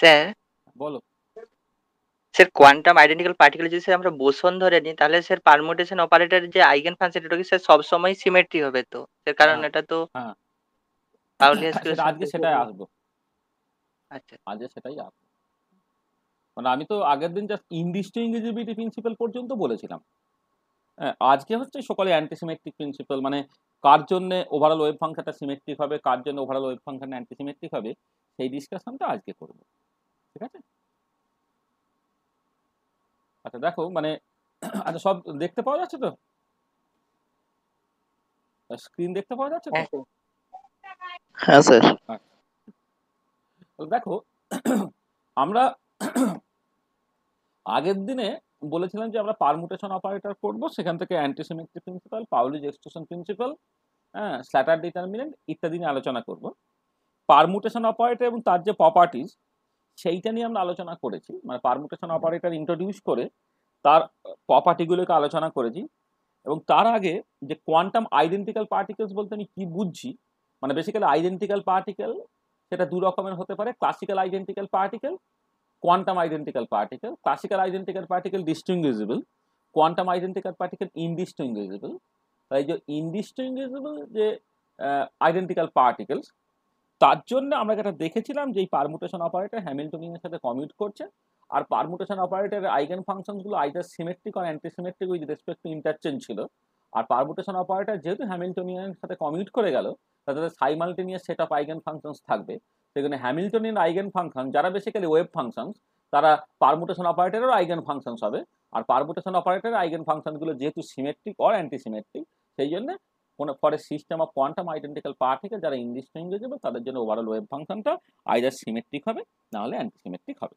Sir বলো। Sir quantum identical particle যদি sir আমরা বোসন ধরে নিই তাহলে স্যার পারমুটেশন অপারেটরের যে আইগেন ফাংশন এটা কি স্যার সবসময় সিমেট্রি হবে তো স্যার, কারণ হ্যাঁ এটা তো হ্যাঁ, পাউলি সেটা এক্সপ্রেশন আজকে থেকে। সেটাই আসবো, আচ্ছা আজকে সেটাই আসবো। মানে আমি তো আগের দিন জাস্ট ইনডিস্টিংগুইজিবিলিটি প্রিন্সিপাল পর্যন্ত বলেছিলাম। হ্যাঁ, আজকে হচ্ছে সকলে অ্যান্টিসিমেট্রিক প্রিন্সিপাল, মানে কার জন্য ওভারঅল ওয়েভ ফাংশনটা সিমেট্রিক হবে, কার জন্য ওভারঅল ওয়েভ ফাংশন অ্যান্টিসিমেট্রিক হবে, সেই ডিসকাশনটা আজকে করব। ঠিক আছে? আচ্ছা দেখো মানে আচ্ছা সব দেখতে পাওয়া যাচ্ছে তো, স্ক্রিন দেখতে পাওয়া যাচ্ছে তো? হ্যাঁ স্যার। হ্যাঁ স্যার। আচ্ছা, তো দেখো আমরা আগের দিনে বলেছিলাম যে আমরা পারমুটেশন অপারেটর করব, সেখান থেকে অ্যান্টিসিমেট্রিক প্রিন্সিপাল, পাউলিজ এক্সক্লুশন প্রিন্সিপাল, হ্যাঁ, স্ল্যাটার ডিটারমিনেন্ট ইত্যাদি নিয়ে আলোচনা করব। পারমুটেশন অপারেটর এবং তার যে প্রপার্টিজ সেইটা নিয়ে আমরা আলোচনা করেছি, মানে পারমুটেশন অপারেটর ইন্ট্রোডিউস করে তার প্রপার্টিগুলোকে আলোচনা করেছি। এবং তার আগে যে কোয়ান্টাম আইডেন্টিক্যাল পার্টিকেলস বলতে আমি কি বুঝছি, মানে বেসিক্যালি আইডেন্টিক্যাল পার্টিকেল সেটা দু রকমের হতে পারে, classical identical particle, quantum identical particle. Classical identical particle distinguishable, quantum identical particle indistinguishable. তাই যে ইনডিস্টিংগুইজেবল যে আইডেন্টিক্যাল পার্টিকেলস, তার জন্য আমরা যেটা দেখেছিলাম যে এই পারমুটেশন অপারেটর হ্যামিল্টনিয়ানের সাথে কমিউট করছে, আর পারমুটেশন অপারেটরের আইগেন ফাংশনসগুলো আইদার সিমেট্রিক আর antisymmetric with respect to interchange ছিল। আর পারমুটেশন অপারেটর যেহেতু হ্যামিল্টনিয়ানের সাথে কমিউট করে গেল, তাদের simultaneous set of eigen functions থাকবে। সেখানে হ্যামিল্টনিয়ান আইগেন ফাংশন যারা বেসিক্যালি ওয়েভ ফাংশনস, তারা পারমুটেশন অপারেটরেরও আইগেন ফাংশনস হবে। আর পারমুটেশন অপারেটরের আইগেন ফাংশনগুলো যেহেতু সিমেট্রিক অর অ্যান্টিসিমেট্রিক, সেই জন্য কোনো for a system of quantum identical particle যারা ইনডিস্টিংগুইজেবল তাদের জন্য ওভারঅল ওয়েভ ফাংশনটা আইদার সিমেট্রিক হবে না হলে অ্যান্টিসিমেট্রিক হবে।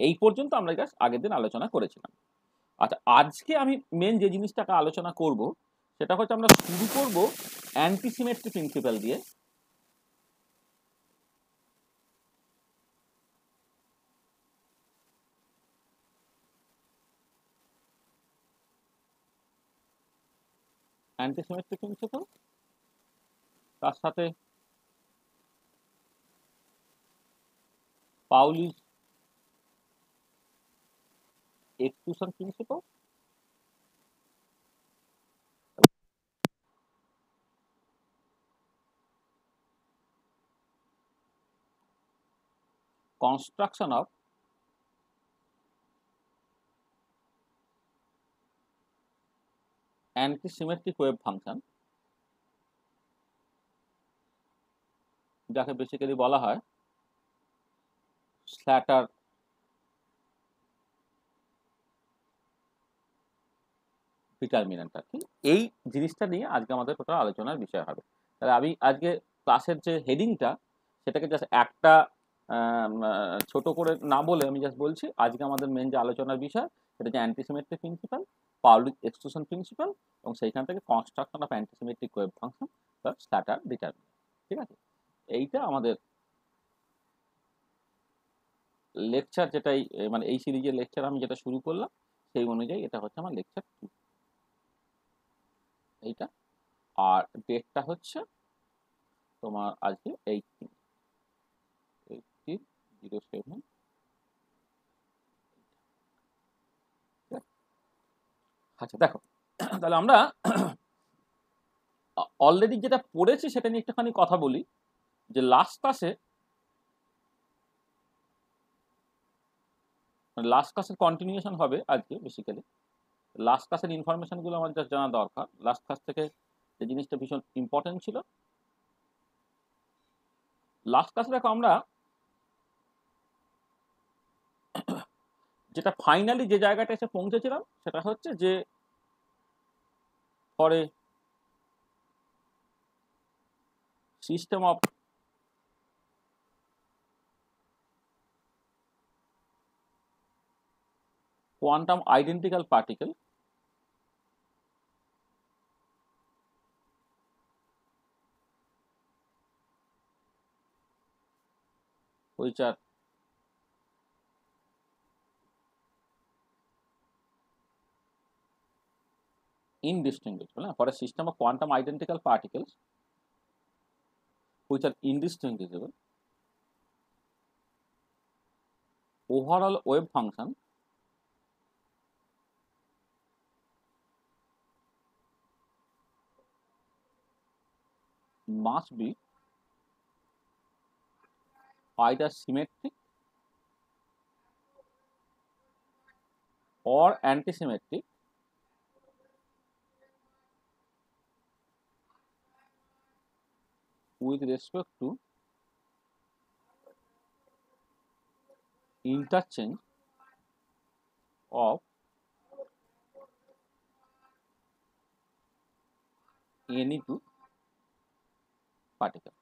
এই পর্যন্ত আমরা জাস্ট আগের দিন আলোচনা করেছিলাম। আচ্ছা আজকে আমি মেন যে জিনিসটাকে আলোচনা করব সেটা হচ্ছে আমরা শুরু করব অ্যান্টিসিমেট্রি প্রিন্সিপাল দিয়ে। অ্যান্টিসিমেট্রি প্রিন্সিপাল, তার সাথে Pauli's exclusion principle, construction of antisymmetric wave function, যাকে বেসিক্যালি বলা হয় স্ল্যাটার ডিটারমিনেন্ট আর কি। এই জিনিসটা নিয়ে আজকে আমাদের টোটাল আলোচনার বিষয় হবে। তাহলে আমি আজকে ক্লাসের যে হেডিংটা সেটাকে জাস্ট একটা ছোট করে না বলে আমি জাস্ট বলছি আজকে আমাদের মেন যে আলোচনার বিষয় সেটা হচ্ছে অ্যান্টিসিমেট্রিক প্রিন্সিপাল, পাউলিক এক্সক্লুশন প্রিন্সিপাল, এবং সেইখান থেকে construction of antisymmetric wave function plus slaughter determinant. ঠিক আছে? এইটা আমাদের লেকচার, যেটাই মানে এই সিরিজের লেকচার আমি যেটা শুরু করলাম সেই অনুযায়ী এটা হচ্ছে আমার লেকচার 2 এইটা। আর ডেটটা হচ্ছে তোমার আজকে 18/07। আচ্ছা দেখো তাহলে আমরা অলরেডি যেটা পড়েছি সেটা নিয়ে একটুখানি কথা বলি। যে লাস্ট ক্লাসের কন্টিনিউশন হবে আজকে। বেসিক্যালি লাস্ট ক্লাসের ইনফরমেশনগুলো আমার জাস্ট জানা দরকার। লাস্ট ক্লাস থেকে যে জিনিসটা ভীষণ ইম্পর্টেন্ট ছিল, লাস্ট ক্লাসে দেখো আমরা যেটা ফাইনালি যে জায়গাটা এসে পৌঁছেছিলাম সেটা হচ্ছে যে for a system of quantum identical particle which are indistinguishable, for a system of quantum identical particles which are indistinguishable overall wave function must be either symmetric or antisymmetric with respect to interchange of any two particles.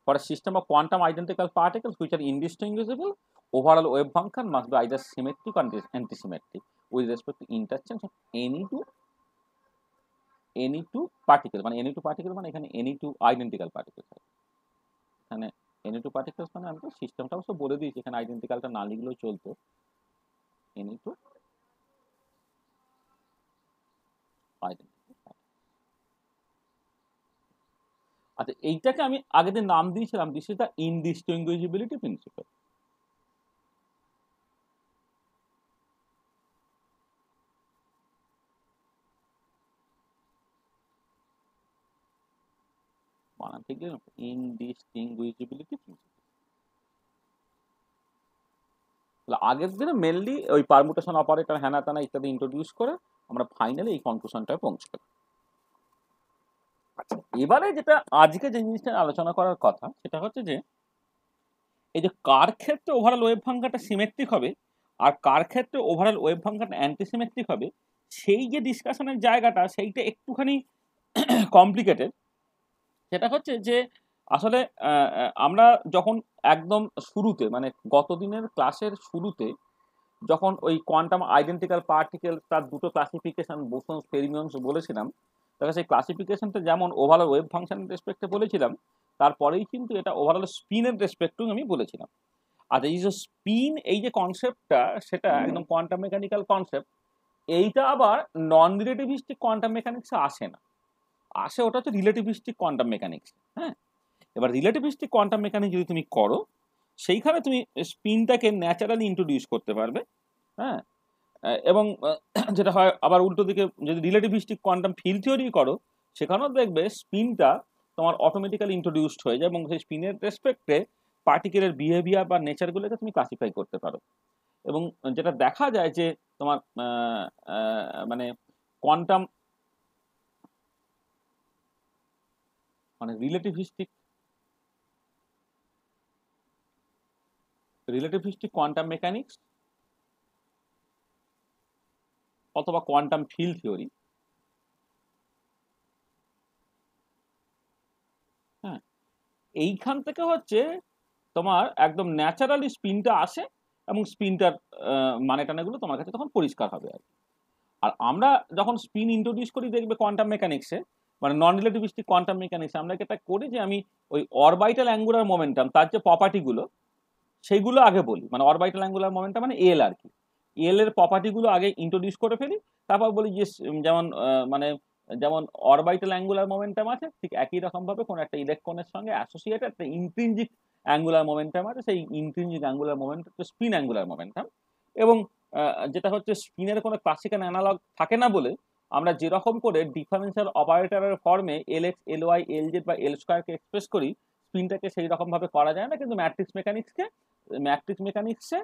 For a system of quantum identical particles which are indistinguishable, overall wave function must be either symmetric or antisymmetric with respect to interchange of any two particles. মানে any two particles মানে এখানে any two identical particles। এখানে any two particles মানে আমি তো সিস্টেমটা অবশ্য বলে দিয়েছি, এখানে আইডেন্টিক্যালটা না লিখলেও চলতো। any two identical। আচ্ছা, এইটাকে আমি আগের দিন নাম দিয়েছিলাম দিস ইজ দ্য ইনডিস্টিংগুইশিবিলিটি প্রিন্সিপাল। বানান ঠিক ইনডিস্টিংগুইশিবিলিটি প্রিন্সিপাল। আগের দিনে মেনলি ওই পারমুটেশন অপারেটর হ্যানা ত্যানা ইত্যাদি ইন্ট্রোডিউস করে আমরা ফাইনালি এই কনক্লুশনটায় পৌঁছলাম। এবারে যেটা আজকে যে জিনিসটা আলোচনা করার কথা সেটা হচ্ছে যে এই যে কার ক্ষেত্রে ওভারঅল ওয়েভ ফাংশনটা সিমেট্রিক হবে আর কার ক্ষেত্রে ওভারঅল ওয়েভ ফাংশনটা অ্যান্টিসিমেট্রিক হবে, সেই যে ডিসকাশনের জায়গাটা সেইটা একটুখানি কমপ্লিকেটেড। সেটা হচ্ছে যে আসলে আমরা যখন একদম শুরুতে মানে গত দিনের ক্লাসের শুরুতে যখন ওই কোয়ান্টাম আইডেন্টিক্যাল পার্টিকেল তার দুটো ক্লাসিফিকেশন বোসনস ফেরিমিয়নস বলেছিলাম, তাহলে সেই ক্লাসিফিকেশনটা যেমন ওভারঅল ওয়েভ ফাংশনের রেসপেক্টে বলেছিলাম, তারপরেই কিন্তু এটা ওভারঅল স্পিনের রেসপেক্টেও আমি বলেছিলাম। আর এই যে স্পিন এই যে কনসেপ্টটা সেটা একদম কোয়ান্টাম মেকানিক্যাল কনসেপ্ট, এইটা আবার নন রিলেটিভিস্টিক কোয়ান্টাম মেকানিক্সে আসে না, আসে ওটা হচ্ছে রিলেটিভিস্টিক কোয়ান্টাম মেকানিক্স। হ্যাঁ, এবার রিলেটিভিস্টিক কোয়ান্টাম মেকানিক্স যদি তুমি করো সেইখানে তুমি স্পিনটাকে ন্যাচারালি ইন্ট্রোডিউস করতে পারবে। হ্যাঁ, এবং যেটা হয় আবার উল্টো দিকে যদি রিলেটিভিস্টিক কোয়ান্টাম ফিল্ড থিওরি করো সেখানেও দেখবে স্পিনটা তোমার অটোমেটিক্যালি ইন্ট্রোডিউসড হয়ে যায় এবং সেই স্পিনের রেসপেক্টে পার্টিকেলের বিহেভিয়ার বা নেচারগুলোকে তুমি ক্লাসিফাই করতে পারো। এবং যেটা দেখা যায় যে তোমার মানে কোয়ান্টাম মানে রিলেটিভিস্টিক কোয়ান্টাম মেকানিক্স অথবা কোয়ান্টাম ফিল্ড থিওরি, হ্যাঁ, এইখান থেকে হচ্ছে তোমার একদম ন্যাচারালি স্পিনটা আসে এবং স্পিনটার মানে টানাগুলো তোমার কাছে তখন পরিষ্কার হবে আর কি। আর আমরা যখন স্পিন ইন্ট্রোডিউস করি দেখবে কোয়ান্টাম মেকানিক্সে মানে নন রিলেটিভিস্টিক কোয়ান্টাম মেকানিক্সে আমরা এটা করি যে আমি ওই অরবাইটাল অ্যাঙ্গুলার মোমেন্টাম তার যে প্রপার্টিগুলো সেইগুলো আগে বলি, মানে অরবাইটাল অ্যাঙ্গুলার মোমেন্টাম মানে এল আর কি, এল এর প্রপার্টিগুলো আগে ইন্ট্রোডিউস করে ফেলি, তারপর বলি যে যেমন মানে যেমন অরবাইটাল অ্যাঙ্গুলার মোমেন্টাম আছে ঠিক একই রকম ভাবে কোনো একটা ইলেকট্রনের সঙ্গে অ্যাসোসিয়েটেড একটা ইন্ট্রিনজিক অ্যাঙ্গুলার মোমেন্টাম আছে, সেই ইন্ট্রিনজিক অ্যাঙ্গুলার মোমেন্টাম হচ্ছে স্পিন অ্যাঙ্গুলার মোমেন্টাম। এবং যেটা হচ্ছে স্পিনের কোনো ক্লাসিক্যাল অ্যানালগ থাকে না বলে আমরা যেরকম করে ডিফারেন্সিয়াল অপারেটরের ফর্মে L X L Y L Z বা এল স্কোয়ারকে এক্সপ্রেস করি, স্পিনটাকে সেই রকম ভাবে করা যায় না, কিন্তু ম্যাট্রিক্স মেকানিক্সে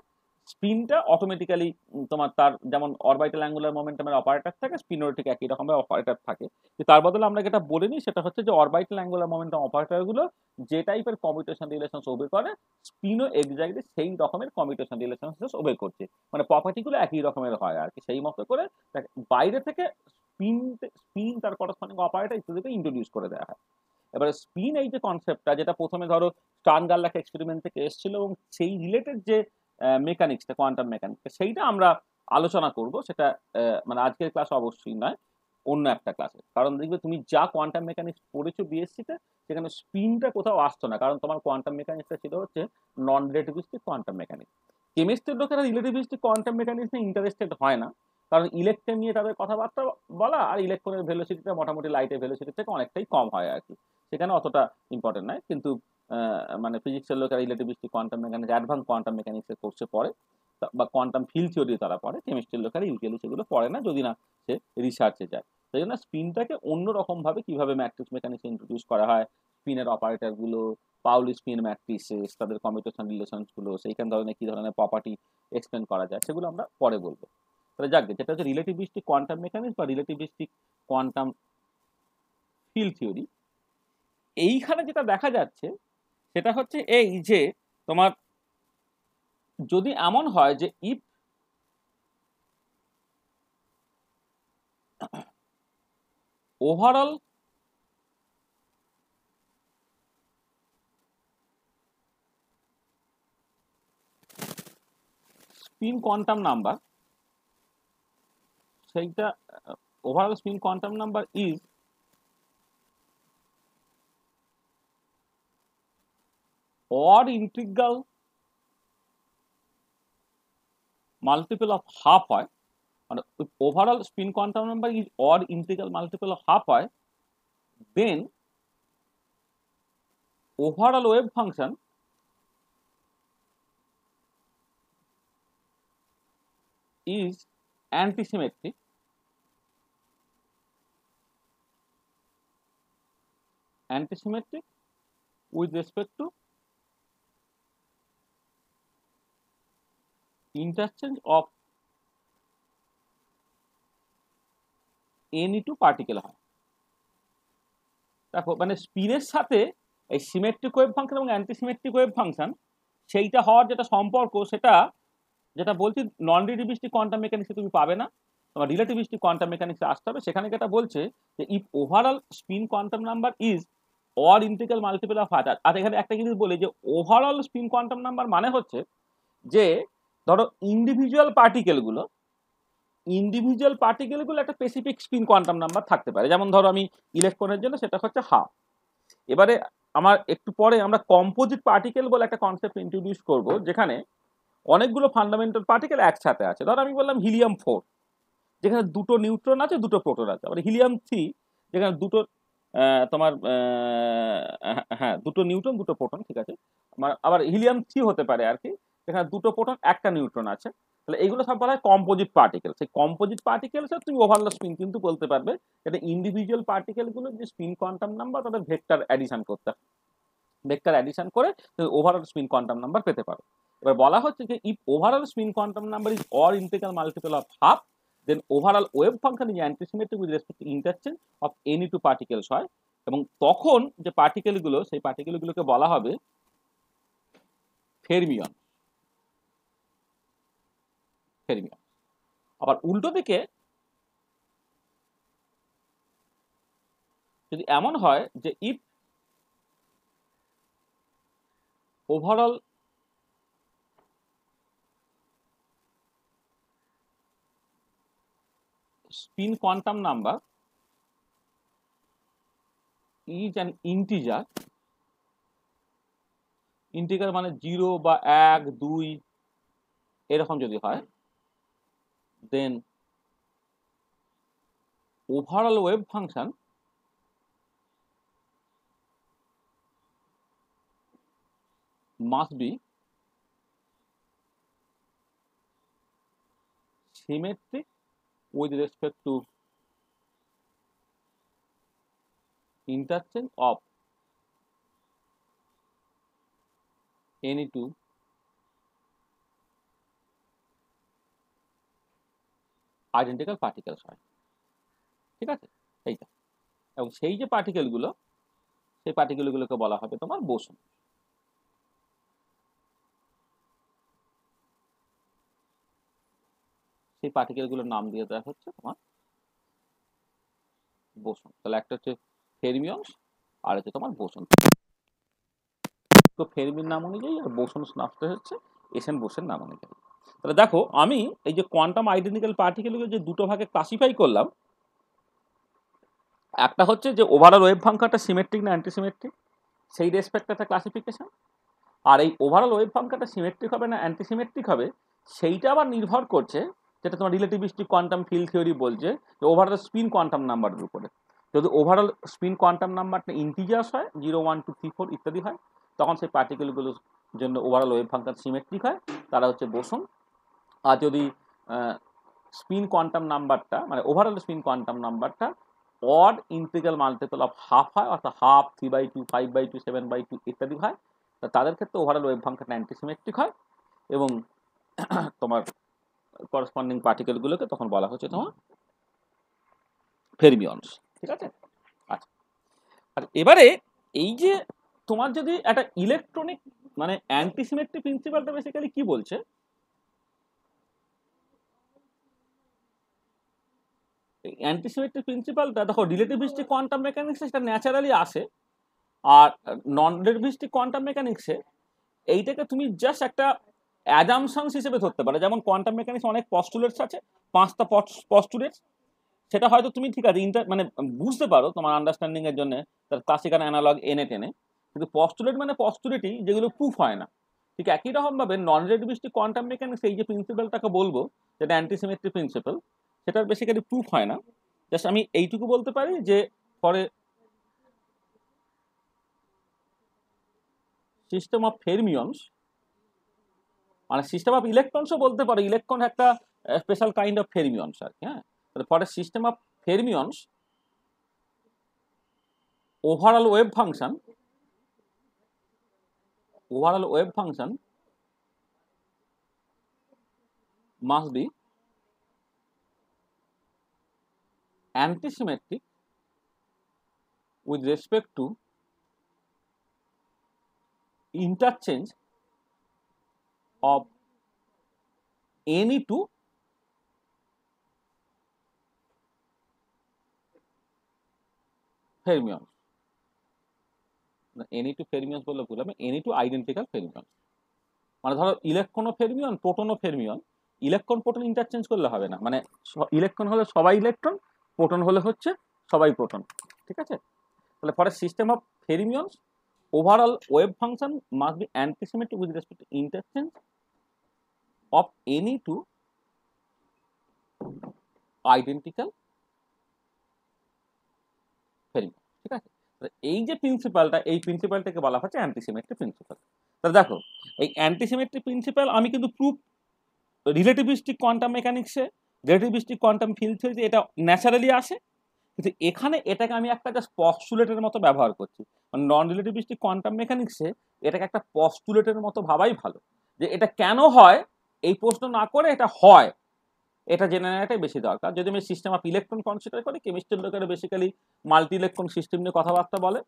স্পিনটা অটোমেটিক্যালি তোমার তার যেমন অরবাইটাল অ্যাঙ্গুলার মোমেন্টামের অপারেটর থাকে স্পিনের ঠিক একই রকমের অপারেটর থাকে। তার বদলে আমরা যেটা বলে নিই সেটা হচ্ছে যে অরবাইটাল অ্যাঙ্গুলার মোমেন্টাম অপারেটরগুলো যে টাইপের কমিউটেশন রিলেশনস ওবে করে স্পিনও এক্স্যাক্টলি সেই রকমের কমিউটেশন রিলেশনস ওবে করছে, মানে প্রপার্টিগুলো একই রকমের হয় আর কি। সেই মতো করে বাইরে থেকে স্পিন তার করসপন্ডিং অপারেটর ইত্যাদিকে ইন্ট্রোডিউস করে দেওয়া হয়। এবারে স্পিন এই যে কনসেপ্টটা যেটা প্রথমে ধরো স্টার্নগারলাক এক্সপেরিমেন্ট থেকে এসেছিল এবং সেই রিলেটেড যে মেকানিক্সটা কোয়ান্টাম মেকানিক্সটা সেইটা আমরা আলোচনা করব, সেটা মানে আজকের ক্লাস অবশ্যই নয়, অন্য একটা ক্লাসে। কারণ দেখবে তুমি যা কোয়ান্টাম মেকানিক্স পড়েছো বিএসসিতে সেখানে স্পিনটা কোথাও আসতো না, কারণ তোমার কোয়ান্টাম মেকানিক্সটা ছিল হচ্ছে নন রিলেটিভিস্টিক কোয়ান্টাম মেকানিক্স। কেমিস্ট্রির লোকেরা রিলেটিভিস্টিক কোয়ান্টাম মেকানিক্সে ইন্টারেস্টেড হয় না, কারণ ইলেকট্রন নিয়ে তাদের কথাবার্তা বলা আর ইলেকট্রনের ভেলোসিটিটা মোটামুটি লাইটের ভেলোসিটি থেকে অনেকটাই কম হয় আর কি, সেখানে অতটা ইম্পর্টেন্ট নয়। কিন্তু মানে ফিজিক্সের লোকেরা relativistic quantum mechanics advance quantum মেকানিক্সের কোর্সে পড়ে বা কোয়ান্টাম ফিল্ড থিওরি তারা পড়ে, কেমিস্ট্রির লোকেরা ইউজুয়ালি সেগুলো পড়ে না যদি না সে রিসার্চে যায়। সেই জন্য স্পিনটাকে অন্যরকম ভাবে কিভাবে ম্যাট্রিক্স মেকানিক্স ইন্ট্রোডিউস করা হয়, স্পিনের অপারেটর গুলো, পাউলি স্পিন ম্যাট্রিসেস, তাদের কমিউটেশন রিলেশনস গুলো, সেইখান ধরনের কি ধরনের প্রপার্টি এক্সপ্লেন করা যায় সেগুলো আমরা পরে বলবো। তাহলে যাক, যেটা হচ্ছে রিলেটিভিস্টিক কোয়ান্টাম মেকানিক্স বা রিলেটিভিস্টিক কোয়ান্টাম ফিল্ড থিওরি, এইখানে যেটা দেখা যাচ্ছে সেটা হচ্ছে এই যে তোমার যদি এমন হয় যে if overall spin quantum number, সেইটা overall spin quantum number is odd integral multiple of half হয়, মানে overall spin quantum number is odd integral multiple of half হয়, then overall wave function is antisymmetric with respect to interchange of any two particle হয়। দেখো মানে স্পিনের সাথে এই symmetric wave function এবং antisymmetric wave function সেইটা হওয়ার যেটা সম্পর্ক, সেটা যেটা বলছি নন রিলেটিভিস্টিক কোয়ান্টাম মেকানিক্সে তুমি পাবে না, তোমার রিলেটিভিস্টিক কোয়ান্টাম মেকানিক্সে আসতে হবে। সেখানে যেটা বলছে যে if overall spin quantum number is odd integral multiple of হার্ট। আর এখানে একটা জিনিস বলি যে ওভারঅল স্পিন কোয়ান্টাম নাম্বার মানে হচ্ছে যে ধরো ইন্ডিভিজুয়াল পার্টিকেলগুলো একটা স্পেসিফিক স্পিন কোয়ান্টাম নাম্বার থাকতে পারে। যেমন ধরো আমি ইলেকট্রনের জন্য সেটা হচ্ছে হাফ। এবারে আমার একটু পরে আমরা কম্পোজিট পার্টিকেল বলে একটা কনসেপ্ট ইন্ট্রোডিউস করব, যেখানে অনেকগুলো ফান্ডামেন্টাল পার্টিকেল একসাথে আছে। ধরো আমি বললাম হিলিয়াম 4, যেখানে দুটো নিউট্রন আছে, দুটো প্রোটন আছে। আবার হিলিয়াম 3, যেখানে দুটো তোমার হ্যাঁ দুটো নিউট্রন দুটো প্রোটন, ঠিক আছে। আবার হিলিয়াম 3 হতে পারে আর কি, যেখানে দুটো প্রোটন একটা নিউট্রন আছে। তাহলে এইগুলো সব বলা হয় কম্পোজিট পার্টিকেল। সেই কম্পোজিট পার্টিকেলসে তুমি ওভারঅল স্পিন কিন্তু বলতে পারবে, এটা ইন্ডিভিজুয়াল পার্টিকেলগুলোর যে স্পিন কোয়ান্টাম নাম্বার তাদের ভেক্টর অ্যাডিশন করতে হয়, ভেক্টর অ্যাডিশন করে তুমি ওভারঅল স্পিন কোয়ান্টাম নাম্বার পেতে পারো। এবার বলা হচ্ছে যে if overall spin quantum number is odd integral multiple of half, then overall wave function is antisymmetric with respect to interchange of any two particles হয়, এবং তখন যে পার্টিকেলগুলো সেই পার্টিকেলগুলোকে বলা হবে ফেরমিয়ন। আবার উল্টো দিকে যদি এমন হয় যে if overall spin quantum number is an integer, integral মানে 0 বা 1 2 এরকম যদি হয়, then overall wave function must be symmetric with respect to interchange of any two identical particles হয়, ঠিক আছে এইটা। এবং সেই যে পার্টিকেলগুলো, সেই পার্টিকেলগুলোকে বলা হবে তোমার বোসন। সেই পার্টিকেলগুলোর নাম দিয়ে দেওয়া হচ্ছে তোমার বোসন। তাহলে একটা হচ্ছে ফেরমিয়নস আর হচ্ছে তোমার বোসন। তো ফেরমির নাম অনুযায়ী আর বোসন নামটা হচ্ছে এসএন বোসের নাম অনুযায়ী। তাহলে দেখো আমি এই যে কোয়ান্টাম আইডেন্টিক্যাল পার্টিকেলগুলো যে দুটো ভাগে ক্লাসিফাই করলাম, একটা হচ্ছে যে ওভারঅল ওয়েভ ফাংশনটা সিমেট্রিক না অ্যান্টিসিমেট্রিক, সেই রেসপেক্টে একটা ক্লাসিফিকেশন। আর এই ওভারঅল ওয়েভ ফাংশনটা সিমেট্রিক হবে না অ্যান্টিসিমেট্রিক হবে, সেইটা আবার নির্ভর করছে, যেটা তোমার রিলেটিভিস্টিক কোয়ান্টাম ফিল্ড থিওরি বলছে, যে ওভারঅল স্পিন কোয়ান্টাম নাম্বারের উপরে। যদি ওভারঅল স্পিন কোয়ান্টাম নাম্বারটা ইন্টিজার্স হয়, 0 1 2 3 4 ইত্যাদি হয়, তখন সেই পার্টিকেলগুলোর জন্য ওভারঅল ওয়েভ ফাংশন সিমেট্রিক হয়, তারা হচ্ছে বোসন। আর যদি স্পিন কোয়ান্টাম নাম্বারটা মানে ওভারঅল স্পিন কোয়ান্টাম নাম্বারটা odd integral multiple of half হয়, অর্থাৎ হাফ, 3/2, 5/2, 7/2 ইত্যাদি হয়, তাদের ক্ষেত্রে ওভারঅল ওয়েভ ফাংশন অ্যান্টিসিমেট্রিক হয় এবং তোমার করসপন্ডিং পার্টিকেলগুলোকে তখন বলা হচ্ছে তোমার ফেরমিয়নস। ঠিক আছে? আচ্ছা, আর এবারে এই যে তোমার যদি একটা ইলেকট্রনিক মানে অ্যান্টিসিমেট্রিক প্রিন্সিপালটা বেসিক্যালি কি বলছে, অ্যান্টিসিমেট্রিক প্রিন্সিপালটা দেখো রিলেটিভিস্টিক কোয়ান্টাম মেকানিক্সে সেটা ন্যাচারালি আসে, আর নন রিলেটিভিস্টিক কোয়ান্টাম মেকানিক্সে এইটাকে তুমি জাস্ট একটা অ্যাজাম্পশনস হিসেবে ধরতে পারো। যেমন কোয়ান্টাম মেকানিক্স অনেক পস্টুলেটস আছে, 5টা পস্টুলেটস, সেটা হয়তো তুমি ঠিক আছে মানে বুঝতে পারো তোমার আন্ডারস্ট্যান্ডিং এর জন্য তার ক্লাসিক্যাল অ্যানালগ এনে টেনে, কিন্তু পস্টুলেট মানে পস্টুলেটই, যেগুলো প্রুফ হয় না। ঠিক একই রকম ভাবে নন রিলেটিভিস্টিক কোয়ান্টাম মেকানিক্স এই যে প্রিন্সিপালটাকে বলবো যেটা অ্যান্টিসিমেট্রিক প্রিন্সিপাল, সেটার বেসিক্যালি প্রুফ হয় না। জাস্ট আমি এইটুকু বলতে পারি যে ফরে সিস্টেম অফ ফেরমিয়নস, মানে সিস্টেম অফ ইলেকট্রনসও বলতে পারো, ইলেকট্রন একটা স্পেশাল কাইন্ড অফ ফেরমিয়নস আর কি। হ্যাঁ, for a system of fermions overall wave function must be antisymmetric with respect to interchange of any two fermions. any two fermions বললে ভুল হবে, any two identical fermions। মানে ধরো ইলেকট্রনও ফেরমিয়ন, প্রোটনও ফেরমিয়ন, electron proton interchange করলে হবে না, মানে ইলেকট্রন হলে সবাই ইলেকট্রন, প্রোটন হলে হচ্ছে সবাই প্রোটন। ঠিক আছে? তাহলে for a system of fermions overall wave function must be antisymmetric with respect to interchange of any two identical fermions। ঠিক আছে? এই যে প্রিন্সিপালটা, এই প্রিন্সিপালটাকে বলা হচ্ছে অ্যান্টিসিমেট্রিক প্রিন্সিপাল। তাহলে দেখো এই অ্যান্টিসিমেট্রিক প্রিন্সিপাল আমি কিন্তু প্রুফ রিলেটিভিস্টিক কোয়ান্টাম মেকানিক্সে, রিলেটিভিস্টিক কোয়ান্টাম ফিল্ড থিওরিতে এটা ন্যাচারালি আসে, কিন্তু এখানে এটাকে আমি একটা জাস্ট পস্টুলেটের মতো ব্যবহার করছি। মানে নন রিলেটিভিস্টিক কোয়ান্টাম মেকানিক্সে এটাকে একটা পস্টুলেটের মতো ভাবাই ভালো, যে এটা কেন হয় এই প্রশ্ন না করে এটা হয়, এটা জেনে নেওয়াটাই বেশি দরকার। যদি আমি সিস্টেম অফ ইলেকট্রন কনসিডার করি, কেমিস্ট্রির লোকেরা বেসিক্যালি মাল্টি ইলেকট্রন সিস্টেম নিয়ে কথাবার্তা বলে,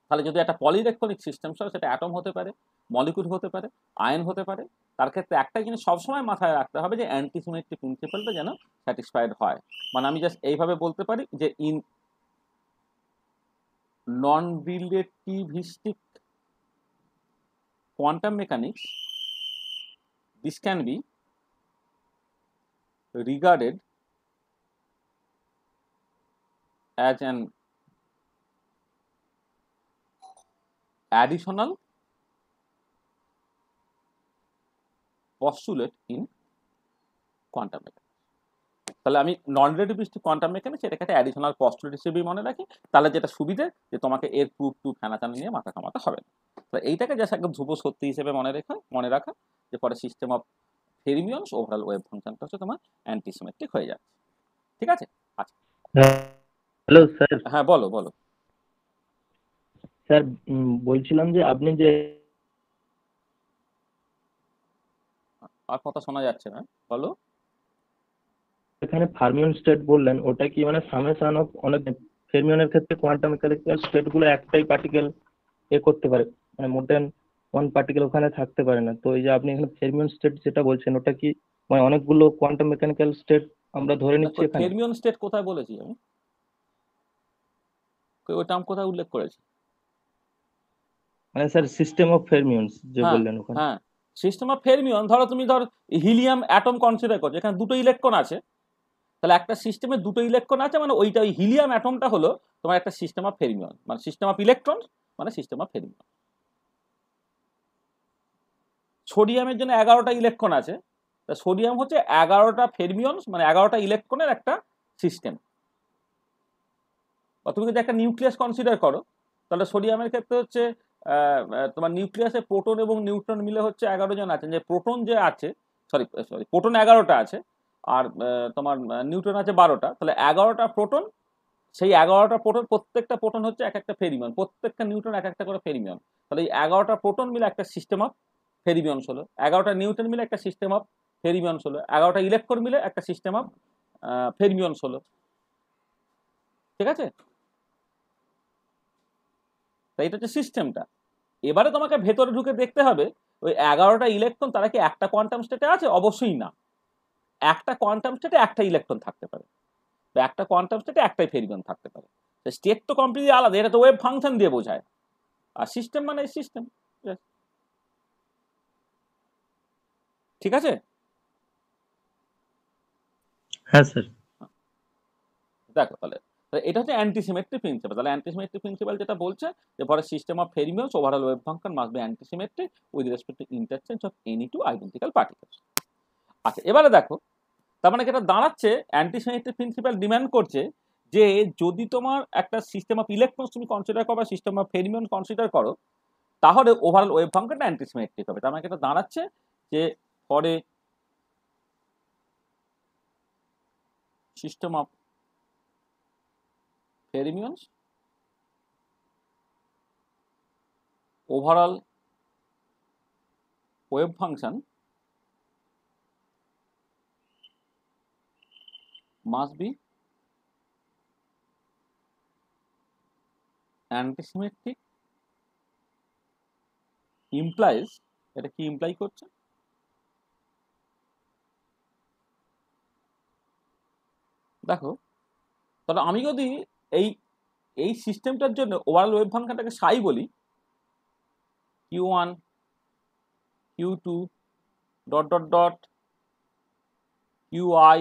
তাহলে যদি একটা পলি ইলেকট্রনিক সিস্টেম হয় সেটা অ্যাটম হতে পারে, মলিকুল হতে পারে, আয়ন হতে পারে, তার ক্ষেত্রে একটাই জিনিস সবসময় মাথায় রাখতে হবে যে অ্যান্টিসিমেট্রিক প্রিন্সিপালটা যেন স্যাটিসফাইড হয়। মানে আমি জাস্ট এইভাবে বলতে পারি যে in non-relativistic quantum mechanics, this can be regarded as an additional postulate in quantum mechanics। তাহলে আমি নন রিলেটিভিস্টিক কোয়ান্টাম মেকানিক্স এটাকে একটা অ্যাডিশনাল পস্টুলেট হিসেবেই মনে রাখি, তাহলে যেটা সুবিধে যে তোমাকে এর প্রুফ টুফ ফেনাচানা নিয়ে মাথা কামাতে হবে না। তো এইটাকে জাস্ট একদম ধ্রুব সত্যি হিসেবে মনে রাখা যে পরে system of fermions overall wave ফাংশনটা হচ্ছে তোমার অ্যান্টিসিমেট্রিক হয়ে যাচ্ছে। ঠিক আছে? আচ্ছা, হ্যালো স্যার। হ্যাঁ বলো বলো। স্যার বলছিলাম যে আপনি যে আর কথা শোনা যাচ্ছে না, বলো। এখানে ফার্মিয়ন স্টেট বললেন, ওটা কি মানে সামেশন অফ অনেক ফেরমিয়নের ক্ষেত্রে কোয়ান্টাম মেকানিক্যাল স্টেট গুলো একটাই পার্টিকেল করতে পারে, মানে মোর দেন ওয়ান পার্টিকেল ওখানে থাকতে পারে না। তো এই যে আপনি এখানে ফেরমিয়ন স্টেট যেটা বলছেন, ওটা কি মানে অনেকগুলো কোয়ান্টাম মেকানিক্যাল স্টেট আমরা ধরে নিচ্ছি এখানে? ফেরমিয়ন স্টেট কোথায় বলেছি আমি? ওই টার্ম কোথায় উল্লেখ করেছি? মানে স্যার সিস্টেম অফ ফেরমিয়নস যে বললেন ওখানে। হ্যাঁ, সিস্টেম অফ ফেরমিয়ন, ধরো তুমি হিলিয়াম অ্যাটম কনসিডার করছো, এখানে দুটো ইলেকট্রন আছে, তাহলে একটা সিস্টেমে দুটো ইলেকট্রন আছে, মানে ওই হিলিয়াম অ্যাটমটা হলো তোমার একটা সিস্টেম অফ ফেরমিয়ন, মানে সিস্টেম অফ ইলেকট্রন মানে সিস্টেম অফ ফেরমিয়ন। সোডিয়ামের জন্য 11টা ইলেকট্রন আছে, তা সোডিয়াম হচ্ছে 11টা ফেরমিয়ন, মানে 11টা ইলেকট্রনের একটা সিস্টেম। বা তুমি যদি একটা নিউক্লিয়াস কনসিডার করো, তাহলে সোডিয়ামের ক্ষেত্রে হচ্ছে তোমার নিউক্লিয়াসে প্রোটন এবং নিউট্রন মিলে হচ্ছে 11 জন আছেন, যে প্রোটন যে আছে সরি সরি প্রোটন 11টা আছে, আর তোমার নিউট্রন আছে 12টা, তাহলে 11টা প্রোটন, সেই 11টা প্রোটন, প্রত্যেকটা প্রোটন হচ্ছে এক একটা ফেরিমিয়ন, প্রত্যেকটা নিউট্রন এক একটা করে ফেরিমিয়ন। তাহলে এই 11টা প্রোটন মিলে একটা সিস্টেম অফ ফেরিমিয়নস হলো, 11টা নিউট্রন মিলে একটা সিস্টেম অফ ফেরিমিয়নস হলো, 11টা ইলেকট্রন মিলে একটা সিস্টেম অফ ফেরিমিয়নস হলো। ঠিক আছে, তাই এটা হচ্ছে সিস্টেমটা। এবারে তোমাকে ভেতরে ঢুকে দেখতে হবে ওই 11টা ইলেকট্রন তারা কি একটা কোয়ান্টাম স্টেটে আছে? অবশ্যই না। একটা কোয়ান্টাম স্টেটে একটা ইলেকট্রন থাকতে পারে, বা একটা কোয়ান্টাম স্টেটে একটাই ফেরিমিয়ন থাকতে পারে। স্টেট তো কমপ্লিটলি আলাদা, এটা তো ওয়েভ ফাংশন দিয়ে বোঝায়। আর সিস্টেম মানে সিস্টেম। ঠিক আছে, হ্যাঁ স্যার। দেখো তাহলে এটা হচ্ছে অ্যান্টিসিমেট্রিক প্রিন্সিপাল। তাহলে অ্যান্টিসিমেট্রিক প্রিন্সিপাল যেটা বলছে যে for system of fermions overall wave function must be antisymmetric with respect to interchange of any two identical particles. আচ্ছা, এবারে দেখো, তার মানে এটা দাঁড়াচ্ছে অ্যান্টিসিমেট্রিক প্রিন্সিপাল ডিমান্ড করছে যে যদি তোমার একটা সিস্টেম অফ ইলেকট্রনস তুমি কনসিডার করো বা সিস্টেম অফ ফেরিমিয়ন কনসিডার করো, তাহলে ওভারঅল ওয়েভ ফাংশনটা অ্যান্টিসিমেট্রিক হবে। তার মানে এটা দাঁড়াচ্ছে যে for a system of fermions overall wave function must be antisymmetric implies, এটা কি ইমপ্লাই করছে? দেখো, তাহলে আমি যদি এই এই সিস্টেমটার জন্য ওভারঅল ওয়েভ ফাংশনটাকে সাই বলি, q1 q2 dot dot dot qi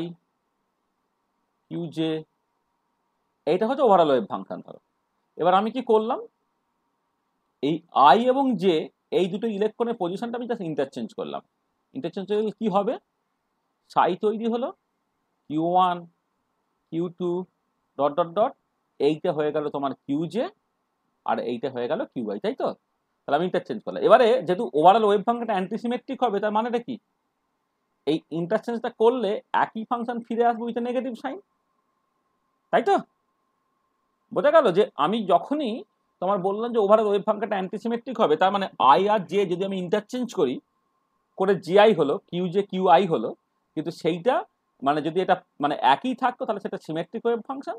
qj, এইটা হচ্ছে ওভারঅল ওয়েভ ফাংশন। ধরো এবার আমি কি করলাম, এই i এবং j এই দুটো ইলেকট্রনের পজিশনটা আমি জাস্ট ইন্টারচেঞ্জ করলাম। ইন্টারচেঞ্জ করলে কি হবে, সাই তৈরি হলো, q1 q2 dot dot dot, এইটা হয়ে গেল তোমার qj, আর এইটা হয়ে গেল qi, তাই তো? তাহলে আমি ইন্টারচেঞ্জ করলাম। এবারে যেহেতু ওভারঅল ওয়েভ ফাংশনটা অ্যান্টিসিমেট্রিক হবে, তার মানেটা কি, এই ইন্টারচেঞ্জটা করলে একই ফাংশন ফিরে আসবে উইথ নেগেটিভ সাইন, তাই তো? বোঝা গেল যে আমি যখনই তোমার বললাম যে ওভারঅল ওয়েভ ফাংশনটা অ্যান্টিসিমেট্রিক হবে, তার মানে আই আর জে যদি আমি ইন্টারচেঞ্জ করি করে জিআই হলো, কিউজে কিউআই হলো, কিন্তু সেইটা মানে যদি এটা মানে একই থাকতো তাহলে সেটা সিমেট্রিক ওয়েভ ফাংশন,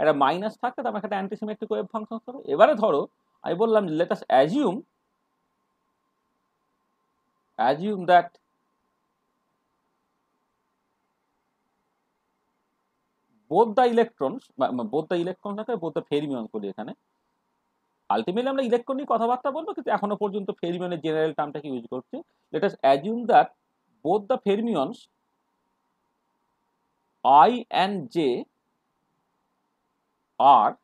একটা মাইনাস থাকতো তার মানে একটা অ্যান্টিসিমেট্রিক ওয়েভ ফাংশন হবে। এবারে ধরো আমি বললাম let us assume that both the electrons both the fermions করি এখানে, আলটিমেটলি আমরা ইলেকট্রন নিয়ে কথাবার্তা বলবো, কিন্তু এখনো পর্যন্ত ফেরিমিয়নের জেনারেল টার্মটাকে ইউজ করছি। Let us assume that both the fermions I and J are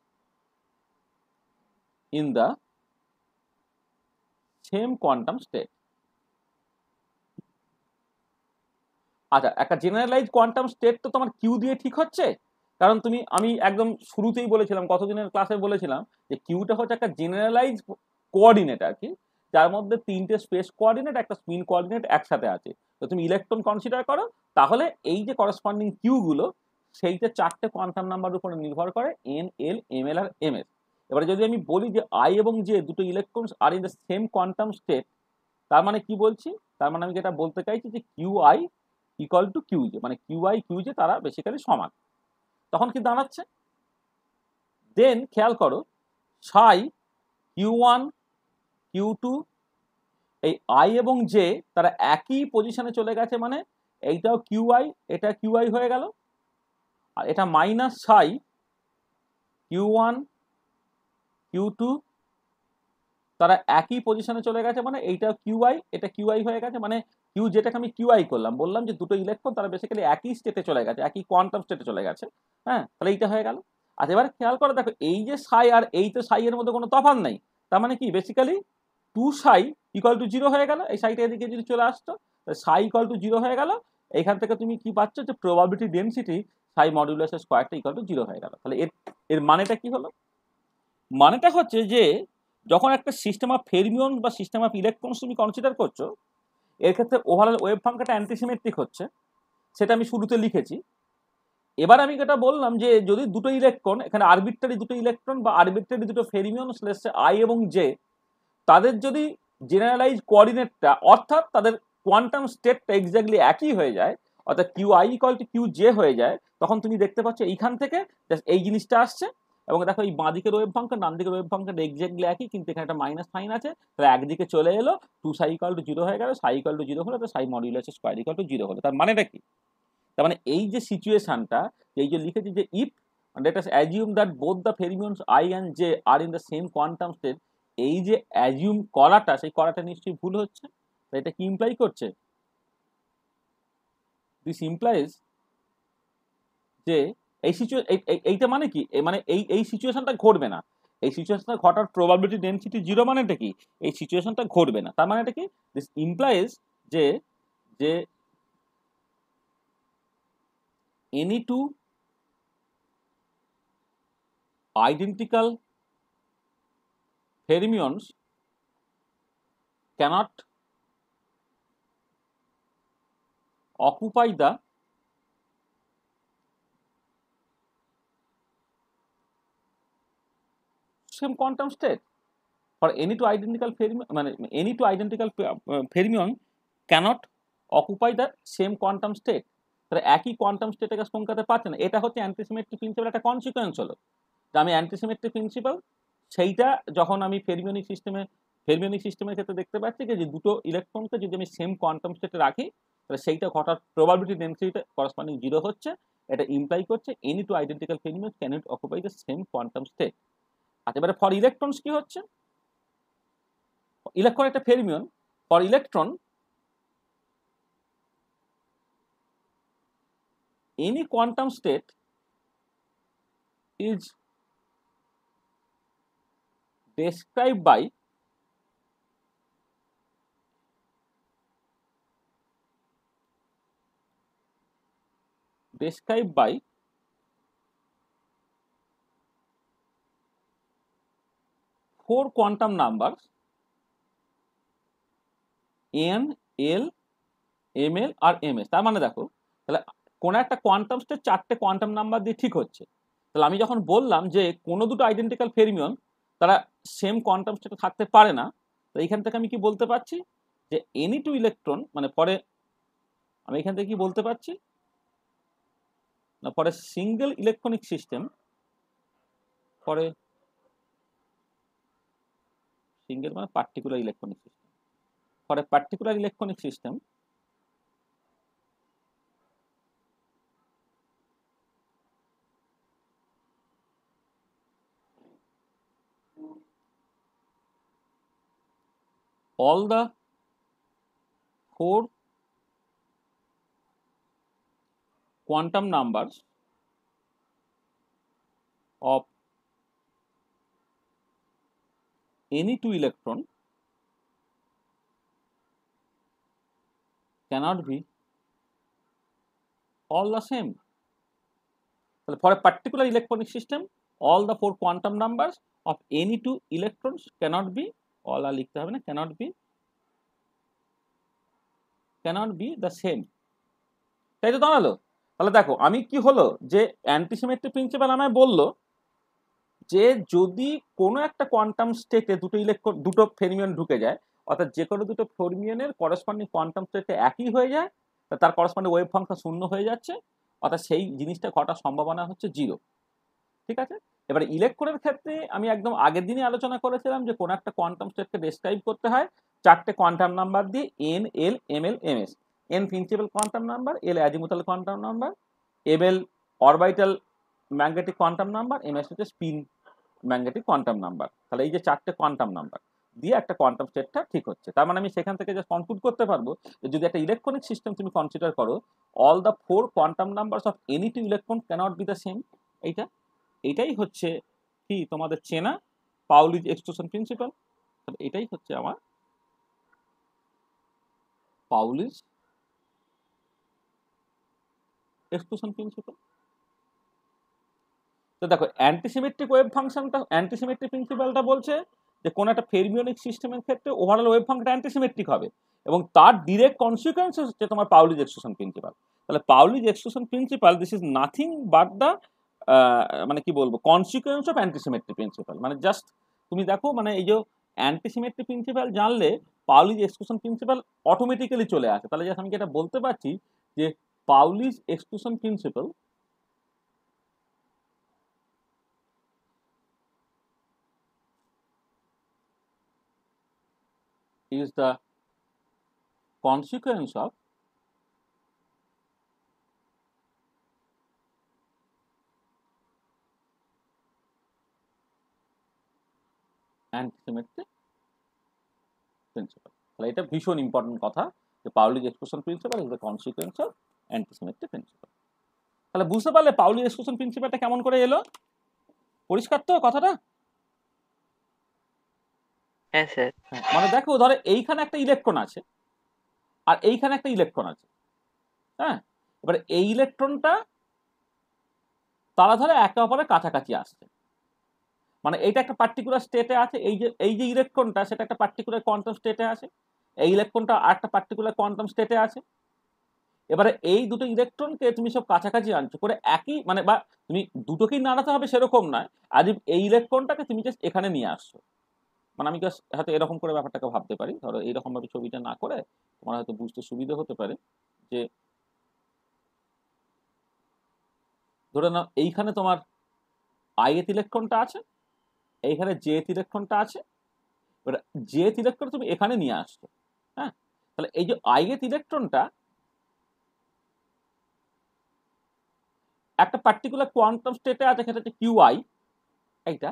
in the same quantum state. আচ্ছা, একটা জেনারেলাইজ কোয়ান্টাম স্টেট তো তোমার কিউ দিয়ে ঠিক হচ্ছে, কারণ আমি একদম শুরুতেই বলেছিলাম, কতদিনের ক্লাসে বলেছিলাম যে কিউটা হচ্ছে একটা জেনারেলাইজ কোঅর্ডিনেট আর কি, যার মধ্যে 3টে স্পেস কোঅর্ডিনেট একটা স্পিন কোঅর্ডিনেট একসাথে আছে। তো তুমি ইলেকট্রন কনসিডার করো, তাহলে এই যে করসপন্ডিং কিউ গুলো সেইটা 4টে কোয়ান্টাম নাম্বার উপরে নির্ভর করে, এন, এল, এম এল আর এম এস। এবারে যদি আমি বলি যে আই এবং জে দুটো electrons are in the same quantum state, তার মানে কি বলছি, তার মানে আমি যেটা বলতে চাইছি যে কিউ আই ইকুয়াল টু কিউজে, মানে কিউআই কিউজে তারা বেসিক্যালি সমান। তখন কি দাঁড়াচ্ছে, দেন খেয়াল করো, সাই কিউ1 কিউ2, এই আই এবং জে তারা একই পজিশনে চলে গেছে, মানে এইটাও কিউআই এটা কিউআই হয়ে গেল, আর এটা মাইনাস সাই কিউ1 কিউ2 তারা একই পজিশনে চলে গেছে, মানে এইটাও কিউআই এটা কিউআই হয়ে গেছে, মানে কিউ যেটাকে আমি কিউআই করলাম, বললাম যে দুটো ইলেকট্রন তারা বেসিক্যালি একই স্টেটে চলে গেছে, একই কোয়ান্টাম স্টেটে চলে গেছে। হ্যাঁ, তাহলে এইটা হয়ে গেল। আচ্ছা, এবার খেয়াল করে দেখো, এই যে সাই আর এই তো সাই এর মধ্যে কোনো তফাৎ নাই, তার মানে কি বেসিক্যালি 2 সাই ইকুয়াল টু 0 হয়ে গেল। এই সাইটা এদিকে যদি চলে আসতো, সাই ইকুয়াল টু 0 হয়ে গেল। এইখান থেকে তুমি কি পাচ্ছ, যে প্রবাবিলিটি ডেনসিটি সাই মডুলাস স্কোয়ারটা ইকুয়াল টু 0 হয়ে গেল। তাহলে এর মানেটা কি হলো, মানেটা হচ্ছে যে যখন একটা সিস্টেম অফ ফেরমিয়ন বা সিস্টেম অফ ইলেকট্রনস তুমি কনসিডার করছো, এর ক্ষেত্রে ওভারঅল ওয়েভ ফাংশনটা অ্যান্টিসিমেট্রিক হচ্ছে, সেটা আমি শুরুতে লিখেছি। এবার আমি যেটা বললাম যে যদি দুটো ইলেকট্রন, এখানে আরবিট্রারি দুটো ইলেকট্রন বা আরবিট্রারি দুটো ফেরিমিয়ন আই এবং জে, তাদের যদি জেনারেলাইজ কোঅর্ডিনেটটা অর্থাৎ তাদের কোয়ান্টাম স্টেটটা এক্স্যাক্টলি একই হয়ে যায়, অর্থাৎ Q I equal to Q J হয়ে যায়, তখন তুমি দেখতে পাচ্ছ এইখান থেকে এই জিনিসটা আসছে। এবং দেখো এই বাঁ দিকের ওয়েভ ফাংশন ডান দিকের ওয়েভ ফাংশন এক্স্যাক্টলি একই, কিন্তু এখানে একটা মাইনাস সাইন আছে, তাহলে একদিকে চলে এলো, 2 সাই ইকুয়াল টু 0 হয়ে গেল, সাই ইকুয়াল টু 0 হলো, তো সাই মডিউলাস স্কয়ার ইকুয়াল টু 0 হলো। তার মানেটা কি? তার মানে এই যে সিচুয়েশনটা, এই যে লিখেছি যে if let us assume that both the fermions I and J are in the same quantum state, এই যে অ্যাজিউম করাটা, সেই করাটা নিশ্চয়ই ভুল হচ্ছে। এটা কি ইমপ্লাই করছে? দিস ইমপ্লাইজ যে এই এইটা মানে কি, মানে এই সিচুয়েশনটা ঘটবে না, এই সিচুয়েশনটা ঘটার প্রবাবিলিটি ডেনসিটি 0 মানেটা কি? এই সিচুয়েশনটা ঘটবে না। তার মানেটা কি? দিস ইমপ্লাইজ যে যে any two identical fermions cannot occupy the same quantum state. For any two identical fermion, মানে any two identical fermion cannot occupy the same quantum state, তাহলে একই কোয়ান্টাম স্টেটে সংখ্যাতে পাচ্ছে না। এটা হচ্ছে অ্যান্টিসিমেট্রিক প্রিন্সিপাল একটা কনসিকোয়েন্স হলো, যে আমি অ্যান্টিসিমেট্রিক প্রিন্সিপাল সেইটা যখন আমি ফেরমিওনিক সিস্টেমের ক্ষেত্রে দেখতে পাচ্ছি যে দুটো ইলেকট্রনকে যদি আমি সেম কোয়ান্টাম স্টেটে রাখি, তাহলে সেইটা ঘটার প্রবাবিলিটি ডেনসিটিটা করসপন্ডিং 0 হচ্ছে। এটা ইমপ্লাই করছে any two identical fermions can't occupy the same quantum state. আচ্ছা, এবারে ফর ইলেকট্রনস কি হচ্ছে? ইলেকট্রন একটা fermion, for electron any quantum state is described by four quantum numbers n, l, ml R ms। তার মানে দেখো, তাহলে কোন একটা কোয়ান্টাম স্টেট 4টে কোয়ান্টাম নাম্বার দিয়ে ঠিক হচ্ছে। তাহলে আমি যখন বললাম যে কোনো দুটো আইডেন্টিক্যাল ফেরমিয়ন তারা সেম কোয়ান্টাম স্টেটে থাকতে পারে না, তো এইখান থেকে আমি কি বলতে পারছি যে এনি টু ইলেকট্রন, মানে পরে আমি এখান থেকে কি বলতে পারছি না, পরে সিঙ্গেল ইলেকট্রনিক সিস্টেম, পরে সিঙ্গেল মানে পার্টিকুলার ইলেকট্রনিক সিস্টেম, পরে particular electronic system all the four quantum numbers of any two electron cannot be all the same. For a particular electronic system, all the four quantum numbers of any two electrons cannot be, all are লিখতে হবে না, cannot be the same। তাই তো দাঁড়ালো। তাহলে দেখো আমি কি হলো, যে অ্যান্টিসিমেট্রিক প্রিন্সিপাল আমায় বললো যে যদি কোনো একটা কোয়ান্টাম স্টেটে দুটো ফেরমিয়ন ঢুকে যায়, অর্থাৎ যে কোনো দুটো ফেরমিয়নের করসপন্ডিং কোয়ান্টাম স্টেটে একই হয়ে যায়, তার করসপন্ডিং ওয়েভ ফাংশন 0 হয়ে যাচ্ছে, অর্থাৎ সেই জিনিসটা ঘটার সম্ভাবনা হচ্ছে 0। ঠিক আছে। এবারে ইলেকট্রনের ক্ষেত্রে আমি একদম আগের দিনই আলোচনা করেছিলাম যে কোনো একটা কোয়ান্টাম স্টেটকে ডেসক্রাইব করতে হয় 4টে কোয়ান্টাম নাম্বার দিয়ে, n, l, ml, ms। n principal quantum number, l azimuthal quantum number, ml orbital magnetic quantum number, ms হচ্ছে স্পিন ম্যাগনেটিক কোয়ান্টাম নাম্বার। তাহলে এই যে 4টে কোয়ান্টাম নাম্বার দিয়ে একটা কোয়ান্টাম স্টেটটা ঠিক হচ্ছে। তার মানে আমি সেখান থেকে যে কনক্লুড করতে পারবো যে যদি একটা ইলেকট্রনিক সিস্টেম তুমি কনসিডার করো, all the four quantum numbers of any two electron cannot be the same. এইটাই হচ্ছে কি তোমাদের চেনা পাউলিজ এক্সক্লুশন প্রিন্সিপাল। এটাই হচ্ছে আমার পাউলিজ এক্সক্লুশন প্রিন্সিপাল। তো দেখো অ্যান্টিসিমেট্রিক ওয়েভ ফাংশনটা, অ্যান্টিসিমেট্রিক প্রিন্সিপালটা বলছে যে কোন একটা ফেরমিওনিক সিস্টেমের ক্ষেত্রে ওভারঅল ওয়েভ ফাংশনটা অ্যান্টিসিমেট্রিক হবে, এবং তার ডিরেক্ট কনসিকুয়েন্স হচ্ছে তোমার পাউলিজ এক্সক্লুশন প্রিন্সিপাল। তাহলে Pauli's exclusion principle this is nothing but the মানে কি বলবো কনসিকুয়েন্স অফ অ্যান্টিসিমেট্রি প্রিন্সিপাল। মানে জাস্ট তুমি দেখো মানে এই যে অ্যান্টিসিমেট্রি প্রিন্সিপাল জানলে পাউলিজ এক্সক্লুশন প্রিন্সিপাল অটোমেটিক্যালি চলে আসে। তাহলে জাস্ট আমি যেটা বলতে পারছি যে Pauli's exclusion principle is the consequence of antisymmetry principle। তাহলে এটা ভীষণ ইম্পর্টেন্ট কথা যে Pauli's exclusion principle is the consequence of antisymmetry principle. তাহলে বুঝতে পারলে পাউলিজ এক্সক্লুশন প্রিন্সিপালটা কেমন করে এলো? পরিষ্কার তো কথাটা? হ্যাঁ স্যার। মানে দেখো ধরো এইখানে একটা ইলেকট্রন আছে আর এইখানে একটা ইলেকট্রন আছে, হ্যাঁ, এবারে এই ইলেকট্রনটা তারা ধরে একে অপরের কাছাকাছি আসছে, মানে এইটা একটা পার্টিকুলার স্টেটে আছে, এই যে ইলেকট্রনটা সেটা একটা পার্টিকুলার কোয়ান্টাম স্টেটে আছে, এই ইলেকট্রনটা আর একটা পার্টিকুলার কোয়ান্টাম স্টেটে আছে। এবারে এই দুটো ইলেকট্রনকে তুমি সব কাছাকাছি আনছো করে একই মানে বা তুমি দুটোকেই নাড়াতে হবে সেরকম নয়, আজ এই ইলেকট্রনটাকে তুমি জাস্ট এখানে নিয়ে আসছো। মানে আমি জাস্ট হয়তো এরকম করে ব্যাপারটাকে ভাবতে পারি, ধরো এইরকম ভাবে ছবিটা না করে তোমার হয়তো বুঝতে সুবিধা হতে পারে যে ধরে নাও এইখানে তোমার আইএথ ইলেকট্রনটা আছে, এইখানে জেথ ইলেকট্রনটা আছে, এবার জেথ ইলেকট্রন তুমি এখানে নিয়ে আসছো, হ্যাঁ, তাহলে এই যে আইএথ ইলেকট্রনটা একটা পার্টিকুলার কোয়ান্টাম স্টেটে আছে, সেটা হচ্ছে কিউআই এইটা।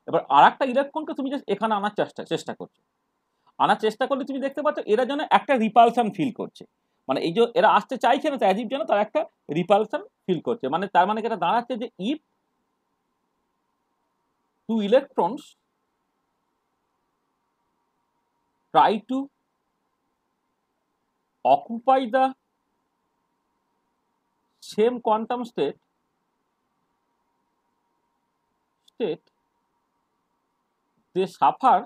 এবার আর একটা ইলেকট্রনকে তুমি জাস্ট এখানে আনার চেষ্টা করছো, আনার চেষ্টা করলে তুমি দেখতে পাচ্ছ এরা যেন একটা রিপালশন ফিল করছে, মানে এই যে এরা আসতে চাইছে না অ্যাজিভ যেন তারা একটা রিপালশন ফিল করছে, মানে তার মানে এটা দাঁড়াচ্ছে যে if two electrons try to occupy the same quantum state they suffer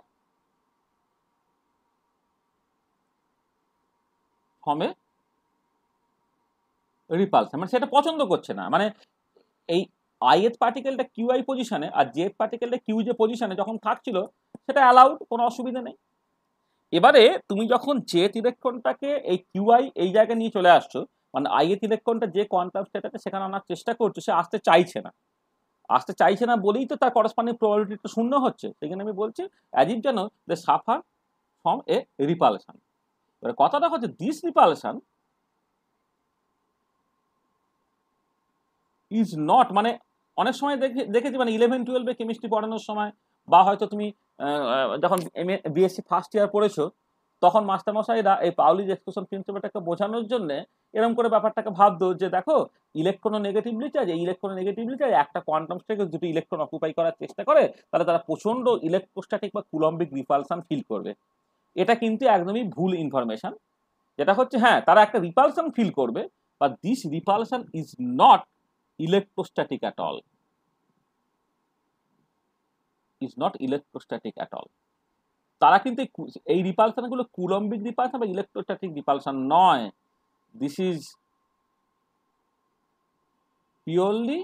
from a repulsion, মানে সেটা পছন্দ করছে না, মানে এই আইএথ পার্টিকেলটা কিউআই পজিশনে আর জেড পার্টিকেলটা কিউ যে পজিশনে যখন থাকছিল সেটা অ্যালাউড, কোনো অসুবিধা নেই। এবারে তুমি যখন জেড ইলেকট্রনটাকে এই কিউআই এই জায়গায় নিয়ে চলে আসছো, মানে আইএথ ইলেকট্রনটা যে কোয়ান্টাম স্টেট আছে সেখানে আনার চেষ্টা করছো, সে আসতে চাইছে না বলেই তো তার করসপন্ডিং প্রবাবিলিটিটা শূন্য হচ্ছে। সেখানে আমি বলছি অ্যাজ ইফ যেন দে সাফার ফ্রম এ রিপালশন। এবার কথাটা হচ্ছে দিস রিপালশন ইজ নট, মানে অনেক সময় দেখেছি মানে 11-12 কেমিস্ট্রি পড়ানোর সময় বা হয়তো তুমি যখন বিএসসি ফার্স্ট ইয়ার পড়েছো তখন মাস্টারমশাইরা এই পাউলিজ এক্সক্লুশন প্রিন্সিপালটাকে বোঝানোর জন্য এরকম করে ব্যাপারটাকে ভাবতো যে দেখো ইলেকট্রন নেগেটিভলি চার্জ, এই ইলেকট্রন নেগেটিভলি চার্জ একটা কোয়ান্টাম স্টেটে দুটো ইলেকট্রন অকুপাই করার চেষ্টা করে, তাহলে তারা প্রচন্ড ইলেকট্রোস্ট্যাটিক বা কুলম্বিক রিপালশন ফিল করবে। এটা কিন্তু একদমই ভুল ইনফরমেশন। যেটা হচ্ছে হ্যাঁ তারা একটা রিপালশন ফিল করবে, but this repulsion is not electrostatic at all, is not electrostatic at all। তারা কিন্তু এই রিপালশন গুলো কুলম্বিক রিপালশন বা ইলেকট্রোস্ট্যাটিক রিপালশন নয়, this is purely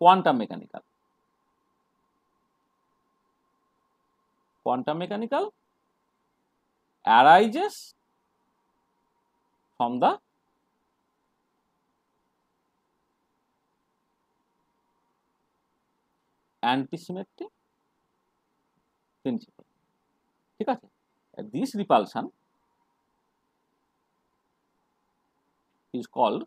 quantum mechanical. Quantum mechanical arises from the antisymmetry principle, ঠিক আছে। This repulsion is called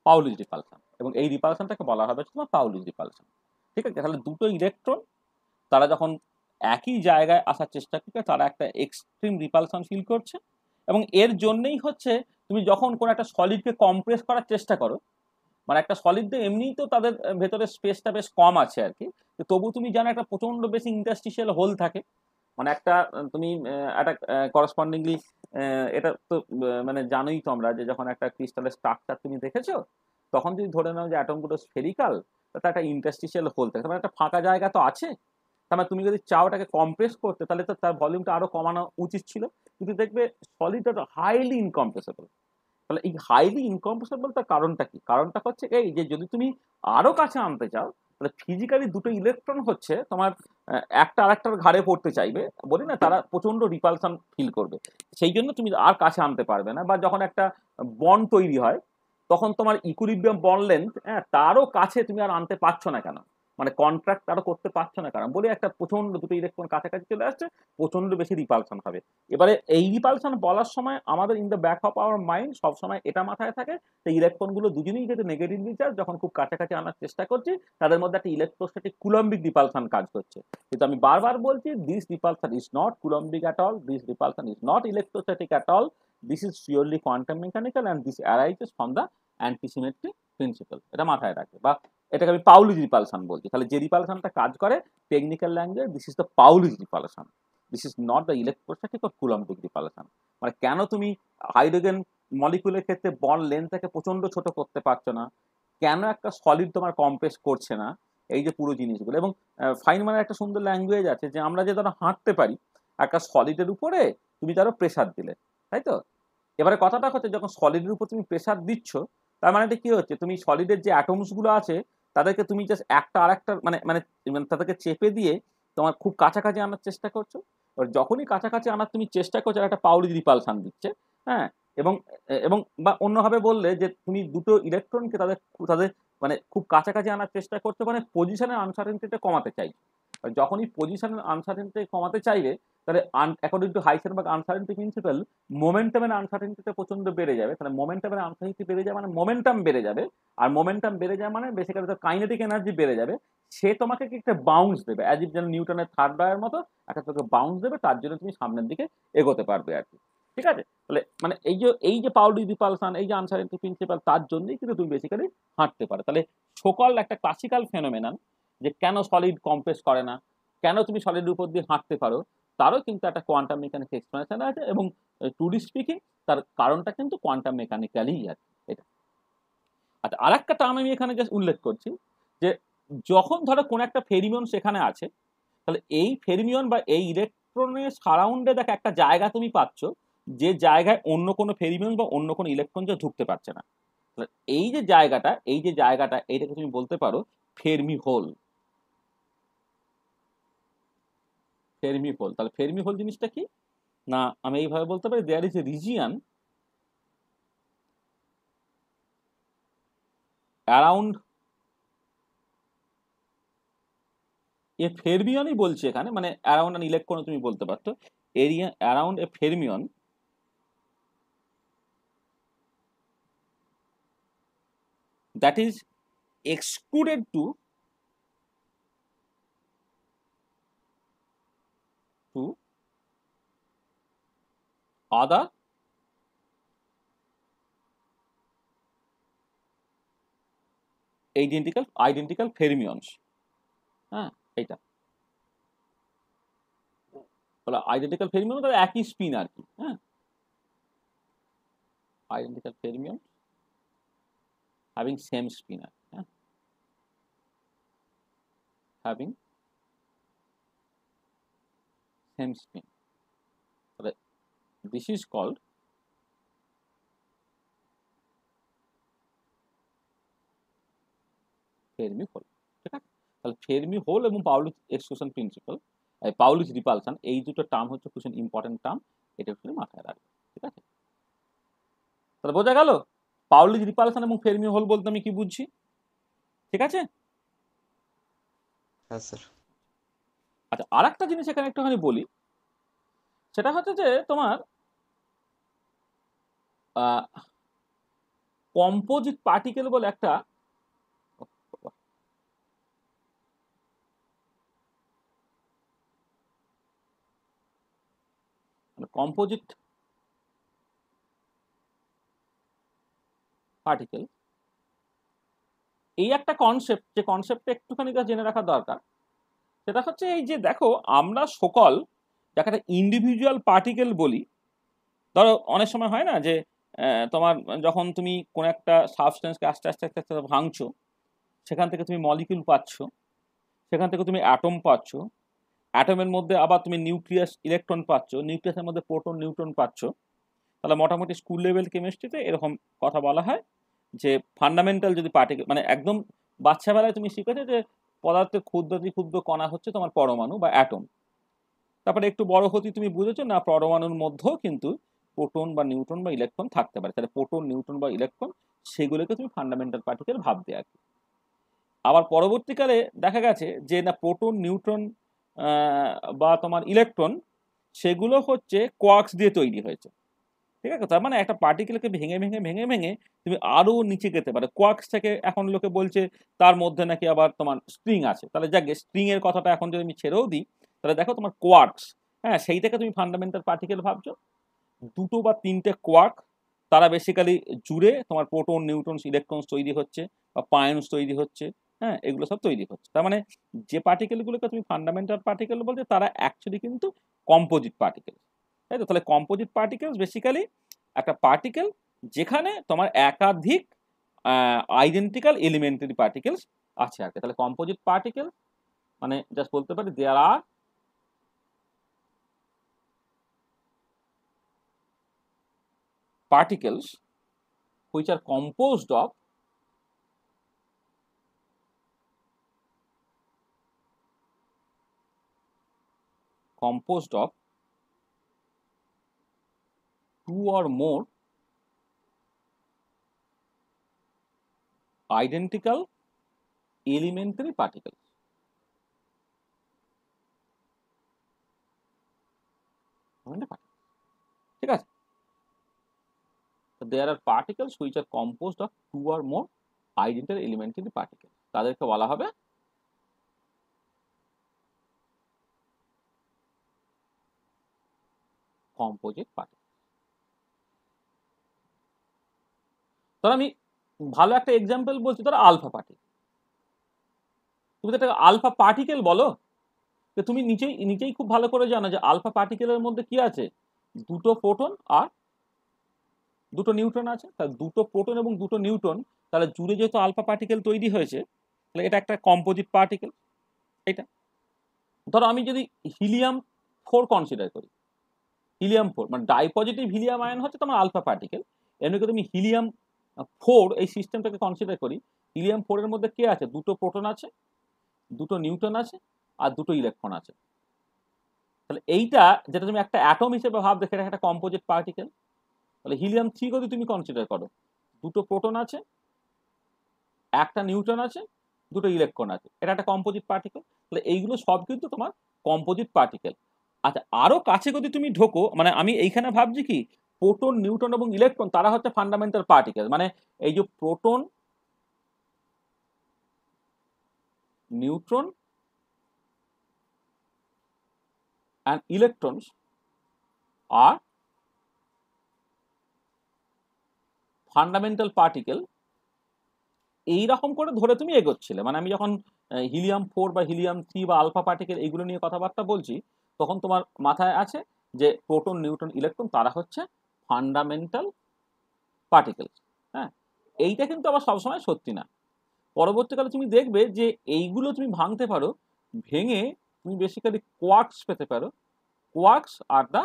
Pauli's repulsion, এবং এই রিপালশনটাকে বলা হবে তোমার পাউলিজ রিপালশন, ঠিক আছে। তাহলে দুটো ইলেকট্রন তারা যখন একই জায়গায় আসার চেষ্টা করছে তারা একটা এক্সট্রিম রিপালশন ফিল করছে, এবং এর জন্যই হচ্ছে তুমি যখন কোনো একটা সলিডকে কম্প্রেস করার চেষ্টা করো, মানে একটা সলিড এমনিই তো তাদের ভেতরে স্পেসটা বেশ কম আছে আর কি, তবু তুমি জানো একটা প্রচন্ড বেশি ইন্টারস্টিশিয়াল হোল থাকে, মানে একটা তুমি একটা করসপন্ডিংলি এটা তো মানে জানোই তোমরা যে যখন একটা ক্রিস্টালের স্ট্রাকচার তুমি দেখেছো তখন যদি ধরে নাও যে অ্যাটমগুলো স্ফেরিক্যাল, তার একটা ইন্টারস্টিশিয়াল হোল থাকে, তার মানে একটা ফাঁকা জায়গা তো আছে। তার মানে তুমি যদি চাও ওটাকে কম্প্রেস করতে, তাহলে তো তার ভলিউমটা আরো কমানো উচিত ছিল, কিন্তু দেখবে সলিড হাইলি ইনকম্প্রেসেবল। তাহলে এই হাইলি ইনকম্প্রেসেবল তার কারণটা কি? কারণটা হচ্ছে এই যে যদি তুমি আরো কাছে আনতে চাও, তাহলে ফিজিক্যালি দুটো ইলেকট্রন হচ্ছে তোমার একটা আরেকটার ঘাড়ে পড়তে চাইবে, বলি না, তারা প্রচন্ড রিপালশন ফিল করবে, সেই জন্য তুমি আর কাছে আনতে পারবে না। বা যখন একটা বন্ড তৈরি হয়, তখন তোমার ইকুইলিব্রিয়াম বন্ড লেন্থ, হ্যাঁ, তারও কাছে তুমি আর আনতে পারছো না কেন, মানে কন্ট্রাক্ট তারও করতে পারছো না, কারণ বলে একটা প্রচন্ড দুটো ইলেকট্রন কাছাকাছি চলে আসছে, প্রচন্ড বেশি রিপালশন হবে। এবারে এই রিপালশন বলার সময় আমাদের in the back of our mind সবসময় এটা মাথায় থাকে যে ইলেকট্রনগুলো দুজনেই যেহেতু নেগেটিভলি চার্জ, যখন খুব কাছাকাছি আনার চেষ্টা করছি তাদের মধ্যে একটা ইলেকট্রোস্ট্যাটিক কুলম্বিক রিপালশন কাজ করছে। কিন্তু আমি বারবার বলছি, this repulsion is not Coulombic at all, this repulsion is not electrostatic at all, this is purely quantum mechanical and this arises from the antisymmetric principle. এটা মাথায় রাখবে, বা এটাকে আমি পাউলিজ রিপালশন বলছি। তাহলে যে রিপালশনটা কাজ করে technical language, this is the Pauli's repulsion, this is not the electrostatic or Coulombic repulsion. মানে কেন তুমি হাইড্রোজেন মলিকুলের ক্ষেত্রে বন্ড লেন্থটাকে প্রচন্ড ছোট করতে পারছো না, কেন একটা সলিড তোমার কম্প্রেস করছে না, এই যে পুরো জিনিসগুলো। এবং ফাইনম্যানের একটা সুন্দর ল্যাঙ্গুয়েজ আছে যে আমরা যে ধরো হাঁটতে পারি একটা সলিডের উপরে, তুমি ধরো প্রেসার দিলে, তাই তো? এবারে কথাটা হচ্ছে যখন সলিডের উপর তুমি প্রেসার দিচ্ছ, তার মানে কি হচ্ছে, তুমি সলিডের যে অ্যাটমস গুলো আছে তাদেরকে তুমি জাস্ট একটা আর একটা মানে মানে মানে তাদেরকে চেপে দিয়ে তোমার খুব কাছাকাছি আনার চেষ্টা করছো। এবার যখনই কাছাকাছি আনার তুমি চেষ্টা করছো, একটা পাউলিজ রিপালশন দিচ্ছে, হ্যাঁ। এবং এবং বা অন্যভাবে বললে যে তুমি দুটো ইলেকট্রনকে তাদের তাদের মানে খুব কাছাকাছি আনার চেষ্টা করতে, মানে পজিশনের আনসার্টেনিটিটা কমাতে চাই। যখনই পজিশনের আনসার্টেনিটি কমাতে চাইবে, তাহলে অ্যাকর্ডিং টু হাইসেনবার্গ আনসার্টেনিটি প্রিন্সিপাল, মোমেন্টামের আনসার্টেনিটিটা প্রচন্ড বেড়ে যাবে। তাহলে মোমেন্টামের আনসার্টেনিটি বেড়ে যাবে মানে মোমেন্টাম বেড়ে যাবে, আর মোমেন্টাম বেড়ে যায় মানে বেসিক্যালি তো কাইনেটিক এনার্জি বেড়ে যাবে। সে তোমাকে কি একটা বাউন্স দেবে, অ্যাজ ইফ যেন নিউটনের থার্ড লয়ের মতো একটা তোকে বাউন্স দেবে, তার জন্য তুমি সামনের দিকে এগোতে পারবে আর কি। ঠিক আছে? তাহলে মানে এই যে পাউলি রিপালশন, এই যে আনসার্টেনিটি প্রিন্সিপাল, তার জন্যই কিন্তু তুমি বেসিক্যালি হাঁটতে পারো। তাহলে সকল একটা ক্লাসিক্যাল ফেনোমেনন যে কেন সলিড কম্প্রেস করে না, কেন তুমি সলিডের উপর দিয়ে হাঁটতে পারো, তারও কিন্তু একটা কোয়ান্টাম মেকানিক্স এক্সপ্লেনেশন আছে। এবং টুডি স্পিকিং তার কারণটা কিন্তু কোয়ান্টাম মেকানিক্যালি আর কি এটা। আচ্ছা, আর একটা টার্ম আমি এখানে জাস্ট উল্লেখ করছি যে যখন ধরো কোন একটা ফেরিমিয়ন সেখানে আছে, তাহলে এই ফেরিমিয়ন বা এই ইলেকট্রনের সারাউন্ডে দেখো একটা জায়গা তুমি পাচ্ছ, যে জায়গায় অন্য কোনো ফেরিমিয়ন বা অন্য কোনো ইলেকট্রন যে ঢুকতে পারছে না। এই যে জায়গাটা এইটাকে তুমি বলতে পারো ফেরমি হোল। ফেরমি হোল, তাহলে ফেরমি হোল জিনিসটা কি না, আমি এইভাবে বলতে পারি, there is a region around a ফেরমিয়নই বলছি এখানে, মানে অ্যারাউন্ড অ্যান ইলেকট্রন তুমি বলতে পারতো, area around a fermion that is excluded to other identical fermions। হ্যাঁ, এইটা তাহলে আইডেন্টিক্যাল ফেরমিয়ন তাহলে একই স্পিন আর কি। হ্যাঁ, identical fermion having same spin আর কি, হ্যাঁ, হ্যাভিং সেম স্পিন। তাহলে this is called Fermi hole. ঠিক আছে? তাহলে ফেরমি হোল এবং Pauli's exclusion principle, Pauli's repulsion, এই দুটো টার্ম হচ্ছে খুব ইম্পর্টেন্ট টার্ম, এটা একটু মাথায় রাখবে। ঠিক আছে? তাহলে বোঝা গেল পাউলিস রিপালশন এবং ফেরমি হোল বলতে আমি কি বুঝছি। ঠিক আছে? হ্যাঁ স্যার। আচ্ছা, আর একটা জিনিস এখানে একটুখানি বলি, সেটা হচ্ছে যে তোমার কম্পোজিট পার্টিকেল বলে একটা কম্পোজিট পার্টিকেল, এই একটা কনসেপ্ট, যে কনসেপ্টটা একটুখানি জেনে রাখা দরকার। সেটা হচ্ছে এই যে দেখো, আমরা সকল যাকে একটা ইন্ডিভিজুয়াল পার্টিকেল বলি, ধরো অনেক সময় হয় না যে তোমার যখন তুমি কোন একটা সাবস্টেন্সকে আস্তে আস্তে আস্তে আস্তে ভাঙছো, সেখান থেকে তুমি মলিকিউল পাচ্ছ, সেখান থেকে তুমি অ্যাটম পাচ্ছ, অ্যাটমের মধ্যে আবার তুমি নিউক্লিয়াস ইলেকট্রন পাচ্ছ, নিউক্লিয়াসের মধ্যে প্রোটন নিউট্রন পাচ্ছ। তাহলে মোটামুটি স্কুল লেভেল কেমিস্ট্রিতে এরকম কথা বলা হয় যে ফান্ডামেন্টাল যদি পার্টিকেল, মানে একদম বাচ্চাবেলায় তুমি শিখেছো যে পদার্থের ক্ষুদ্রাতি ক্ষুদ্র কণা হচ্ছে তোমার পরমাণু বা অ্যাটম। তারপরে একটু বড় হতে তুমি বুঝেছো না পরমাণুর মধ্যেও কিন্তু প্রোটন বা নিউট্রন বা ইলেকট্রন থাকতে পারে। তাহলে প্রোটন নিউট্রন বা ইলেকট্রন সেগুলোকে তুমি ফান্ডামেন্টাল পার্টিকেল ভাবতে আর কি। আবার পরবর্তীকালে দেখা গেছে যে না প্রোটন নিউট্রন বা তোমার ইলেকট্রন সেগুলো হচ্ছে কোয়ার্কস দিয়ে তৈরি হয়েছে। ঠিক আছে, তার মানে একটা পার্টিকেলকে ভেঙে ভেঙে ভেঙে ভেঙে তুমি আরো নিচে যেতে পারো। কোয়ার্কস থেকে এখন লোকে বলছে তার মধ্যে নাকি আবার তোমার স্ট্রিং আছে। তাহলে যাক স্ট্রিং এর কথাটা এখন যদি আমি ছেড়েও দিই, তাহলে দেখো তোমার কোয়ার্কস, হ্যাঁ সেইটাকে তুমি ফান্ডামেন্টাল পার্টিকেল ভাবছো। দুটো বা তিনটে কোয়ার্ক তারা বেসিক্যালি জুড়ে তোমার প্রোটন নিউট্রনস ইলেকট্রনস তৈরি হচ্ছে বা পায়নস তৈরি হচ্ছে, হ্যাঁ এগুলো সব তৈরি হচ্ছে। তার মানে যে পার্টিকেলগুলোকে তুমি ফান্ডামেন্টাল পার্টিকেল বলছো তারা অ্যাকচুয়ালি কিন্তু কম্পোজিট পার্টিকেল, তাই তো? তাহলে কম্পোজিট পার্টিকেলস বেসিক্যালি একটা পার্টিকেল যেখানে তোমার একাধিক আইডেন্টিক্যাল এলিমেন্টারি পার্টিকেলস আছে আর কি। তাহলে কম্পোজিট পার্টিকেল মানে জাস্ট বলতে পারি দেয়ার আর particles which are composed of two or more identical elementary particles. ঠিক আছে, there are particles which are composed of two or more identical elementary particles, তাদেরকে বলা হবে composite particles। ধর আমি ভালো একটা এক্সাম্পল বলছি, ধর আলফা পার্টিকেল। তুমি তো একটা আলফা পার্টিকেল বলো, তো তুমি নিচেই খুব ভালো করে জানো যে আলফা পার্টিকেলের মধ্যে কি আছে, দুটো প্রোটন আর দুটো নিউট্রন আছে। তাহলে দুটো প্রোটন এবং দুটো নিউট্রন তাহলে জুড়ে যেহেতু আলফা পার্টিকেল তৈরি হয়েছে, তাহলে এটা একটা কম্পোজিট পার্টিকেল। এটা ধরো আমি যদি হিলিয়াম 4 কনসিডার করি, হিলিয়াম 4 মানে ডাইপজিটিভ হিলিয়াম আয়ন হচ্ছে তোমার আলফা পার্টিকেল। এমনি তুমি হিলিয়াম 4 এই সিস্টেমটাকে কনসিডার করি, হিলিয়াম 4 এর মধ্যে কে আছে, দুটো প্রোটন আছে, দুটো নিউট্রন আছে আর দুটো ইলেকট্রন আছে। তাহলে এইটা যেটা তুমি একটা অ্যাটম হিসেবে ভাববে সেটা একটা কম্পোজিট পার্টিকেল। তাহলে হিলিয়াম 3 যদি তুমি কনসিডার করো, দুটো প্রোটন আছে, একটা নিউট্রন আছে, দুটো ইলেকট্রন আছে, এটা একটা কম্পোজিট পার্টিকেল। তাহলে এইগুলো সব কিন্তু তোমার কম্পোজিট পার্টিকেল। আচ্ছা আরো কাছে যদি তুমি ঢোকো, মানে আমি এইখানে ভাবছি কি প্রোটন নিউট্রন এবং ইলেকট্রন তারা হচ্ছে ফান্ডামেন্টাল পার্টিকেল। মানে এই যে proton neutron and electrons are fundamental particle, এইরকম করে ধরে তুমি এগোচ্ছিলে। মানে আমি যখন হিলিয়াম 4 বা হিলিয়াম 3 বা আলফা পার্টিকেল এইগুলো নিয়ে কথাবার্তা বলছি, তখন তোমার মাথায় আছে যে প্রোটন নিউট্রন ইলেকট্রন তারা হচ্ছে ফান্ডামেন্টাল পার্টিকেল। হ্যাঁ, এইটা কিন্তু আবার সবসময় সত্যি না। পরবর্তীকালে তুমি দেখবে যে এইগুলো তুমি ভাঙতে পারো, ভেঙে তুমি বেসিক্যালি কোয়ার্কস পেতে পারো। Quarks are the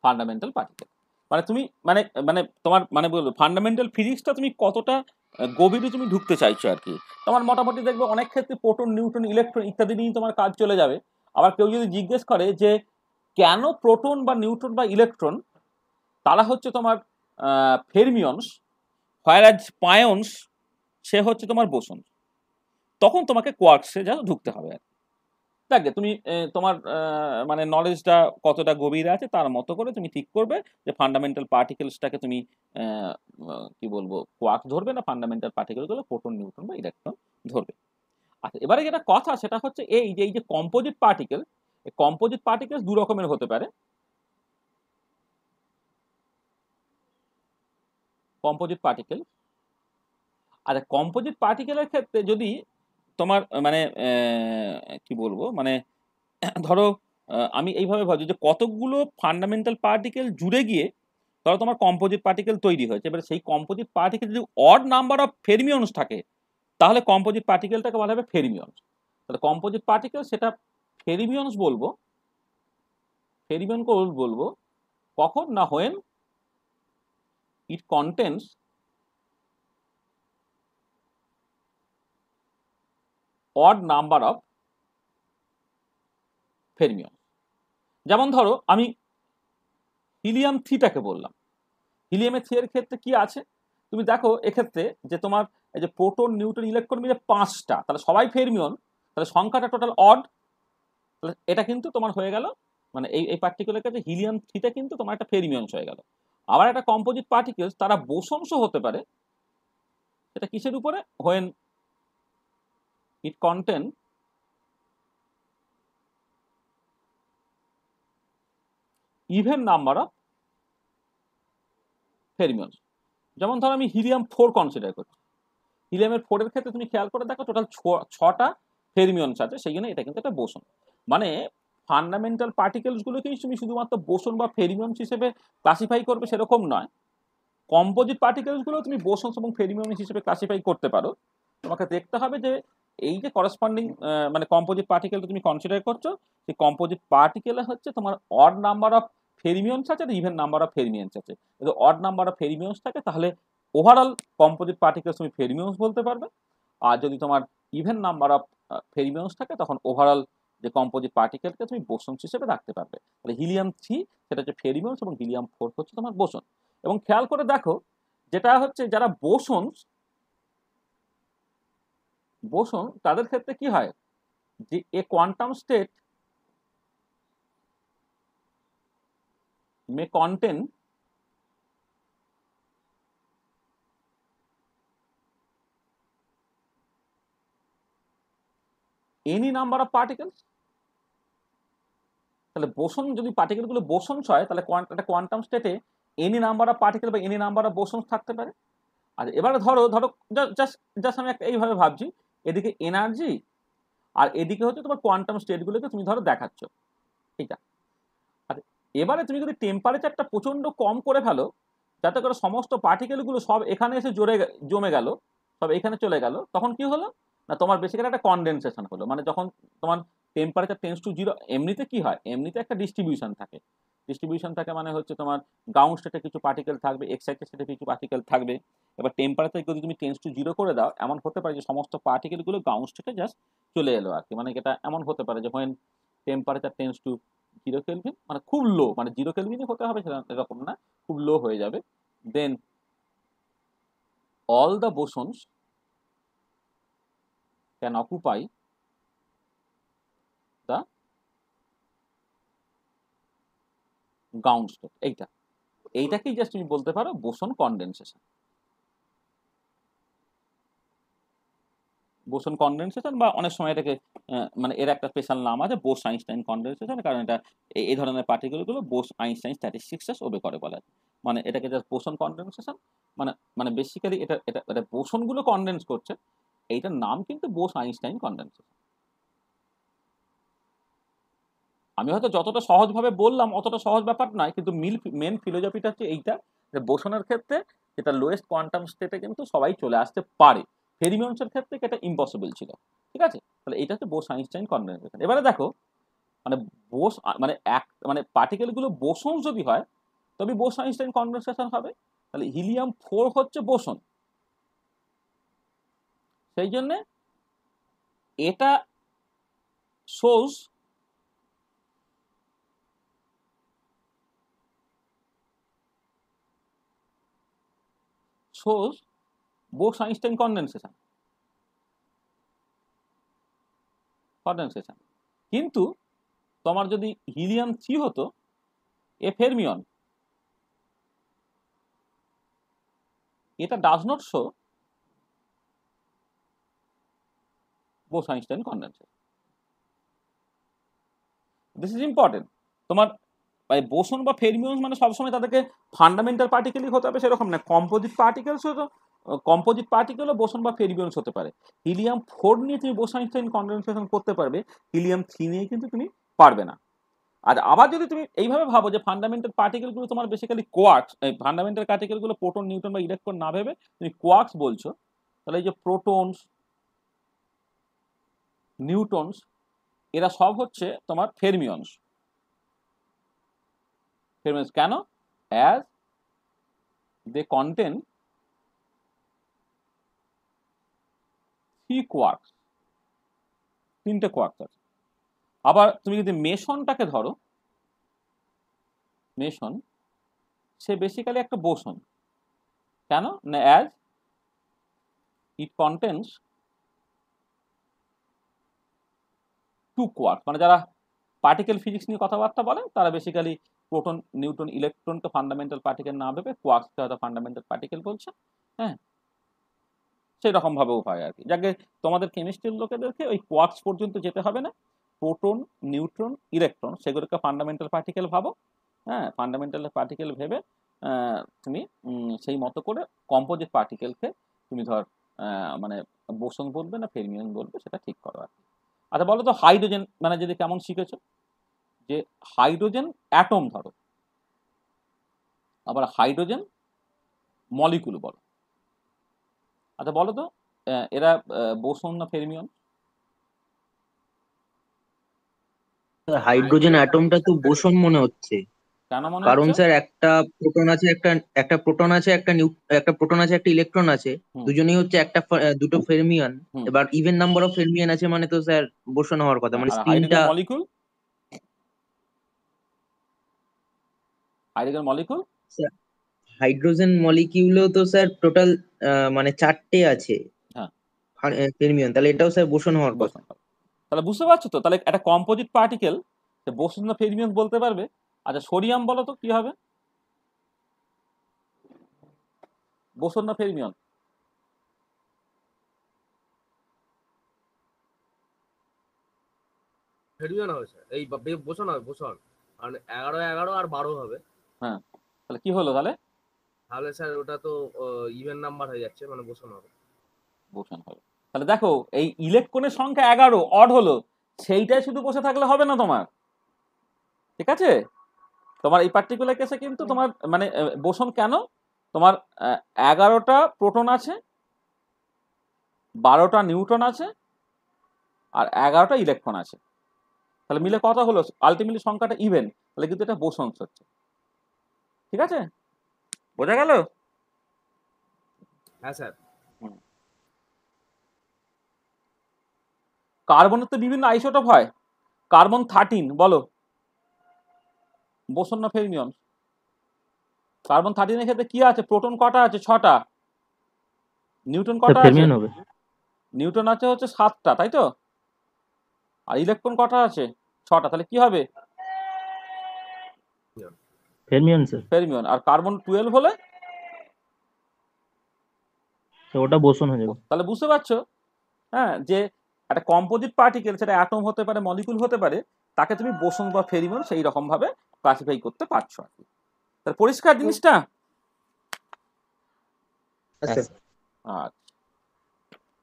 fundamental particle. মানে তুমি মানে মানে তোমার মানে বলবো ফান্ডামেন্টাল ফিজিক্সটা তুমি কতটা গভীরে তুমি ঢুকতে চাইছো আর কি। তোমার মোটামুটি দেখবে অনেক ক্ষেত্রে প্রোটন নিউট্রন ইলেকট্রন ইত্যাদি নিয়ে তোমার কাজ চলে যাবে। আবার কেউ যদি জিজ্ঞেস করে যে কেন প্রোটন বা নিউট্রন বা ইলেকট্রন তারা হচ্ছে তোমার ফেরমিয়নস, হোয়ারাজ পায়ন্স সে হচ্ছে তোমার বোসন, তখন তোমাকে কোয়ার্কসে যা ঢুকতে হবে আর কি। দেখবে তুমি তোমার মানে নলেজটা কতটা গভীর আছে তার মতো করে তুমি ঠিক করবে যে ফান্ডামেন্টাল পার্টিকেলসটাকে তুমি কি বলবো কোয়ার্ক ধরবে না ফান্ডামেন্টাল পার্টিকেলগুলো প্রোটন নিউট্রন বা ইলেকট্রন ধরবে। আচ্ছা এবারে যেটা কথা সেটা হচ্ছে এই যে কম্পোজিট পার্টিকেল, এই কম্পোজিট পার্টিকেলস দু রকমের হতে পারে। কম্পোজিট পার্টিকেল, আচ্ছা কম্পোজিট পার্টিকেলের ক্ষেত্রে যদি তোমার মানে কি বলবো মানে ধরো আমি এইভাবে ভাবছি যে কতগুলো ফান্ডামেন্টাল পার্টিকেল জুড়ে গিয়ে ধরো তোমার কম্পোজিট পার্টিকেল তৈরি হয়েছে। এবারে সেই কম্পোজিট পার্টিকেল যদি অড নাম্বার অফ ফেরমিয়নস থাকে তাহলে কম্পোজিট পার্টিকেলটাকে বলা হবে ফেরমিয়নস। তাহলে কম্পোজিট পার্টিকেল সেটা ফেরমিয়নস বলবো, ফেরমিয়নকে বলবো কখন না when it contains odd number of fermion. যেমন ধরো আমি হিলিয়াম থ্রিটাকে বললাম, হিলিয়ামের থ্রি এর ক্ষেত্রে কি আছে তুমি দেখো এক্ষেত্রে যে তোমার এই যে প্রোটন নিউট্রন ইলেকট্রন মিলে 5টা, তাহলে সবাই ফেরমিয়ন, তাহলে সংখ্যাটা টোটাল অড। তাহলে এটা কিন্তু তোমার হয়ে গেল মানে এই পার্টিকুলার ক্ষেত্রে হিলিয়াম থ্রিটা কিন্তু তোমার একটা ফেরমিয়ন হয়ে গেল। আবার একটা কম্পোজিট পার্টিকেলস তারা বোসনসও হতে পারে, সেটা কিসের উপরে, when it contain even number of fermions. যেমন ধরো আমি হিলিয়াম 4 কনসিডার করছি, হিলিয়ামের 4 এর ক্ষেত্রে তুমি খেয়াল করে দেখো টোটাল 6টা ফেরমিয়নস আছে, সেই জন্য এটা কিন্তু একটা বোসন। মানে ফান্ডামেন্টাল পার্টিকেলস গুলোকেই তুমি শুধুমাত্র বোসন বা ফেরমিয়নস হিসেবে ক্লাসিফাই করবে সেরকম নয়, কম্পোজিট পার্টিকেলস গুলো তুমি বোসনস এবং ফেরমিয়নস হিসেবে ক্লাসিফাই করতে পারো। তোমাকে দেখতে হবে যে এই যে করসপন্ডিং মানে কম্পোজিট পার্টিকেলটা তুমি কনসিডার করছো, সেই কম্পোজিট পার্টিকেলে হচ্ছে তোমার অড নাম্বার অফ ফেরমিয়নস আছে আর ইভেন নাম্বার অফ ফেরমিয়নস আছে। যদি অড নাম্বার অফ ফেরমিয়নস থাকে তাহলে ওভারঅল কম্পোজিট পার্টিকেলস তুমি ফেরমিয়নস বলতে পারবে, আর যদি তোমার ইভেন নাম্বার অফ ফেরমিয়নস থাকে তখন ওভারঅল যে কম্পোজিট পার্টিকেলকে তুমি বোসনস হিসেবে রাখতে পারবে। তাহলে হিলিয়াম 3 সেটা হচ্ছে ফেরমিয়নস এবং হিলিয়াম 4 হচ্ছে তোমার বোসন। এবং খেয়াল করে দেখো যেটা হচ্ছে যারা বোসনস, বোসন তাদের ক্ষেত্রে কি হয় যে a quantum state may contain any number of particles. তাহলে বোসন যদি পার্টিকেলগুলো বোসনস হয় তাহলে একটা কোয়ান্টাম স্টেটে এনি নাম্বার অফ পার্টিকেল বা এনি নাম্বার অফ বোসনস থাকতে পারে। আর এবারে ধরো ধরো জাস্ট জাস্ট আমি একটা এইভাবে ভাবছি, এদিকে এনার্জি আর এদিকে হচ্ছে তোমার কোয়ান্টাম স্টেটগুলোকে তুমি ধরো দেখাচ্ছ, ঠিক আছে। আর এবারে তুমি যদি টেম্পারেচারটা প্রচন্ড কম করে ফেলো যাতে করে সমস্ত পার্টিকেলগুলো সব এখানে এসে জমে গেল, সব এখানে চলে গেল, তখন কি হলো না তোমার বেসিক্যালি একটা কনডেনসেশন হলো। মানে যখন তোমার টেম্পারেচার টেন্ডস টু জিরো, এমনিতে কি হয়, এমনিতে একটা ডিস্ট্রিবিউশন থাকে, ডিস্ট্রিবিউশন থাকে মানে হচ্ছে তোমার গ্রাউন্ড স্টেটে কিছু পার্টিকেল থাকবে, এক্সাইটেড স্টেটে কিছু পার্টিকেল থাকবে। এবার টেম্পারেচার যদি তুমি টেন্ডস টু জিরো করে দাও এমন হতে পারে যে সমস্ত পার্টিকেলগুলো গ্রাউন্ড স্টেটে জাস্ট চলে এলো আর কি। মানে এটা এমন হতে পারে যে when temperature tends to 0 kelvin, মানে খুব লো, মানে 0 কেলভিনই হতে হবে এরকম না, খুব লো হয়ে যাবে, then all the bosons can occupy the ground state। এইটাকেই জাস্ট তুমি বলতে পারো বোসন কনডেনসেশন। বোসন কনডেনসেশন বা অনেক সময় এটাকে মানে এর একটা স্পেশাল নাম আছে বোস আইনস্টাইন কনডেনসেশন, কারণ এটা এই ধরনের পার্টিকেলগুলো বোস আইনস্টাইন স্ট্যাটিস্টিক্স ওবে করে বলা হয়। মানে এটাকে জাস্ট বোসন কনডেনসেশন, মানে মানে বেসিক্যালি এটা এটা এটা বোসনগুলো কনডেন্স করছে, এইটার নাম কিন্তু বোস আইনস্টাইন কনডেনসেশন। আমি হয়তো যতটা সহজভাবে বললাম অতটা সহজ ব্যাপার নয়, কিন্তু মেন ফিলোসফিটা হচ্ছে এইটা যে বোসনের ক্ষেত্রে যেটা লোয়েস্ট কোয়ান্টাম স্টেটে কিন্তু সবাই চলে আসতে পারে, ফেরিমিয়নসের ক্ষেত্রে এটা ইম্পসিবল ছিল, ঠিক আছে। তাহলে এটা হচ্ছে বোস আইনস্টাইন কনডেনসেশন। এবারে দেখো মানে বোস মানে মানে পার্টিকেলগুলো বোসন যদি হয় তবে বোস আইনস্টাইন কনডেনসেশন হবে। তাহলে হিলিয়াম 4 হচ্ছে বোসন, সেই জন্য এটা শোজ বোস আইনস্টাইন কনডেনসেশন। কিন্তু তোমার যদি হিলিয়াম 3 হতো এ ফেরমিয়ন, এটা does not show Bose Einstein condensation. This is important. তোমার বোসন বা ফেরমিয়ন মানে সবসময় তাদেরকে ফান্ডামেন্টাল পার্টিকেলই হতে হবে সেরকম না, কম্পোজিট পার্টিকেলস হতো, কম্পোজিট পার্টিকেলও বোসন বা ফেরমিয়নস হতে পারে। হিলিয়াম 4 নিয়ে তুমি বোস আইনস্টাইন কনডেনসেশন করতে পারবে, হিলিয়াম 3 নিয়ে কিন্তু তুমি পারবে না। আর আবার যদি তুমি এইভাবে ভাবো যে ফান্ডামেন্টাল পার্টিকেলগুলো তোমার বেসিক্যালি কোয়ার্কস, এই ফান্ডামেন্টাল পার্টিকেলগুলো প্রোটন নিউট্রন বা ইলেকট্রন না ভেবে তুমি কোয়ার্কস বলছো, তাহলে এই যে প্রোটনস নিউট্রনস এরা সব হচ্ছে তোমার ফেরমিয়নস। ফেরমিয়নস কেন? অ্যাজ দে কন্টেন 3 কোয়ার্কস, 3টে কোয়ার্কস আছে। আবার তুমি যদি মেসনটাকে ধরো, মেসন সে বেসিক্যালি একটা বোসন। কেন না? অ্যাজ ইট কন্টেন্স 2 কোয়ার্ক, মানে যারা পার্টিকেল ফিজিক্স নিয়ে কথাবার্তা বলে তারা বেসিক্যালি প্রোটন নিউট্রন ইলেকট্রনকে ফান্ডামেন্টাল পার্টিকেল না ভেবে কোয়ার্কসকে হয়তো ফান্ডামেন্টাল পার্টিকেল বলছে। হ্যাঁ, সেই রকম ভাবেও হয় আর কি। যাকে তোমাদের কেমিস্ট্রির লোকেদেরকে ওই কোয়ার্কস পর্যন্ত যেতে হবে না, প্রোটন নিউট্রন ইলেকট্রন সেগুলোকে ফান্ডামেন্টাল পার্টিকেল ভাবো। হ্যাঁ, ফান্ডামেন্টাল পার্টিকেল ভেবে তুমি সেই মতো করে কম্পোজিট পার্টিকেলকে তুমি ধর মানে বোসন বলবে না ফেরমিয়ন বলবে সেটা ঠিক করো আর কি। আচ্ছা বলো তো হাইড্রোজেন মানে যদি কেমন শিখেছো, যে হাইড্রোজেন অ্যাটম ধরো, আবার হাইড্রোজেন মলিকুল বলো। আচ্ছা বলো তো এরা বোসন না ফেরমিয়ন? হাইড্রোজেন অ্যাটমটা তো বোসন মনে হচ্ছে, কেন মনে কারণ হচ্ছে? স্যার একটা প্রোটন আছে, একটা প্রোটন আছে, একটা প্রোটন আছে, একটা ইলেকট্রন আছে, হুম দুজনেই হচ্ছে দুটো ফেরমিয়ন। হুম এবার ইভেন নাম্বার অফ ফেরমিয়ন আছে মানে তো স্যার বোসন হওয়ার কথা, মানে আর স্পিনটা। হাইড্রোজেন মলিকুল হাইড্রোজেন মলিকিউলও তো স্যার টোটাল মানে 4টে আছে হ্যাঁ ফেরমিয়ন, তাহলে এটাও স্যার বোসন হওয়ার কথা। বোসন। তাহলে বুঝতে পারছো তো, তাহলে একটা কম্পোজিট পার্টিকেল বোসন না ফেরমিয়ন বলতে পারবে। আচ্ছা সোডিয়াম বলো তো কি হবে, বোসন না ফেরমিয়ন? ফেরমিয়ন হবে স্যার, এই বোসন হবে, বোসন। আর 11 11 আর 12 হবে। হ্যাঁ, তাহলে কি হলো তাহলে? তাহলে স্যার ওটা তো ইভেন নাম্বার হয়ে যাচ্ছে, মানে বোসন হবে। বোসন হবে। তাহলে দেখো এই ইলেকট্রনের সংখ্যা 11 অড হলো, সেইটাই শুধু বসে থাকলে হবে না তোমার, ঠিক আছে? তোমার এই পার্টিকুলার কেসে কিন্তু তোমার মানে বোসন কেন, তোমার 11টা প্রোটন আছে, 12টা নিউট্রন আছে, আর 11টা ইলেকট্রন আছে। তাহলে মিলে কত হলো? আলটিমেটলি সংখ্যাটা ইভেন, তাহলে কিন্তু এটা বোসন হচ্ছে। ঠিক আছে, বোঝা গেল? হ্যাঁ স্যার। কার্বনের তো বিভিন্ন আইসোটোপ হয়। কার্বন 13 বলো বোসন না ফেরমিয়ন? কার্বন 13 এর ক্ষেত্রে কি আছে? প্রোটন কটা আছে? 6টা। নিউট্রন কটা আছে? ফেরমিয়ন হবে। নিউট্রন আছে হচ্ছে 7টা, তাই তো? আর ইলেকট্রন কটা আছে? 6টা। তাহলে কি হবে? ফেরমিয়ন স্যার। ফেরমিয়ন। আর কার্বন 12 হলে ওটা বোসন হয়ে যাবে। তাহলে বুঝতে পারছো হ্যাঁ, যে একটা কম্পোজিট পার্টিকেল সেটা অ্যাটম হতে পারে, মলিকুল হতে পারে, তাকে তুমি বোসন বা ফেরিমিয়ন সেই রকম ভাবে ক্লাসিফাই করতে পারছো আর কি। তাহলে পরিষ্কার জিনিসটা? আচ্ছা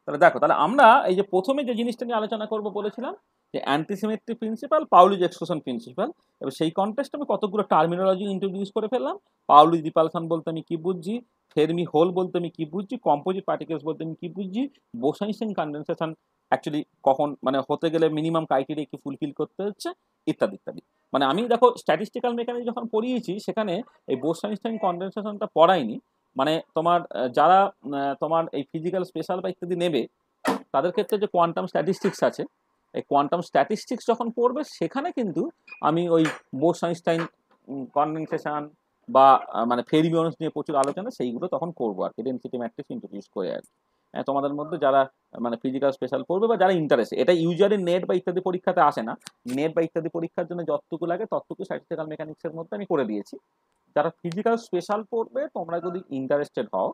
তাহলে দেখো, তাহলে আমরা এই যে প্রথমে যে জিনিসটা নিয়ে আলোচনা করব বলেছিলাম যে অ্যান্টিসিমেট্রি প্রিন্সিপাল, পাউলিজ এক্সক্লুশন প্রিন্সিপাল, এবার সেই কনটেক্সটে আমি কতগুলো টার্মিনোলজি ইন্ট্রোডিউস করে ফেললাম। পাউলিজ রিপালশন বলতে আমি কি বুঝছি, ফেরমি হোল বলতে আমি কি বুঝছি, কম্পোজিট পার্টিকেলস বলতে আমি কি বুঝছি, বোসাইনস্টাইন কনডেনসেশন অ্যাকচুয়ালি কখন মানে হতে গেলে মিনিমাম ক্রাইটেরিয়া কি ফুলফিল করতে হচ্ছে, ইত্যাদি ইত্যাদি। মানে আমি দেখো স্ট্যাটিস্টিক্যাল মেকানিক্স যখন পড়িয়েছি সেখানে এই বোসাইনস্টাইন কনডেনসেশনটা পড়াইনি। মানে তোমার যারা তোমার এই ফিজিক্যাল স্পেশাল বা ইত্যাদি নেবে তাদের ক্ষেত্রে যে কোয়ান্টাম স্ট্যাটিস্টিক্স আছে, এই কোয়ান্টাম স্ট্যাটিস্টিক্স যখন পড়বে সেখানে কিন্তু আমি ওই বোস-আইনস্টাইন কনডেনসেশন বা মানে ফেরিমিয়নস নিয়ে প্রচুর আলোচনা সেইগুলো তখন করবো আর কি, ডেনসিটি ম্যাট্রিক্স ইন্ট্রোডিউস করে আর কি। তোমাদের মধ্যে যারা মানে ফিজিক্যাল স্পেশাল পড়বে বা যারা ইন্টারেস্ট, এটা ইউজুয়ালি নেট বা ইত্যাদি পরীক্ষাতে আসে না। নেট বা ইত্যাদি পরীক্ষার জন্য যতটুকু লাগে ততটুকু স্ট্যাটিস্টিক্যাল মেকানিক্সের মধ্যে আমি করে দিয়েছি। যারা ফিজিক্যাল স্পেশাল পড়বে তোমরা যদি ইন্টারেস্টেড হও,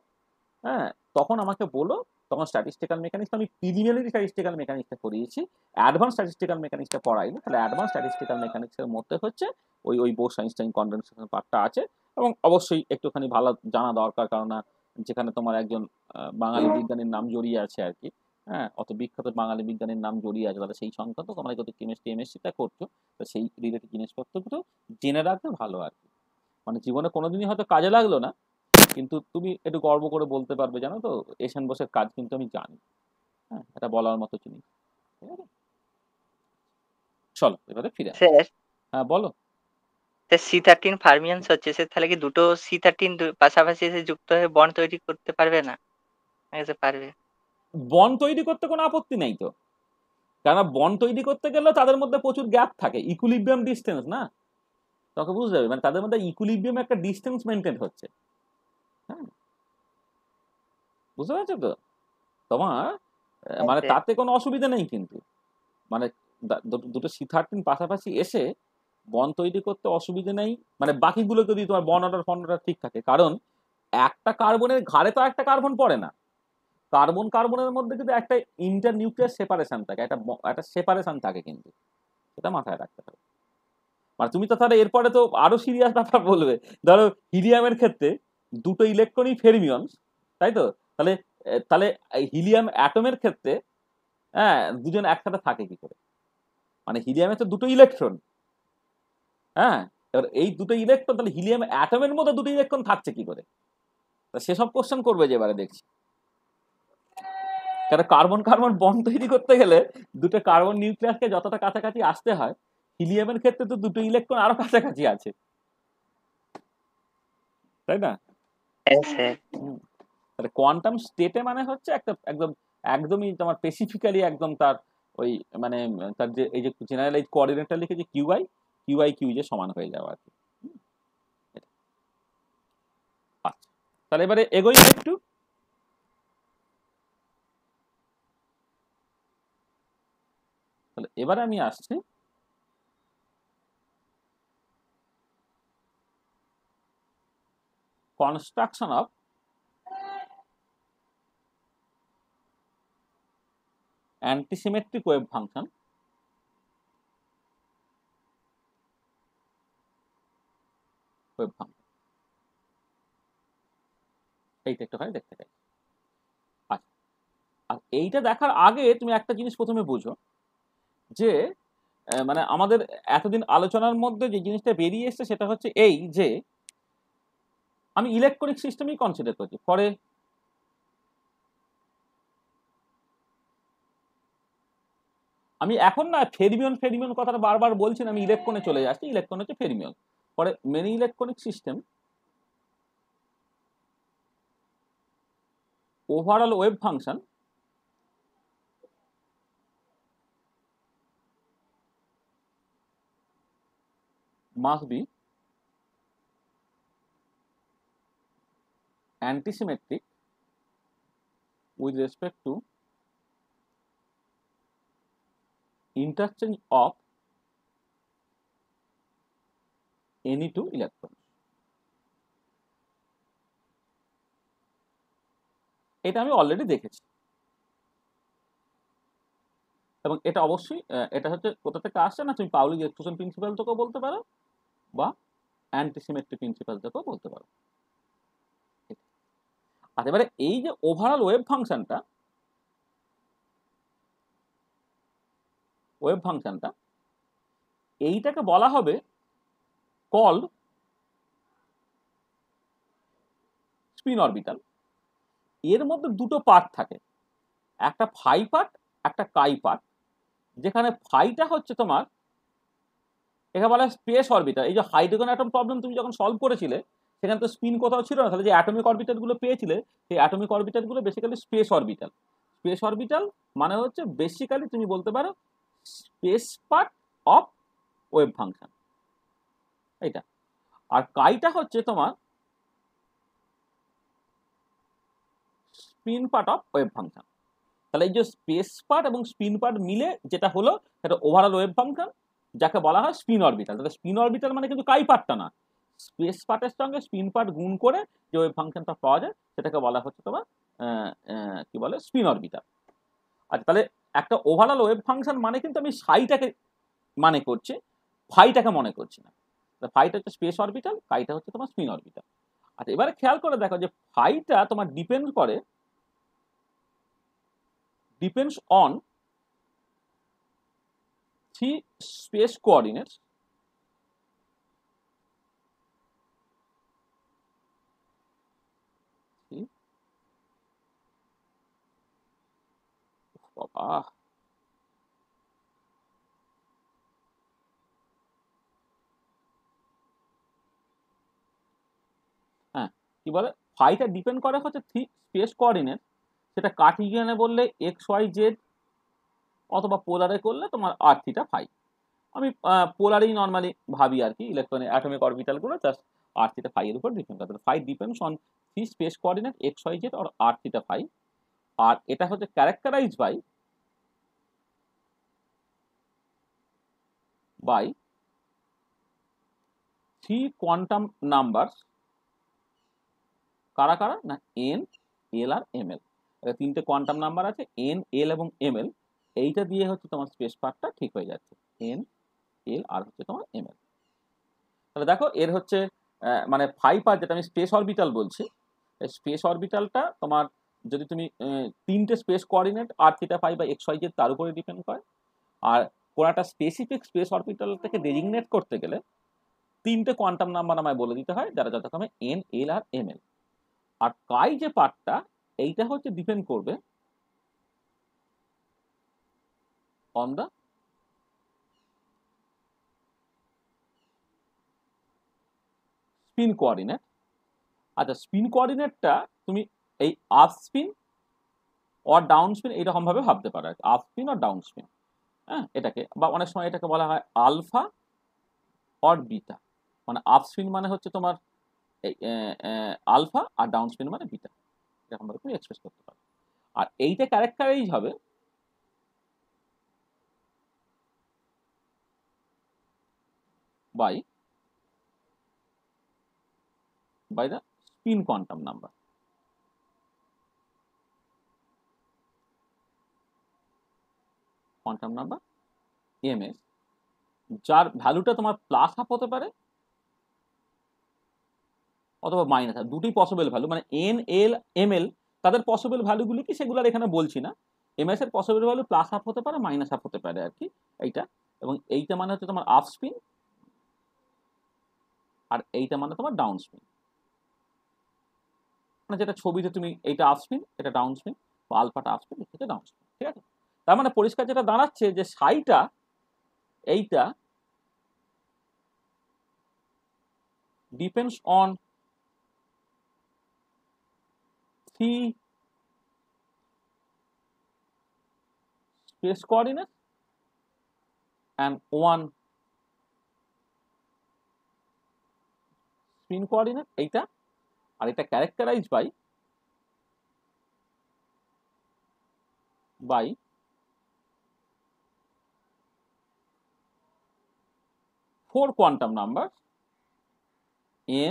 হ্যাঁ তখন আমাকে বলো, তখন স্ট্যাটিস্টিক্যাল মেকানিক্স আমি প্রিলিমিনারি স্ট্যাটিস্টিক্যাল মেকানিক্সটা করিয়েছি, অ্যাডভান্স স্ট্যাটিস্টিক্যাল মেকানিক্সটা পড়াইনি। তাহলে অ্যাডভান্স স্ট্যাটিস্টিক্যাল মেকানিক্সের মধ্যে হচ্ছে ওই বোস-আইনস্টাইন কনডেনসেশন পার্টটা আছে, এবং অবশ্যই একটুখানি ভালো জানা দরকার, কারণ যেখানে তোমার একজন বাঙালি বিজ্ঞানীর নাম জড়িয়ে আছে আর কি, হ্যাঁ, অত বিখ্যাত বাঙালি বিজ্ঞানীর নাম জড়িয়ে আছে, তাহলে সেই সংক্রান্ত তোমরা যত কেমিস্ট্রি এমএসসিটা করছো, তো সেই রিলেটেড জিনিসপত্রগুলো জেনে রাখলে ভালো আর কি। মানে জীবনে কোনোদিনই হয়তো কাজে লাগলো না, কিন্তু তুমি একটু গর্ব করে বলতে পারবে, জানো তো এশিয়ান বোসের কাজ কিন্তু আমি জানি। হ্যাঁ, এটা বলার মতো জিনিস। ঠিক আছে, চলো এবারে ফিরে আসি। স্যার, হ্যাঁ বলো। C13 ফার্মিয়ান্স হচ্ছে স্যার, তাহলে কি দুটো C13 পাশাপাশি এসে যুক্ত হয়ে বন্ড তৈরি করতে পারবে না? নাকি পারবে? বন্ড তৈরি করতে কোনো আপত্তি নেই তো, কারণ বন্ড তৈরি করতে গেলে তাদের মধ্যে প্রচুর গ্যাপ থাকে, ইকুইলিব্রিয়াম ডিস্টেন্স না, তোকে বুঝতে হবে, মানে তাদের মধ্যে ইকুইলিব্রিয়াম একটা ডিস্টেন্স মেনটেন হচ্ছে। হ্যাঁ, বুঝতে পারছো তো তোমার, হ্যাঁ মানে স্যার। তাতে কোনো অসুবিধা নেই কিন্তু, মানে দুটো C13 পাশাপাশি এসে বন্ড তৈরি করতে অসুবিধা নেই, মানে বাকিগুলো যদি তোমার বন্ড অর্ডার ফন্ড অর্ডার ঠিক থাকে, কারণ একটা কার্বনের ঘাড়ে তো একটা কার্বন পড়ে না, কার্বন কার্বনের মধ্যে কিন্তু একটা ইন্টার নিউক্লিয়ার সেপারেশন থাকে, একটা সেপারেশন থাকে কিন্তু, সেটা মাথায় রাখতে হবে। মানে তুমি তো তাহলে এরপরে তো আরো সিরিয়াস ব্যাপার বলবে, ধরো হিলিয়ামের ক্ষেত্রে দুটো ইলেকট্রনই ফেরমিয়নস, তাই তো, তাহলে তাহলে হিলিয়াম অ্যাটমের ক্ষেত্রে হ্যাঁ দুজন একসাথে থাকে কি করে, মানে হিলিয়ামের তো দুটো ইলেকট্রন, হ্যাঁ, এবার এই দুটো ইলেকট্রন তাহলে হিলিয়াম অ্যাটমের মধ্যে দুটো ইলেকট্রন থাকছে কি করে, তা সেসব কোশ্চেন করবে যে এবারে দেখছি। কারণ কার্বন কার্বন বন্ড তৈরি করতে গেলে দুটো কার্বন নিউক্লিয়াসকে যতটা কাছাকাছি আসতে হয়, হিলিয়ামের ক্ষেত্রে তো দুটো ইলেকট্রন আরো কাছাকাছি আছে, তাই না? হ্যাঁ স্যার। তাহলে কোয়ান্টাম স্টেটে মানে হচ্ছে একটা একদম একদমই তোমার স্পেসিফিক্যালি একদম তার ওই মানে তার যে এই যে জেনারেলাইজ কোঅর্ডিনেটটা লিখে যে কিউ যে সমান হয়ে যাওয়া আর কি। এটা। আচ্ছা, তাহলে এবারে এগোই একটু। তাহলে এবারে আমি আসছি construction of antisymmetric wave function এইটা একটুখানি দেখতে চাই। আচ্ছা, আর এইটা দেখার আগে তুমি একটা জিনিস প্রথমে বুঝো যে মানে আমাদের এতদিন আলোচনার মধ্যে যে জিনিসটা বেরিয়ে এসছে সেটা হচ্ছে এই যে আমি ইলেকট্রনিক সিস্টেমই কনসিডার করছি পরে, আমি এখন না ফেরমিয়ন ফেরমিয়ন কথাটা বারবার বলছি না, আমি ইলেকট্রনে চলে যাচ্ছি, ইলেকট্রন হচ্ছে ফেরমিয়ন, পরে many electronic system overall wave function must be antisymmetric with respect to interchange of any two electrons. এটা আমি অলরেডি দেখেছি, এবং এটা অবশ্যই এটা হচ্ছে কোথা থেকে আসছে না, তুমি পাউলি এক্সক্লুশন প্রিন্সিপাল থেকেও বলতে পারো বা অ্যান্টিসিমেট্রিক প্রিন্সিপাল থেকেও বলতে পারো। আর এবারে এই যে ওভারঅল ওয়েভ ফাংশনটা এইটাকে বলা হবে কল্ড স্পিন অরবিটাল। এর মধ্যে দুটো পার্ট থাকে, একটা ফাই পার্ট একটা কাই পার্ট, যেখানে ফাইটা হচ্ছে তোমার একে বলা হয় স্পেস অরবিটাল। এই যে হাইড্রোজেন অ্যাটম প্রবলেম তুমি যখন সলভ করেছিলে সেখানে তো স্পিন কোথাও ছিল না, তাহলে যে অ্যাটমিক অরবিটাল গুলো পেয়েছিলে সেই অ্যাটমিক অরবিটাল গুলো basically space orbital. Space orbital মানে হচ্ছে বেসিক্যালি তুমি বলতে পারো space part of wave function এইটা, আর কাইটা হচ্ছে তোমার spin part of wave function. তাহলে এই যে স্পেস পার্ট এবং স্পিন পার্ট মিলে যেটা হলো সেটা ওভারঅল ওয়েভ ফাংশন, যাকে বলা হয় স্পিন অরবিটাল। তাহলে স্পিন অরবিটাল মানে কিন্তু কাই পার্টটা না, স্পেস পার্টের সঙ্গে স্পিন পার্ট গুণ করে যে ওয়েভ ফাংশনটা পাওয়া যায় সেটাকে বলা হচ্ছে তোমার কি বলে স্পিন অরবিটাল। আচ্ছা, তাহলে একটা ওভারঅল ওয়েভ ফাংশন মানে কিন্তু আমি সাইটাকে মানে করছি, ফাইটাকে মনে করছি না। ফাইটা হচ্ছে স্পেস অরবিটাল, কাইটা হচ্ছে তোমার স্পিন অরবিটাল। আচ্ছা, এবারে খেয়াল করে দেখো যে ফাইটা তোমার ডিপেন্ড করে depends on three space coordinates বাবা হ্যাঁ কি বলে ফাইটা ডিপেন্ড করে হচ্ছে থ্রি স্পেস কোঅর্ডিনেট, সেটা কার্টেসিয়ানে বললে এক্স ওয়াই জেড অথবা পোলারে করলে তোমার আর থিটা ফাই। আমি পোলারেই নর্মালি ভাবি আর কি, ইলেকট্রনিক অ্যাটমিক অরবিটালগুলো জাস্ট আর থিটা ফাই এর উপর ডিপেন্ড করে। Phi depends on three space coordinate x y z or r theta phi. আর এটা হচ্ছে characterize by three quantum number, কারা কারা না এন এল আর এম এল। তিনটে কোয়ান্টাম নাম্বার আছে এন এল এবং এম এল, এইটা দিয়ে হচ্ছে তোমার স্পেস পার্টটা ঠিক হয়ে যাচ্ছে, এন এল আর হচ্ছে তোমার এম এল। তাহলে দেখো এর হচ্ছে মানে ফাই পার্ট যেটা আমি স্পেস অরবিটাল বলছি, স্পেস অরবিটালটা তোমার যদি তুমি তিনটে স্পেস কোঅর্ডিনেট আর থিটা ফাই বা এক্স ওয়াই জেড তার উপরে ডিপেন্ড করে। আর কোনো একটা স্পেসিফিক স্পেস অরবিটাল থেকে ডেজিগনেট করতে গেলে তিনটে কোয়ান্টাম নাম্বার আমায় বলে দিতে হয়, যারা যথাক্রমে এন এল আর এম এল। আর কাই যে পার্টটা এইটা হচ্ছে ডিপেন্ড করবে অন দা স্পিন কোঅর্ডিনেট। আচ্ছা স্পিন কোঅর্ডিনেটটা তুমি এই up spin or down spin এইরকম ভাবে ভাবতে পারো, up spin or down spin. হ্যাঁ এটাকে বা অনেক সময় এটাকে বলা হয় আলফা অর বিটা, মানে আপ স্পিন মানে হচ্ছে তোমার আলফা আর ডাউন স্পিন মানে বিটা, এরকম ভাবে তুমি এক্সপ্রেস করতে পারো। আর এইটা ক্যারেক্টারাইজ হবে by the spin quantum number. Quantum number ms, যার ভ্যালুটা তোমার প্লাস হাফ হতে পারে অথবা মাইনাস হাফ, দুটোই পসিবল ভ্যালু। মানে এন এল এম এল তাদের পসিবল ভ্যালুগুলি কি সেগুলো আর এখানে বলছি না। এমএস এর পসিবল ভ্যালু প্লাস হাফ হতে পারে মাইনাস হাফ হতে পারে আর কি এইটা। এবং এইটা মানে হচ্ছে তোমার আপ স্পিন আর এইটা মানে তোমার ডাউন স্পিন, মানে যেটা ছবিতে তুমি এইটা আপ স্পিন এটা ডাউন স্পিন বা আলফাটা আপ স্পিন এটা ডাউন স্পিন, ঠিক আছে। তার মানে পরিষ্কার যেটা দাঁড়াচ্ছে যে সাইটা এইটা depends on three space coordinate and one spin coordinate এইটা। আর এটা characterise by four quantum numbers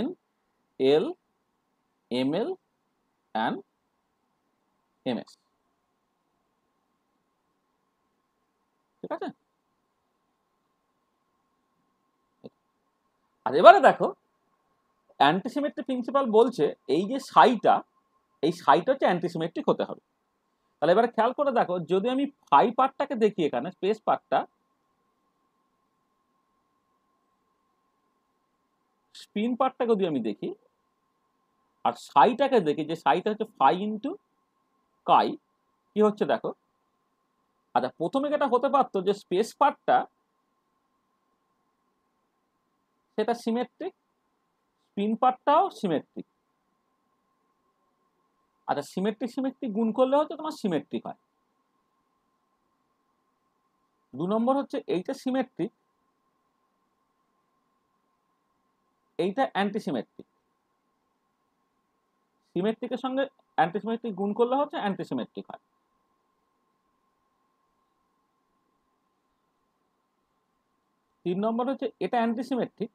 n l ml and ms, ঠিক আছে। আর এবারে দেখো অ্যান্টিসিমেট্রিক প্রিন্সিপাল বলছে এই যে সাইটা, এই সাইটা হচ্ছে অ্যান্টিসিমেট্রিক হতে হবে। তাহলে এবারে খেয়াল করে দেখো যদি আমি ফাই পার্টটাকে দেখি এখানে স্পেস পার্টটা, স্পিন পার্টটাকে যদি আমি দেখি আর সাইটাকে দেখি, যে সাইটা হচ্ছে ফাই ইন্টু কাই, কি হচ্ছে দেখো। আচ্ছা প্রথমে যেটা হতে পারতো যে স্পেস পার্টটা সেটা সিমেট্রিক, স্পিন পার্টটাও সিমেট্রিক। আচ্ছা সিমেট্রিক সিমেট্রিক গুণ করলে হচ্ছে তোমার সিমেট্রিক হয়। দু নম্বর হচ্ছে এইটা সিমেট্রিক, এইটা অ্যান্টিসিমেট্রিক, সিমেট্রিকের সঙ্গে অ্যান্টিসিমেট্রিক গুণ করলে হচ্ছে অ্যান্টিসিমেট্রিক হয়। তিন নম্বর হচ্ছে এটা অ্যান্টিসিমেট্রিক,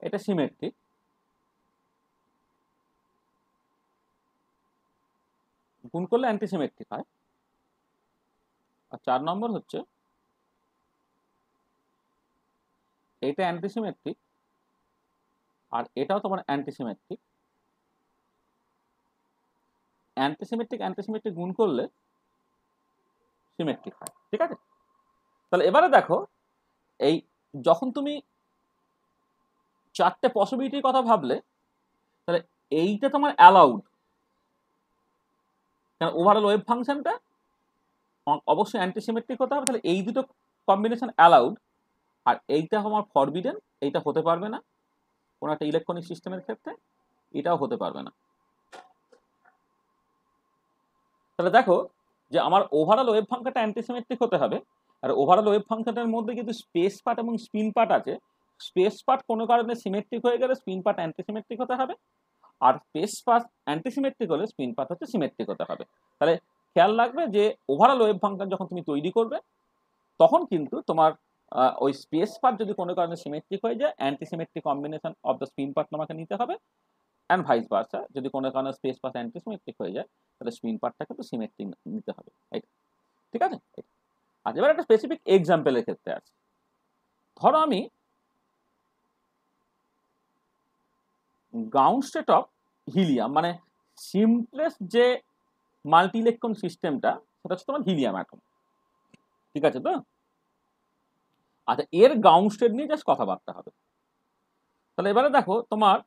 এটা সিমেট্রিক, গুণ করলে অ্যান্টিসিমেট্রিক হয়। আর চার নম্বর হচ্ছে এটা অ্যান্টিসিমেট্রিক, আর এটাও তোমার অ্যান্টিসিমেট্রিক। অ্যান্টিসিমেট্রিক গুণ করলে সিমেট্রিক হয়, ঠিক আছে? তাহলে এবারে দেখো, এই যখন তুমি চারটে পসিবিলিটির কথা ভাবলে, তাহলে এইটা তোমার অ্যালাউড, কারণ ওভারঅল ওয়েভ ফাংশনটা অবশ্যই অ্যান্টিসিমেট্রিক হতে হবে। তাহলে এই দুটো কম্বিনেশন অ্যালাউড, আর এইটা আমার ফরবিডেন, এইটা হতে পারবে না কোনো একটা ইলেকট্রনিক সিস্টেমের ক্ষেত্রে, এটাও হতে পারবে না। তাহলে দেখো যে আমার ওভারঅল ওয়েভ ফাংশনটা অ্যান্টিসিমেট্রিক হতে হবে, আর ওভারঅল ওয়েভ ফাংশনের মধ্যে কিন্তু স্পেস পার্ট এবং স্পিন পার্ট আছে। স্পেস পার্ট কোনো কারণে সিমেট্রিক হয়ে গেলে স্পিন পার্ট অ্যান্টিসিমেট্রিক হতে হবে, আর স্পেস পার্ট অ্যান্টিসিমেট্রিক হলে স্পিন পার্ট হচ্ছে সিমেট্রিক হতে হবে। তাহলে খেয়াল রাখবে যে ওভারঅল ওয়েভ ফাংশন যখন তুমি তৈরি করবে, তখন কিন্তু তোমার ওই স্পেস পার্ট যদি কোনো কারণে সিমেট্রিক হয়ে যায়, antisymmetric combination of the spin part তোমাকে নিতে হবে, অ্যান্ড ভাইস ভার্সা, যদি কোনো কারণে স্পেস পার্ট অ্যান্টিসিমেট্রিক হয়ে যায়, তাহলে স্পিন পার্টটা কিন্তু সিমেট্রিক নিতে হবে। ঠিক আছে? আচ্ছা, এবার একটা স্পেসিফিক এক্সাম্পলের ক্ষেত্রে আছে। ধরো আমি গ্রাউন্ড স্টেট অফ হিলিয়াম, মানে সিম্পলেস্ট যে মাল্টি ইলেকট্রন সিস্টেমটা, সেটা হচ্ছে তোমার হিলিয়াম অ্যাটম, ঠিক আছে তো? আচ্ছা, এর গ্রাউন্ড স্টেট নিয়ে জাস্ট কথাবার্তা হবে। তাহলে এবারে দেখো, তোমার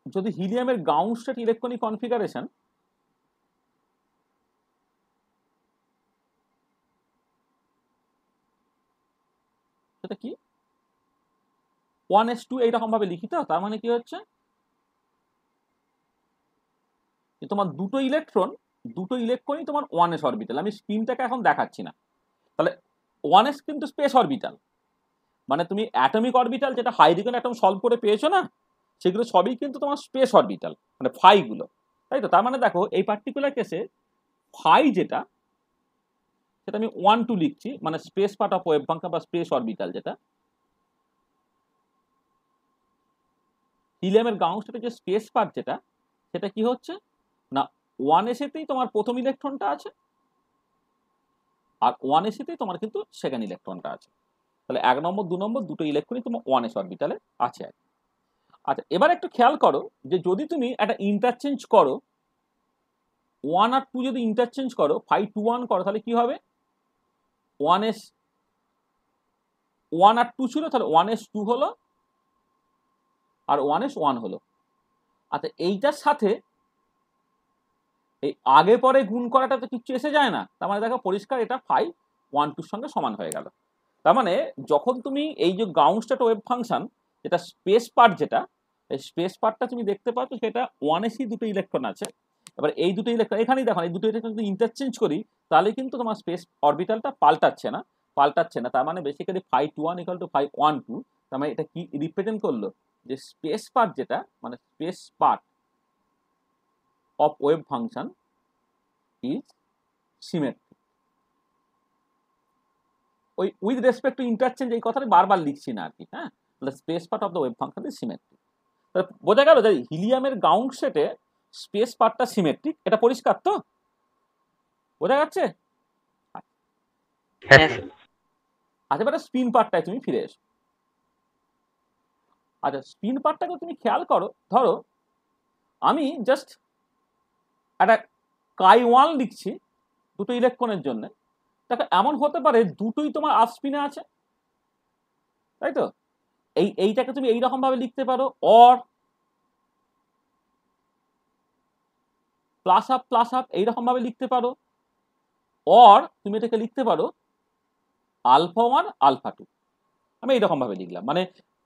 যদি হিলিয়ামের গ্রাউন্ড স্টেট ইলেকট্রনিক কনফিগারেশন, সেটা কি 1s2 এইরকম ভাবে লিখিত। তার মানে কি হচ্ছে, তোমার দুটো ইলেকট্রনই তোমার 1s অরবিটাল। আমি স্পিনটাকে এখন দেখাচ্ছি না। তাহলে 1s কিন্তু স্পেস অরবিটাল, মানে তুমি অ্যাটমিক অরবিটাল যেটা হাইড্রোজেন অ্যাটম সলভ করে পেয়েছো না, সেগুলো সবই কিন্তু তোমার স্পেস অরবিটাল, মানে ফাই গুলো, তাই তো? তার মানে দেখো, এই পার্টিকুলার কেসে ফাই যেটা, সেটা আমি 1-2 লিখছি, মানে space part of wave function বা স্পেস অরবিটাল যেটা। হিলিয়ামের গ্রাউন্ড স্টেটে যে স্পেস পার্ট যেটা, সেটা কি হচ্ছে না, 1s এতেই তোমার প্রথম ইলেকট্রনটা আছে, আর 1s এতেই তোমার কিন্তু সেকেন্ড ইলেকট্রনটা আছে। তাহলে 1 নম্বর 2 নম্বর দুটো ইলেকট্রনই তোমার 1s অরবিটালে আছে। আচ্ছা, এবার একটু খেয়াল করো যে যদি তুমি একটা ইন্টারচেঞ্জ করো, 1 আর 2 যদি ইন্টারচেঞ্জ করো, 5-2-1 করো, তাহলে কি হবে? 1s 1 আর 2 ছিল, তাহলে 1s 2 হলো, আর 1s 1 হলো। আচ্ছা, এইটার সাথে এই আগে পরে গুণ করাটা তো কিছু এসে যায় না। তার মানে দেখো পরিষ্কার, এটা 5-1-2 সঙ্গে সমান হয়ে গেল। তার মানে যখন তুমি এই যে গ্রাউন্ড স্টেট ওয়েভ ফাংশন, যেটা স্পেস পার্ট, যেটা এই স্পেস পার্টটা তুমি দেখতে পাচ্ছ, সেটা 1s দুটো ইলেকট্রন আছে। এবার এই দুটো ইলেকট্রন এখানেই দেখো, এই দুটো ইলেকট্রন যদি ইন্টারচেঞ্জ করি, তাহলে কিন্তু তোমার স্পেস অরবিটালটা পাল্টাচ্ছে না। তার মানে বেসিক্যালি 5-2-1 = 5-1-2। তার মানে এটা কি রিপ্রেজেন্ট করলো, যে স্পেস পার্ট যেটা, মানে space part of wave function is symmetric. ওই উইথ রেসপেক্ট টু ইন্টারচেঞ্জ, এই কথাটা বারবার লিখছি না আর কি। হ্যাঁ, তাহলে space part of the wave function is symmetric. তাহলে বোঝা গেল যে হিলিয়ামের গ্রাউন্ড স্টেটে স্পেস পার্টটা সিমেট্রিক। এটা পরিষ্কার তো? বোঝা যাচ্ছে? হ্যাঁ আচ্ছা, এবার স্পিন পার্টটায় তুমি ফিরে এসো। আচ্ছা, স্পিন পার্টটাকে তুমি খেয়াল করো। ধরো আমি জাস্ট একটা chi1 লিখছি দুটো ইলেকট্রনের জন্য। দেখো, এমন হতে পারে দুটোই তোমার আপ স্পিনে আছে, তাই তো? এইটাকে তুমি এইরকম ভাবে লিখতে পারো, অর প্লাস আপ এইরকম ভাবে লিখতে পারো, অর তুমি এটাকে লিখতে পারো α1 α2। আমি এইরকম ভাবে লিখলাম, মানে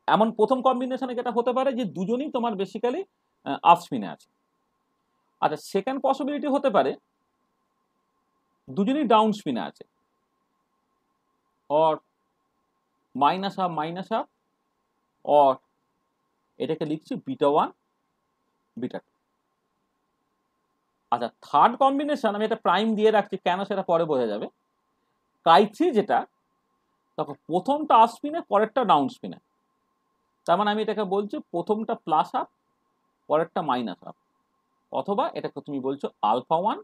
এমন প্রথম কম্বিনেশনে যেটা হতে পারে যে দুজনেই তোমার বেসিক্যালি আপ স্পিনে আছে। আচ্ছা, সেকেন্ড পসিবিলিটি হতে পারে দুজনেই ডাউন স্পিনে আছে, অর মাইনাস আপ, অর এটাকে লিখছি β1 β2। আচ্ছা, থার্ড কম্বিনেশন আমি এটা প্রাইম দিয়ে রাখছি, কেন সেটা পরে বোঝা যাবে। chi3 যেটা, দেখো প্রথমটা আপ স্পিনে, পরেরটা ডাউন স্পিনে। তার মানে আমি এটাকে বলছি প্রথমটা প্লাস আপ, পরেরটা মাইনাস আপ, অথবা এটাকে তুমি বলছো α1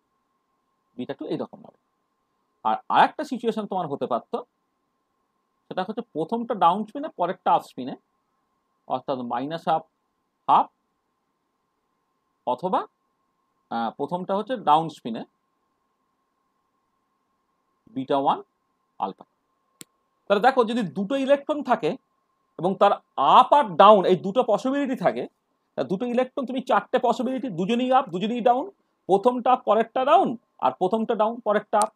β2 এইরকম ভাবে। আর আরেকটা সিচুয়েশন তোমার হতে পারতো, সেটা হচ্ছে প্রথমটা ডাউন স্পিনে পরেরটা আপ স্পিনে, অর্থাৎ মাইনাস হাফ হাফ, অথবা প্রথমটা হচ্ছে ডাউন স্পিনে বিটা ওয়ান আলফা। তাহলে দেখো যদি দুটো ইলেকট্রন থাকে এবং তার আপ আর ডাউন এই দুটো পসিবিলিটি থাকে, দুটো ইলেকট্রন তুমি চারটে পসিবিলিটি, দুজনেই আপ দুজনেই ডাউন, প্রথমটা আপ পরেরটা ডাউন আর প্রথমটা ডাউন পরেরটা আপ,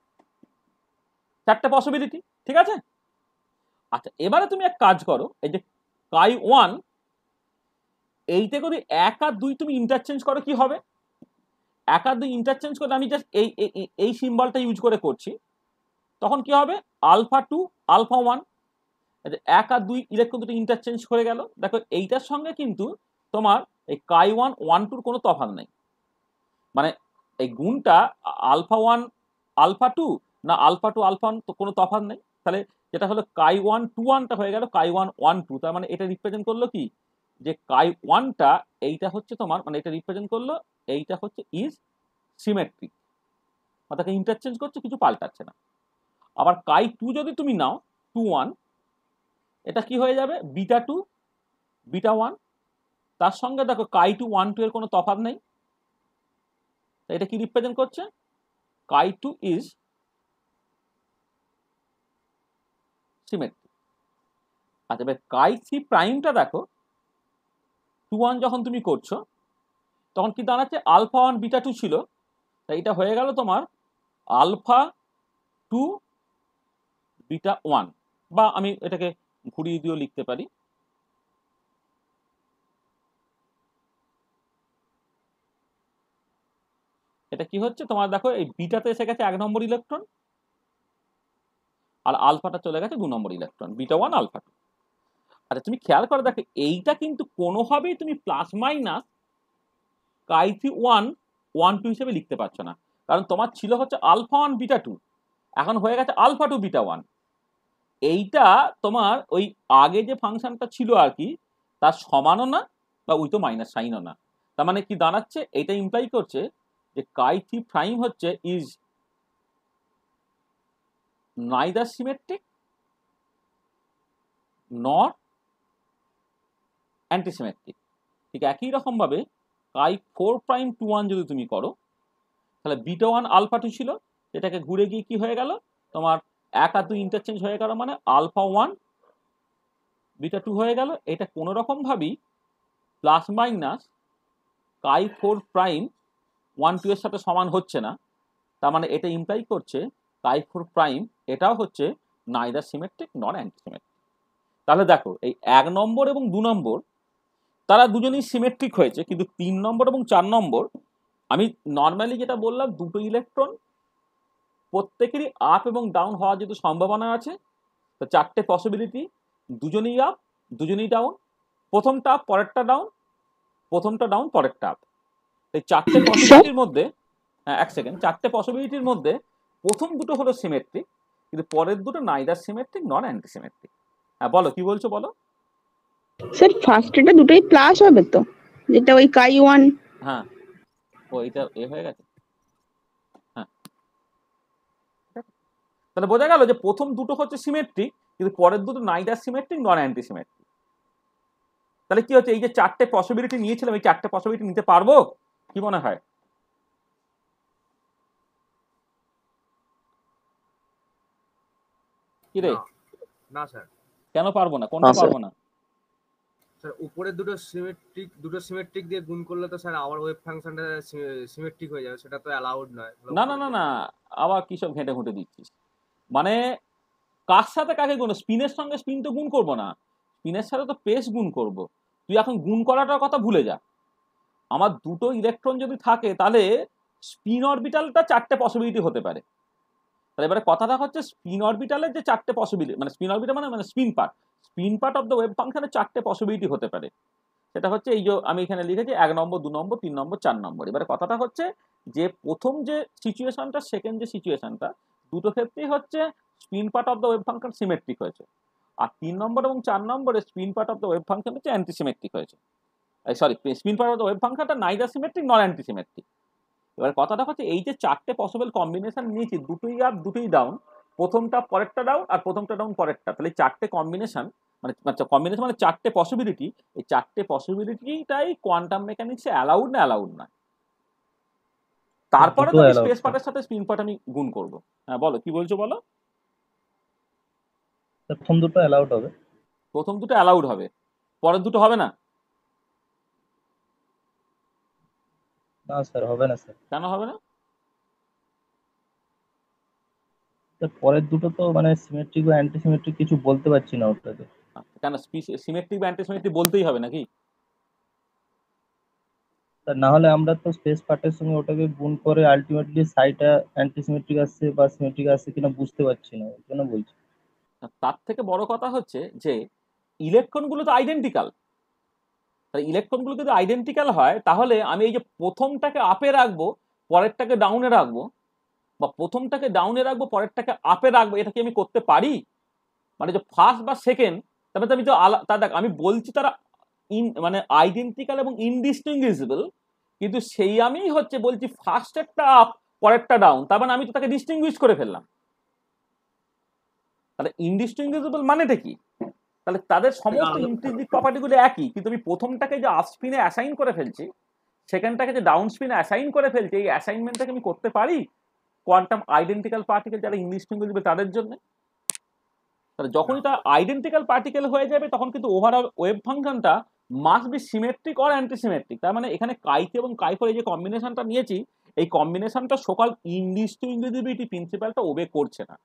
চারটে পসিবিলিটি, ঠিক আছে? আচ্ছা এবারে তুমি এক কাজ করো, এই যে কাই ওয়ান এইতে যদি 1 আর 2 তুমি ইন্টারচেঞ্জ করো কি হবে? 1 আর 2 ইন্টারচেঞ্জ করে আমি জাস্ট এই সিম্বলটা ইউজ করে করছি, তখন কি হবে? আলফা 2 আলফা 1, 1 আর 2 ইলেকট্রন দুটো ইন্টারচেঞ্জ করে গেল। দেখো এইটার সঙ্গে কিন্তু তোমার এই কাই 1 1 2 কোনো তফাৎ নেই, মানে এই গুণটা আলফা 1 আলফা 2 না আলফা 2 আলফা 1 তো কোনো তফাৎ নেই। তাহলে যেটা হলো কাই 1 2 1টা হয়ে গেল কাই 1 1 2, তার মানে এটা রিপ্রেজেন্ট করলো কি যে কাই 1টা এইটা হচ্ছে তোমার, মানে এটা রিপ্রেজেন্ট করলো এইটা হচ্ছে ইজ সিমেট্রিক, অর্থাৎ ইন্টারচেঞ্জ করছে কিছু পাল্টাচ্ছে না। আবার কাই 2 যদি তুমি নাও 2 1, এটা কি হয়ে যাবে? বিটা 2 বিটা 1, তার সঙ্গে দেখো কাই 2 1 2 এর কোনো তফাৎ নেই, এটা কি রিপ্রেজেন্ট করছে? কাই 2 ইজ সিমেট্রিক। আচ্ছা এবার কাই 3 প্রাইমটা দেখো 2 1 যখন তুমি করছো তখন কি দাঁড়াচ্ছে? আলফা 1 বিটা 2 ছিল, তাই এটা হয়ে গেল তোমার আলফা 2 বিটা 1, বা আমি এটাকে ঘুরিয়ে দিয়েও লিখতে পারি, এটা কি হচ্ছে তোমার দেখো এই বিটাতে এসে গেছে 1 নম্বর ইলেকট্রন আর আলফাটা চলে গেছে 2 নম্বর ইলেকট্রন, বিটা 1 আলফা 2। আচ্ছা তুমি খেয়াল করে দেখো এইটা কিন্তু কোনোভাবেই তুমি প্লাস মাইনাস কাই 3 1 1 2 হিসেবে লিখতে পারছো না, কারণ তোমার ছিল হচ্ছে আলফা 1 বিটা 2, এখন হয়ে গেছে আলফা 2 বিটা 1। এইটা তোমার ওই আগে যে ফাংশনটা ছিল আর কি তার সমানও না বা ওই তো মাইনাস সাইনও না। তার মানে কি দাঁড়াচ্ছে? এটা ইমপ্লাই করছে যে কাই 3 প্রাইম হচ্ছে is neither symmetric not antisymmetric. ঠিক একই রকম ভাবে কাই 4 প্রাইম 2 1 যদি তুমি করো, তাহলে বিটা 1 আলফা 2 ছিল, এটাকে ঘুরে গিয়ে কি হয়ে গেল তোমার 1 আর 2 ইন্টারচেঞ্জ হয়ে গেল, মানে আলফা 1 বিটা 2 হয়ে গেল। এটা কোনো রকম ভাবেই প্লাস মাইনাস কাই 4 প্রাইম 1 2 এর সাথে সমান হচ্ছে না, তার মানে এটা ইমপ্লাই করছে কাই 4 প্রাইম এটাও হচ্ছে নাইদার সিমেট্রিক নট অ্যান্টিসিমেট্রিক। তাহলে দেখো এই 1 নম্বর এবং 2 নম্বর তারা দুজনেই সিমেট্রিক হয়েছে, কিন্তু 3 নম্বর এবং 4 নম্বর আমি নর্মালি যেটা বললাম দুটো ইলেকট্রন প্রত্যেকেরই আপ এবং ডাউন হওয়ার যেহেতু সম্ভাবনা আছে, তো চারটে পসিবিলিটি, দুজনেই আপ দুজনেই ডাউন, প্রথমটা আপ পরেরটা ডাউন, প্রথমটা ডাউন পরেরটা আপ। এই চারটে পসিবিলিটির মধ্যে এক সেকেন্ড, চারটে পসিবিলিটির মধ্যে প্রথম দুটো হলো সিমেট্রিক, কিন্তু পরের দুটো নাইদার সিমেট্রিক নন অ্যান্টিসিমেট্রিক। হ্যাঁ বলো কি বলছো বলো। স্যার ফার্স্ট এটা দুটোই প্লাস হবে তো, যেটা ওই কাই 1। হ্যাঁ ও এটা এ হয়ে গেছে। হ্যাঁ তাহলে বোঝা গেল যে প্রথম দুটো হচ্ছে সিমেট্রিক কিন্তু পরের দুটো নাইদার সিমেট্রিক নন অ্যান্টিসিমেট্রিক। তাহলে কি হচ্ছে এই যে চারটে পসিবিলিটি নিয়েছিলাম এই চারটে পসিবিলিটি নিতে পারবো কি মনে হয়? কি রে না স্যার, কেন পারবো না? কোনটা পারবো না? স্যার উপরের দুটো সিমেট্রিক দিয়ে গুণ করলে তো স্যার আবার ওয়েভ ফাংশনটা সিমেট্রিক হয়ে যাবে, সেটা তো অ্যালাউড নয়। না না না না, আবার কি সব ঘেঁটে ঘুঁটে দিচ্ছিস? মানে কার সাথে কাকে গুণ? স্পিনের সঙ্গে স্পিন তো গুণ করবো না, স্পিনের সাথে তো পেস গুণ করব। তুই এখন গুণ করাটার কথা ভুলে যা। আমার দুটো ইলেকট্রন যদি থাকে তাহলে স্পিন অরবিটালটা চারটে পসিবিলিটি হতে পারে। তাহলে এবারে কথাটা হচ্ছে স্পিন অরবিটালের যে চারটে পসিবিলিটি, মানে স্পিন অরবিটাল মানে spin part of the wave ফাংশনের চারটে পসিবিলিটি হতে পারে। সেটা হচ্ছে এই যে আমি এখানে লিখেছি 1 নম্বর 2 নম্বর 3 নম্বর 4 নম্বর। এবারে কথাটা হচ্ছে যে প্রথম যে সিচুয়েশনটা সেকেন্ড যে সিচুয়েশনটা দুটো ক্ষেত্রেই হচ্ছে spin part of the wave function symmetric হয়েছে, আর 3 নম্বর এবং 4 নম্বরে spin part of the wave function হচ্ছে অ্যান্টিসিমেট্রিক হয়েছে। Sorry, spin part of the wave ফাংশনটা নাইদার সিমেট্রিক নট অ্যান্টিসিমেট্রিক। এবার কথাটা হচ্ছে এই যে চারটে পসিবল কম্বিনেশন নিয়েছি দুটোই আপ দুটোই ডাউন, প্রথমটা পরেরটা ডাউন আর প্রথমটা ডাউন পরেরটা, তাহলে চারটে কম্বিনেশন মানে কম্বিনেশন মানে চারটে পসিবিলিটি, এই চারটে পসিবিলিটিটাই কোয়ান্টাম মেকানিক্সে অ্যালাউড না অ্যালাউড না। তারপরে দুটো তো আমি অ্যালাউড স্পেস পার্টের সাথে স্পিন পার্ট আমি গুণ করব। হ্যাঁ বলো কি বলছো বলো। প্রথম দুটো অ্যালাউড হবে। প্রথম দুটো অ্যালাউড হবে, পরের দুটো হবে না। না স্যার, হবে না স্যার। কেন হবে না? স্যার পরের দুটো তো মানে সিমেট্রিক বা অ্যান্টি সিমেট্রিক কিছু বলতে পারছি না ওটাকে। কেন সিমেট্রিক বা অ্যান্টিসিমেট্রিক বলতেই হবে নাকি? স্যার না হলে আমরা তো স্পেস পার্টের সঙ্গে ওটাকে গুণ করে আলটিমেটলি সাইটা অ্যান্টি সিমেট্রিক আসছে বা সিমেট্রিক আসছে কিনা বুঝতে পারছি না, ওই জন্য বলছি। তার থেকে বড় কথা হচ্ছে যে ইলেকট্রনগুলো তো আইডেন্টিক্যাল। ইলেকট্রনগুলো যদি আইডেন্টিক্যাল হয় তাহলে আমি এই যে প্রথমটাকে আপে রাখবো পরেরটাকে ডাউনে রাখবো, বা প্রথমটাকে ডাউনে রাখবো পরেরটাকে আপে রাখবো, এটা কি আমি করতে পারি? মানে যে ফার্স্ট বা সেকেন্ড, তারপরে আমি তো তা দেখ আমি বলছি তারা মানে আইডেন্টিক্যাল এবং ইনডিস্টিংগুইশেবল, কিন্তু সেই আমি হচ্ছে বলছি ফার্স্ট একটা আপ পরেরটা ডাউন, তার মানে আমি তো তাকে ডিস্টিংগুইশ করে ফেললাম। তাহলে ইনডিস্টিংগুইশেবল মানেটা কি? তাহলে তাদের সমস্ত ইন্ট্রিনসিক প্রপার্টিগুলো একই, কিন্তু আমি প্রথমটাকে যে আপ স্পিনে অ্যাসাইন করে ফেলছি, সেকেন্ডটাকে যে ডাউন স্পিনে অ্যাসাইন করে ফেলছি, এই অ্যাসাইনমেন্টটাকে আমি করতে পারি কোয়ান্টাম আইডেন্টিক্যাল পার্টিকেল যারা ইনডিস্টিংগুইশেবল তাদের জন্য। তাহলে যখনই তার আইডেন্টিক্যাল পার্টিকেল হয়ে যাবে তখন কিন্তু ওভারঅল ওয়েভ ফাংশনটা must be symmetric or antisymmetric. তার মানে এখানে কাইতে এবং কাইফোর এই যে কম্বিনেশনটা নিয়েছি, এই কম্বিনেশনটা সকাল ইনডিস্টিংগুইশিবিলিটি প্রিন্সিপালটা ওবে করছে না।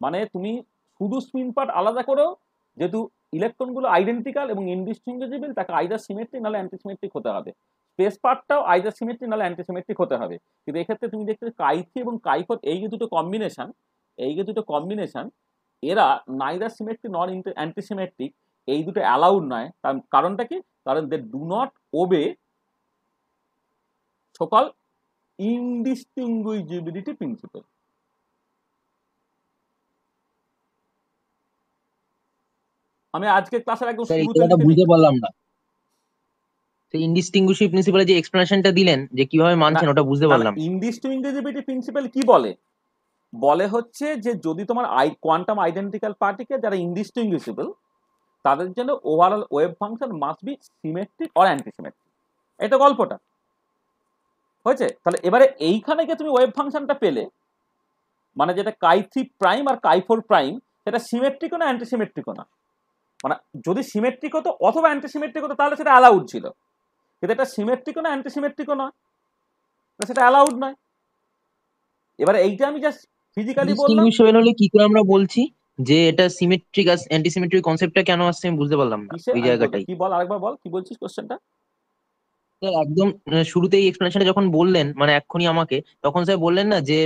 মানে তুমি শুধু স্পিন পার্ট আলাদা করো, যেহেতু ইলেকট্রনগুলো আইডেন্টিক্যাল এবং ইনডিস্টিংগুইশেবল, তাকে আইদার সিমেট্রিক নাহলে অ্যান্টিসিমেট্রিক হতে হবে। স্পেস পার্টটাও আইদার সিমেট্রিক নাহলে অ্যান্টিসিমেট্রিক হতে হবে। কিন্তু এক্ষেত্রে তুমি দেখতে কাইথি এবং কাইফোর এই যে দুটো কম্বিনেশন এরা নাইদার সিমেট্রিক নর অ্যান্টিসিমেট্রিক, এই দুটো অ্যালাউড নয়। তার কারণটা কি? কারণ দে ডু নট ওবে সকল ইনডিস্টিংগুইশেবিলিটি প্রিন্সিপাল। আমি আজকে ক্লাসের একদম স্যার এই শুরুতে কথাটা লিখে বুঝতে নিই। পারলাম না। সেই ইনডিস্টিংগুইশেবল প্রিন্সিপালের যে এক্সপ্লেনেশনটা দিলেন যে কিভাবে না মানছেন, ওটা বুঝতে পারলাম না। ইনডিস্টিংগুইশেবিলিটি প্রিন্সিপাল কি বলে? বলে হচ্ছে যে যদি তোমার কোয়ান্টাম আইডেন্টিক্যাল পার্টিকেল যারা ইনডিস্টিংগুইশেবল, তাদের জন্য overall wave function must B symmetric or antisymmetric. এই তো গল্পটা হয়েছে। তাহলে এবারে এইখানে গিয়ে তুমি ওয়েভ ফাংশনটা পেলে, মানে যেটা কাই3 প্রাইম আর কাই4 প্রাইম, সেটা সিমেট্রিক না অ্যান্টিসিমেট্রিক না। মানে যদি সিমেট্রিক হতো অথবা অ্যান্টিসিমেট্রিক হতো তাহলে সেটা অ্যালাউড ছিল, কিন্তু এটা সিমেট্রিক না অ্যান্টিসিমেট্রিক না, সেটা অ্যালাউড নয়। এবারে এইটা আমি জাস্ট ফিজিক্যালি বললাম। ডিস্টিংগুইশেবল হলে কি করে আমরা বলছি যে এটা সিমেট্রিক আর অ্যান্টিসিমেট্রিক কনসেপ্টটা কেন আসছে আমি বুঝতে পারলাম না কিসে ওই আমি বলবো জায়গাটাই। কি, বল আরেকবার বল কি বলছিস কোশ্চেনটা। স্যার একদম শুরুতেই এক্সপ্লেনেশনটা যখন বললেন মানে এক্ষুনি আমাকে, তখন স্যার বললেন না যে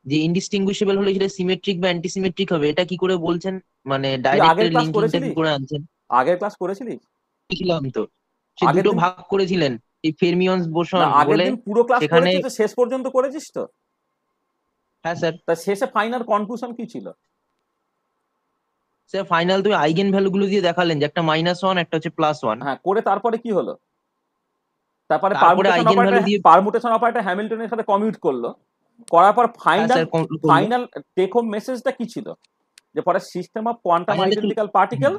যে ইনডিস্টিংগুইশেবল হলে সেটা সিমেট্রিক বা অ্যান্টিসিমেট্রিক হবে, এটা কি করে বলছেন? মানে তুই ডাইরেক্ট আগের ক্লাস লিঙ্কিংটা কি করেছিলিস? করে আনছেন? আগের ক্লাস করেছিলিস? ছিলাম তো, সে আগের দুটো দিন ভাগ করেছিলেন এই ফেরমিয়ন্স না, বোসন আগের বলে দিন পুরো ক্লাস সেখানে। করেছিস তো? শেষ পর্যন্ত করেছিস তো? হ্যাঁ স্যার। তা শেষে ফাইনাল কনক্লুশন কি ছিল? স্যার ফাইনাল তুমি আইগেন ভ্যালু গুলো দিয়ে দেখালেন যে একটা -1 একটা হচ্ছে +1। হ্যাঁ করে তারপরে কি হলো? তারপরে তারপরে আইগেন ভ্যালু দিয়ে পারমুটেশন অপারেটর হ্যামিল্টনের সাথে কমিউট করলো, করার পর হ্যাঁ স্যার করলো। ফাইনাল টেক হোম মেসেজটা কি ছিল? যে পরে সিস্টেম অফ কোয়ান্টাম ফাইনালটা ছিল আইডেন্টিক্যাল পার্টিকেল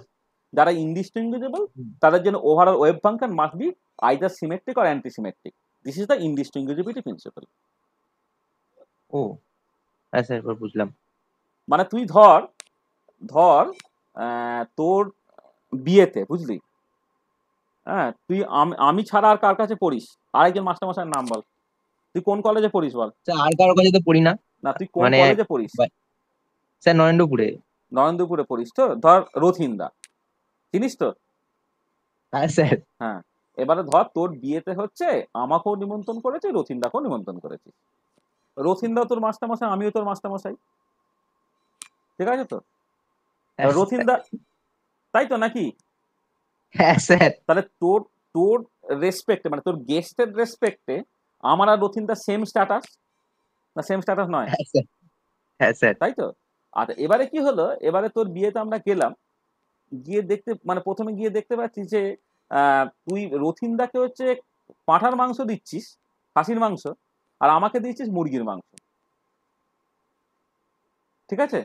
যারা ইনডিস্টিংগুইশেবল, তাদের জন্য overall wave function must be either symmetric or antisymmetric. This is the indistinguishability principle. ও হ্যাঁ স্যার, এবার বুঝলাম। মানে তুই ধর ধর তোর বিয়েতে বুঝলি, হ্যাঁ তুই আমি ছাড়া আর কার কাছে পড়িস? আরেকজন মাস্টারমশাইয়ের নাম বল। তুই কোন কলেজে পড়িস বল? স্যার আর কারোর কাছে তো পড়ি না। না তুই কোন মানে কলেজে পড়িস? স্যার নরেন্দ্রপুরে। নরেন্দ্রপুরে পড়িস তো? ধর রথিন্দা, চিনিস তো? হ্যাঁ স্যার। হ্যাঁ, এবারে ধর তোর বিয়েতে হচ্ছে, আমাকেও নিমন্ত্রণ করেছে, রথিন্দাকেও নিমন্ত্রণ করেছিস। রথিন্দাও তোর মাস্টারমশাই, আমিও তোর মাস্টারমশাই, ঠিক আছে তো? রথিন্দা, তাই তো নাকি? হ্যাঁ স্যার। তাহলে তোর তোর রেসপেক্টে, মানে তোর গেস্টের রেসপেক্টে আমার আর রথিন্দা সেম স্ট্যাটাস না? সেম স্ট্যাটাস নয়, হ্যাঁ স্যার। হ্যাঁ স্যার। তাই তো? আচ্ছা এবারে কি হলো, এবারে তোর বিয়েতে আমরা গেলাম, গিয়ে দেখতে মানে প্রথমে গিয়ে দেখতে পাচ্ছি যে তুই রথিন্দাকে হচ্ছে পাঁঠার মাংস দিচ্ছিস, খাসির মাংস, আর আমাকে দিচ্ছিস মুরগির মাংস, ঠিক আছে?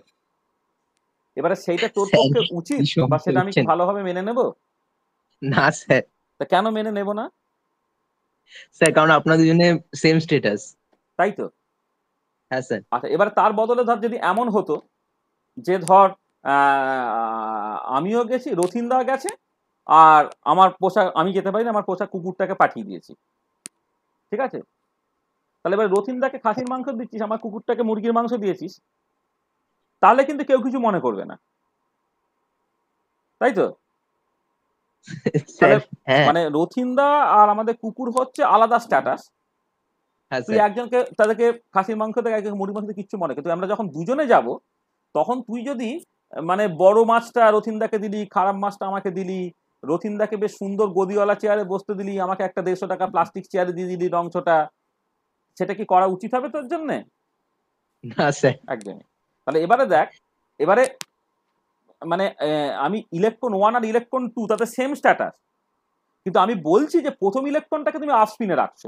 এবারে সেইটা তোর স্যার পক্ষে কি উচিত বা সমস্যা সেটা আমি কি হচ্ছেন? ভালোভাবে মেনে নেব? না স্যার, তা কেন মেনে নেব না? স্যার কারণ আপনার দুজনে সেম স্টেটাস। তাই তো। হ্যাঁ স্যার। আচ্ছা, এবার তার বদলে ধর যদি এমন হতো যে ধর আমিও গেছি, রথিনদা গেছে, আর আমার পোষা আমি যেতে পারি না, আমার পোষা কুকুরটাকে পাঠিয়ে দিয়েছি, ঠিক আছে? তাহলে এবার রথিনদাকে খাসির মাংস দিচ্ছিস, আমার কুকুরটাকে মুরগির মাংস দিয়েছিস, তাহলে কিন্তু কেউ কিছু মনে করবে না, তাই তো? তাহলে স্যার হ্যাঁ। মানে রথিনদা আর আমাদের কুকুর হচ্ছে আলাদা স্ট্যাটাস। হ্যাঁ তুই স্যার। একজনকে তাদেরকে খাসির মাংস থেকে, একজনকে মুরগির মাংস থেকে কিচ্ছু মনে কর, তুই আমরা যখন দুজনে যাব তখন তুই যদি মানে বড় মাছটা রথিনদাকে দিলি, খারাপ মাছটা আমাকে দিলি, রথিনদাকে বেশ সুন্দর গদিওয়ালা চেয়ারে বসতে দিলি, আমাকে একটা 150 টাকা প্লাস্টিক চেয়ারে দিয়ে দিলি রংছোটা, সেটা কি করা উচিত হবে তোর জন্যে? না স্যার। একদমই। তাহলে এবারে দেখ, এবারে মানে আমি ইলেকট্রন 1 আর ইলেকট্রন 2 তাতে সেম স্ট্যাটাস, কিন্তু আমি বলছি যে প্রথম ইলেকট্রনটাকে তুমি আপ স্পিনে রাখছো।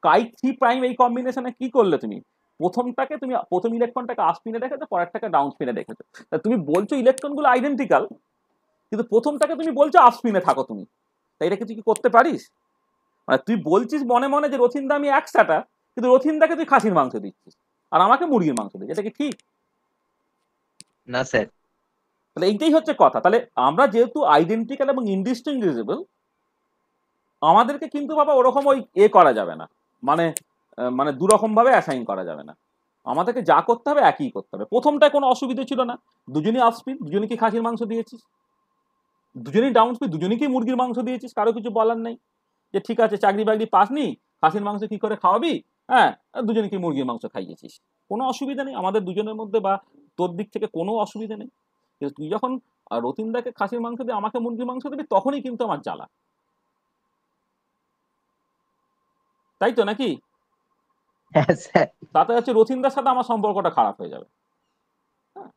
কাই 3 প্রাইম এই কম্বিনেশনে কি করলে তুমি? প্রথম ইলেকট্রনটাকে আপ স্পিনে রেখেছো, পরেরটাকে ডাউন স্পিনে রেখেছো। তা তুমি বলছো ইলেকট্রনগুলো আইডেন্টিক্যাল, কিন্তু প্রথমটাকে তুমি বলছো আপ স্পিনে থাকো তুমি। তাই এটা তুই কি করতে পারিস? মানে তুই বলছিস মনে মনে যে রথিনদা আমি এক স্ট্যাটাস, কিন্তু রথিনদাকে তুই খাসির মাংস দিচ্ছিস আর আমাকে মুরগির মাংস দিচ্ছিস, এটা কি ঠিক? না স্যার। তাহলে এইটাই হচ্ছে কথা। তাহলে আমরা যেহেতু আইডেন্টিক্যাল এবং ইনডিস্টিংগুইশেবল, আমাদেরকে কিন্তু বাবা ওরকম ওই করা যাবে না, মানে মানে দুরকম ভাবে অ্যাসাইন করা যাবে না। আমাদেরকে যা করতে হবে একই করতে হবে। প্রথমটায় কোনো অসুবিধা ছিল না, দুজনই আপ স্পিন, দুজনকে খাসির মাংস দিয়েছিস, দুজনই ডাউন স্পিন, দুজনকেই মুরগির মাংস দিয়েছিস, কারো কিছু বলার নেই যে ঠিক আছে চাকরি বাকরি পাসনি, খাসির মাংস কি করে খাওয়াবি, হ্যাঁ দুজনকে মুরগির মাংস খাইয়েছিস, কোনো অসুবিধা নেই আমাদের দুজনের মধ্যে, বা তোর দিক থেকে কোনো অসুবিধা নেই। কিন্তু তুই যখন রতিনদাকে খাসির মাংস দিয়ে আমাকে মুরগির মাংস দিবি, তখনই কিন্তু আমার জ্বালা, তাই তো নাকি? হ্যাঁ স্যার। তাতে হচ্ছে রথিনদার সাথে আমার সম্পর্কটা খারাপ হয়ে যাবে। হ্যাঁ,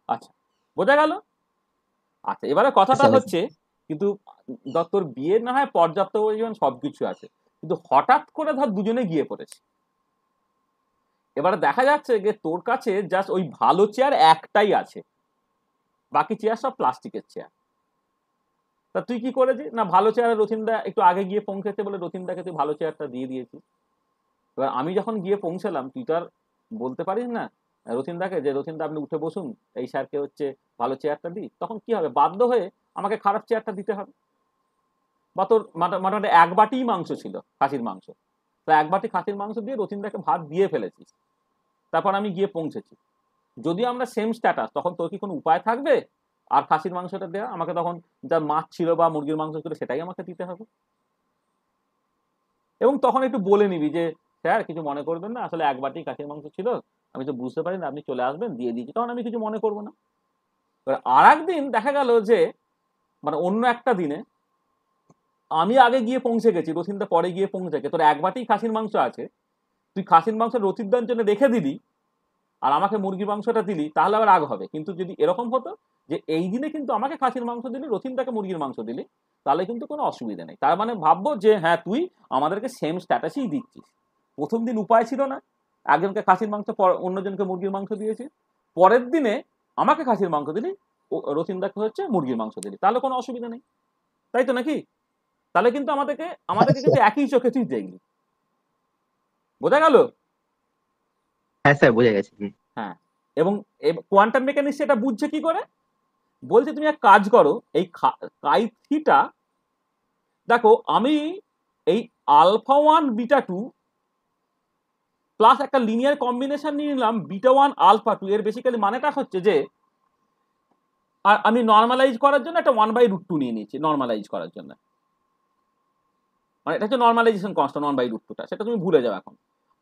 আচ্ছা, বোঝা গেল? আচ্ছা, এবারে কথাটা স্যার হচ্ছে, কিন্তু তোর বিয়ে না হয় পর্যাপ্ত পরিমাণ সবকিছু আছে, কিন্তু হঠাৎ করে ধর দুজনে গিয়ে পড়েছে, এবারে দেখা যাচ্ছে যে তোর কাছে জাস্ট ওই ভালো চেয়ার একটাই আছে, বাকি চেয়ার সব প্লাস্টিকের চেয়ার। তা তুই কি করেছিস না, ভালো চেয়ারে রথিনদা একটু আগে গিয়ে পৌঁছেছে বলে রথিনদাকে তুই ভালো চেয়ারটা দিয়ে দিয়েছিস। এবার আমি যখন গিয়ে পৌঁছালাম, তুই তো আর বলতে পারিস না রথিনদাকে যে রথিনদা আপনি উঠে বসুন, এই স্যারকে হচ্ছে ভালো চেয়ারটা দিই, তখন কি হবে, বাধ্য হয়ে আমাকে খারাপ চেয়ারটা দিতে হবে। বা তোর মোটামুটি এক বাটিই মাংস ছিল, খাসির মাংস, তো এক বাটি খাসির মাংস দিয়ে রথিনদাকে ভাত দিয়ে ফেলেছিস, তারপর আমি গিয়ে পৌঁছেছি। যদি আমরা সেম স্ট্যাটাস, তখন তোর কি কোনো উপায় থাকবে আর খাসির মাংসটা দেওয়া? আমাকে তখন যা মাছ ছিল বা মুরগির মাংস ছিল সেটাই আমাকে দিতে হবে। এবং তখন একটু বলে নিবি যে স্যার কিছু মনে করবেন না, আসলে এক বাটি খাসির মাংস ছিল, আমি তো বুঝতে পারি না, আপনি চলে আসবেন দিয়ে দিয়েছি, তখন আমি কিছু মনে করবো না। এবার আর একদিন দেখা গেল যে মানে অন্য একটা দিনে আমি আগে গিয়ে পৌঁছে গেছি, রথিনদা পরে গিয়ে পৌঁছে গেছে, তোর এক বাটি খাসির মাংস আছে, তুই খাসির মাংস রথিনদার জন্য রেখে দিলি আর আমাকে মুরগির মাংসটা দিলি, তাহলে আবার রাগ হবে। কিন্তু যদি এরকম হতো যে এই দিনে কিন্তু আমাকে খাসির মাংস দিলি, রথিনদাকে মুরগির মাংস দিলি, তাহলে কিন্তু কোনো অসুবিধা নেই। তার মানে ভাববো যে হ্যাঁ তুই আমাদেরকে সেম স্ট্যাটাসই দিচ্ছিস। প্রথম দিন উপায় ছিল না, একজনকে খাসির মাংস অন্যজনকে মুরগির মাংস দিয়েছি, পরের দিনে আমাকে খাসির মাংস দিলি, রথিনদাকে হচ্ছে মুরগির মাংস দিলি, তাহলে কোনো অসুবিধা নেই, তাই তো নাকি? তাহলে কিন্তু আমাদেরকে আমাদেরকে কিন্তু একই চোখে তুই দেখলি। বোঝা গেল? হ্যাঁ স্যার বোঝা গেছে। হ্যাঁ, এবং কোয়ান্টাম মেকানিক্স এটা বুঝছে কি করে, বলছে তুমি এক কাজ করো, এই কাই থিটা, দেখো আমি এই আলফা 1 বিটা 2 প্লাস একটা লিনিয়ার কম্বিনেশন নিয়ে নিলাম বিটা 1 আলফা 2, এর বেসিক্যালি মানেটা হচ্ছে যে আর আমি নর্মালাইজ করার জন্য একটা 1/√2 নিয়ে নিয়েছি, নর্মালাইজ করার জন্য, মানে এটা হচ্ছে নর্মালাইজেশন কনস্ট্যান্ট 1/√2টা, সেটা তুমি ভুলে যাও। এখন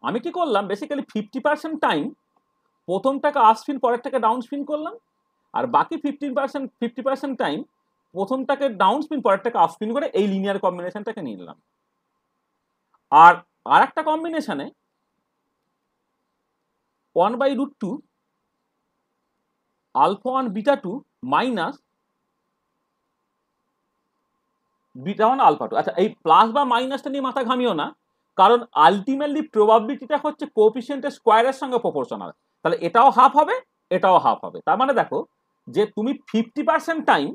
আমি কি করলাম, বেসিক্যালি 50% টাইম প্রথমটাকে আপ স্পিন পরেরটাকে ডাউন স্পিন করলাম, আর বাকি 50% টাইম প্রথমটাকে ডাউন স্পিন পরেরটাকে আপ স্পিন করে এই লিনিয়ার কম্বিনেশনটাকে নিয়ে নিলাম। আর একটা কম্বিনেশনে 1/√2 alpha 1 beta 2 minus beta 1 alpha 2। আচ্ছা, এই প্লাস বা মাইনাসটা নিয়ে মাথা ঘামিও না, কারণ আলটিমেটলি প্রবাবিলিটিটা হচ্ছে কোএফিসিয়েন্টের স্কোয়ারের সঙ্গে প্রপোর্শনাল, তাহলে এটাও হাফ হবে, এটাও হাফ হবে। তার মানে দেখো যে তুমি 50% টাইম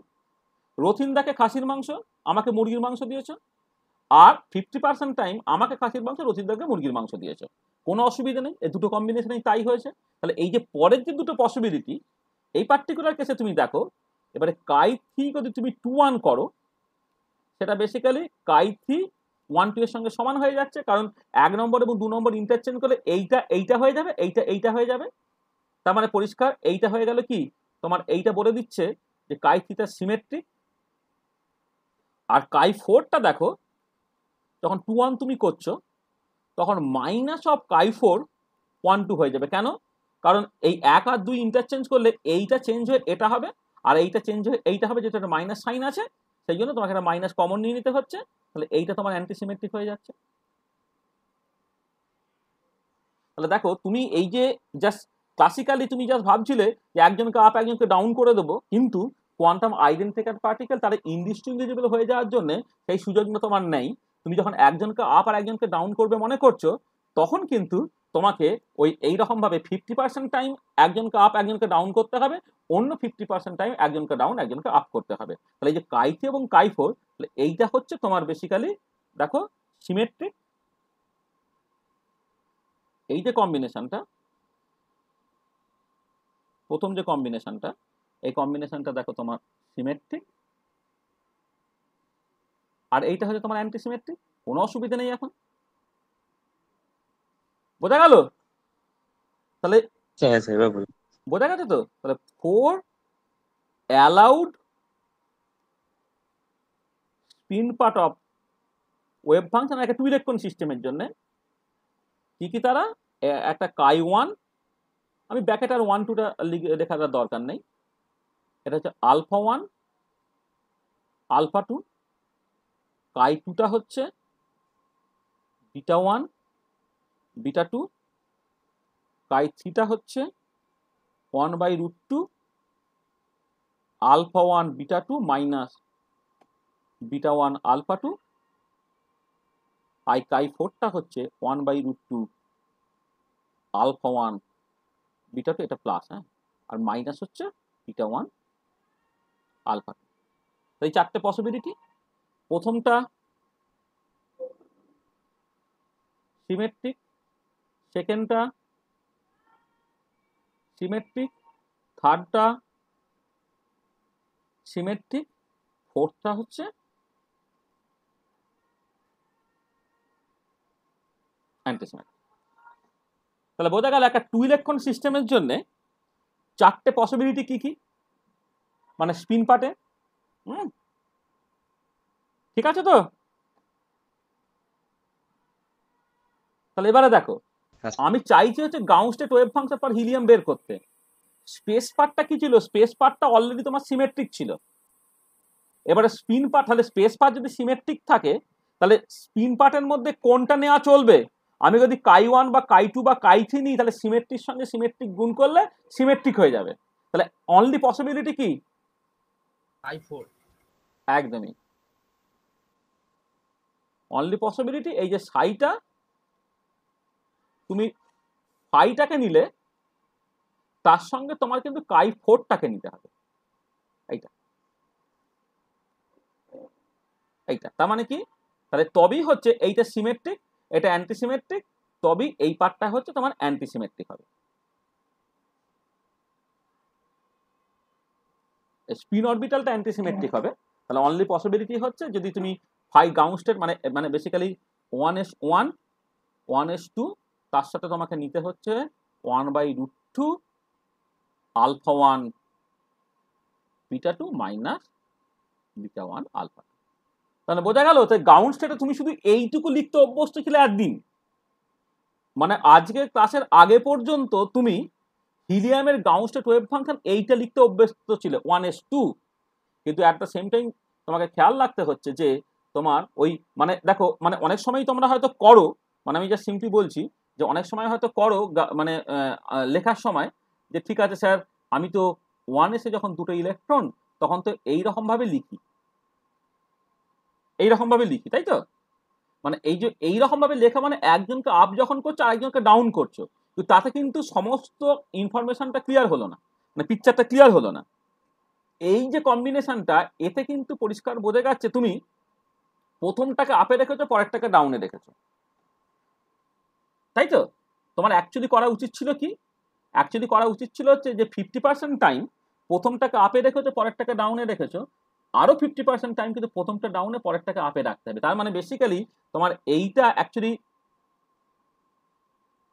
রথিনদাকে খাসির মাংস, আমাকে মুরগির মাংস দিয়েছো, আর 50% টাইম আমাকে খাসির মাংস, রথিনদাকে মুরগির মাংস দিয়েছো। কোনো অসুবিধা নেই, এই দুটো কম্বিনেশনেই তাই হয়েছে। তাহলে এই যে পরের যে দুটো পসিবিলিটি, এই পার্টিকুলার কেসে তুমি দেখো, এবারে কাই3 যদি তুমি 2-1 করো, সেটা বেসিক্যালি কাই3 1-2 এর সঙ্গে সমান হয়ে যাচ্ছে, কারণ 1 নম্বর এবং 2 নম্বর ইন্টারচেঞ্জ করলে এইটা হয়ে যাবে, এইটা হয়ে যাবে। তার মানে পরিষ্কার এইটা হয়ে গেল কি, তোমার এইটা বলে দিচ্ছে যে কাই3টা সিমেট্রিক। আর কাই4টা দেখো, যখন 2-1 তুমি করছো, তখন মাইনাস অফ কাই4 1-2 হয়ে যাবে। কেন? কারণ এই 1 আর 2 ইন্টারচেঞ্জ করলে এইটা চেঞ্জ হয়ে এটা হবে, আর এইটা চেঞ্জ হয়ে এইটা হবে, যেটা একটা মাইনাস সাইন আছে, সেই জন্য তোমাকে একটা মাইনাস কমন নিয়ে নিতে হচ্ছে। তাহলে এইটা তোমার অ্যান্টিসিমেট্রিক হয়ে যাচ্ছে। তাহলে দেখো তুমি এই যে জাস্ট ক্লাসিক্যালি তুমি জাস্ট ভাবছিলে যে একজনকে আপ একজনকে ডাউন করে দেবো, কিন্তু কোয়ান্টাম আইডেন্টিক্যাল পার্টিকেল তারা ইনডিস্টিংগুইজেবল হয়ে যাওয়ার জন্য সেই সুযোগ তোমার নেই। তুমি যখন একজনকে আপ আর একজনকে ডাউন করবে মনে করছো, তখন কিন্তু তোমাকে ওই এইরকম ভাবে 50% টাইম একজনকে আপ একজনকে ডাউন করতে হবে, অন্য 50% টাইম একজনকে ডাউন একজনকে আপ করতে হবে। তাহলে এই যে কাই3 এবং কাই4, এইটা হচ্ছে তোমার বেসিক্যালি দেখো সিমেট্রিক। এই যে কম্বিনেশনটা, প্রথম যে কম্বিনেশনটা, এই কম্বিনেশনটা দেখো তোমার সিমেট্রিক, আর এইটা হচ্ছে তোমার অ্যান্টিসিমেট্রিক। কোনো অসুবিধা নেই এখন, বোঝা গেল? তাহলে বোঝা গেছে তো? তাহলে 4 allowed spin part of wave function একটা 2 ইলেকট্রন সিস্টেমের জন্য কি কি তারা, একটা কাই1, আমি ব্র্যাকেট আর 1-2টা লেখার দরকার নেই, এটা হচ্ছে আলফা1, আলফা2, কাই2টা হচ্ছে বিটা1, বিটা2, কাই3টা হচ্ছে 1/√2 আলফা1 বিটা2 মাইনাস বিটা1 আলফা2, আর কাই4টা হচ্ছে 1/√2 আলফা1 বিটা2, এটা প্লাস, হ্যাঁ, আর মাইনাস হচ্ছে বিটা1 আলফা2। এই চারটে পসিবিলিটি। প্রথমটা সিমেট্রিক, সেকেন্ডটা সিমেট্রিক, থার্ডটা সিমেট্রিক, ফোর্থটা হচ্ছে অ্যান্টিসিমেট্রিক। তাহলে বোঝা গেল একটা 2 ইলেকট্রন সিস্টেমের জন্য চারটে পসিবিলিটি কি কি, মানে স্পিন পার্টে। ঠিক আছে তো? তাহলে এবারে দেখো, আমি চাইছি হচ্ছে ground state wave function for helium বের করতে। স্পেস পার্টটা কি ছিল? স্পেস পার্টটা অলরেডি তোমার সিমেট্রিক ছিল। এবারে স্পিন পার্ট, তাহলে স্পেস পার্ট যদি সিমেট্রিক থাকে, তাহলে স্পিন পার্টের মধ্যে কোনটা নেওয়া চলবে? আমি যদি কাই1 বা কাই2 বা কাই3 নিই, তাহলে সিমেট্রির সঙ্গে সিমেট্রিক গুণ করলে সিমেট্রিক হয়ে যাবে। তাহলে অনলি পসিবিলিটি কি? কাই4। একদমই অনলি পসিবিলিটি এই যে সাইটা, তুমি ফাইটাকে নিলে তার সঙ্গে তোমার কিন্তু কাই4টাকে নিতে হবে। এইটা এইটা তার মানে কি? তাহলে তবেই হচ্ছে এইটা সিমেট্রিক, এটা অ্যান্টিসিমেট্রিক, তবেই এই পার্টটা হচ্ছে তোমার অ্যান্টিসিমেট্রিক হবে। স্পিন অরবিটালটা অ্যান্টিসিমেট্রিক হবে। তাহলে অনলি পসিবিলিটি হচ্ছে যদি তুমি ফাই গ্রাউন্ড স্টেট মানে বেসিক্যালি 1s1 1s2, তার সাথে তোমাকে নিতে হচ্ছে 1/√2 আলফা1 বিটা2 মাইনাস বিটা1 আলফা। তাহলে বোঝা গেল? তো গ্রাউন্ড স্টেটে তুমি শুধু এইটুকু লিখতে অভ্যস্ত ছিলে একদিন, মানে আজকে ক্লাসের আগে পর্যন্ত তুমি হিলিয়ামের গ্রাউন্ড স্টেট ওয়েভ ফাংশন এইটা লিখতে অভ্যস্ত ছিল 1s2। কিন্তু অ্যাট দ্য সেম টাইম তোমাকে খেয়াল রাখতে হচ্ছে যে তোমার ওই মানে দেখো, মানে অনেক সময় তোমরা হয়তো করো, মানে আমি জাস্ট সিম্পলি বলছি যে অনেক সময় হয়তো করো মানে লেখার সময় যে ঠিক আছে স্যার, আমি তো 1s-এ যখন দুটো ইলেকট্রন, তখন তো এইরকম ভাবে লিখি, তাই তো? মানে এই যে এইরকম ভাবে লেখা মানে একজনকে আপ যখন করছো আরেকজনকে ডাউন করছো, তো তাতে কিন্তু সমস্ত ইনফরমেশনটা ক্লিয়ার হলো না, মানে পিকচারটা ক্লিয়ার হলো না। এই যে কম্বিনেশনটা, এতে কিন্তু পরিষ্কার বোঝা যাচ্ছে তুমি প্রথমটাকে আপে রেখেছো, পরেরটাকে ডাউনে রেখেছো, তাই তো? তোমার অ্যাকচুয়ালি করা উচিত ছিল কি? অ্যাকচুয়ালি করা উচিত ছিল হচ্ছে যে 50% টাইম প্রথমটাকে আপে রেখেছো, পরেরটাকে ডাউনে রেখেছো, আরো 50% টাইম কিন্তু প্রথমটা ডাউনে, পরেরটাকে আপে রাখতে হবে। তার মানে বেসিক্যালি তোমার এইটা অ্যাকচুয়ালি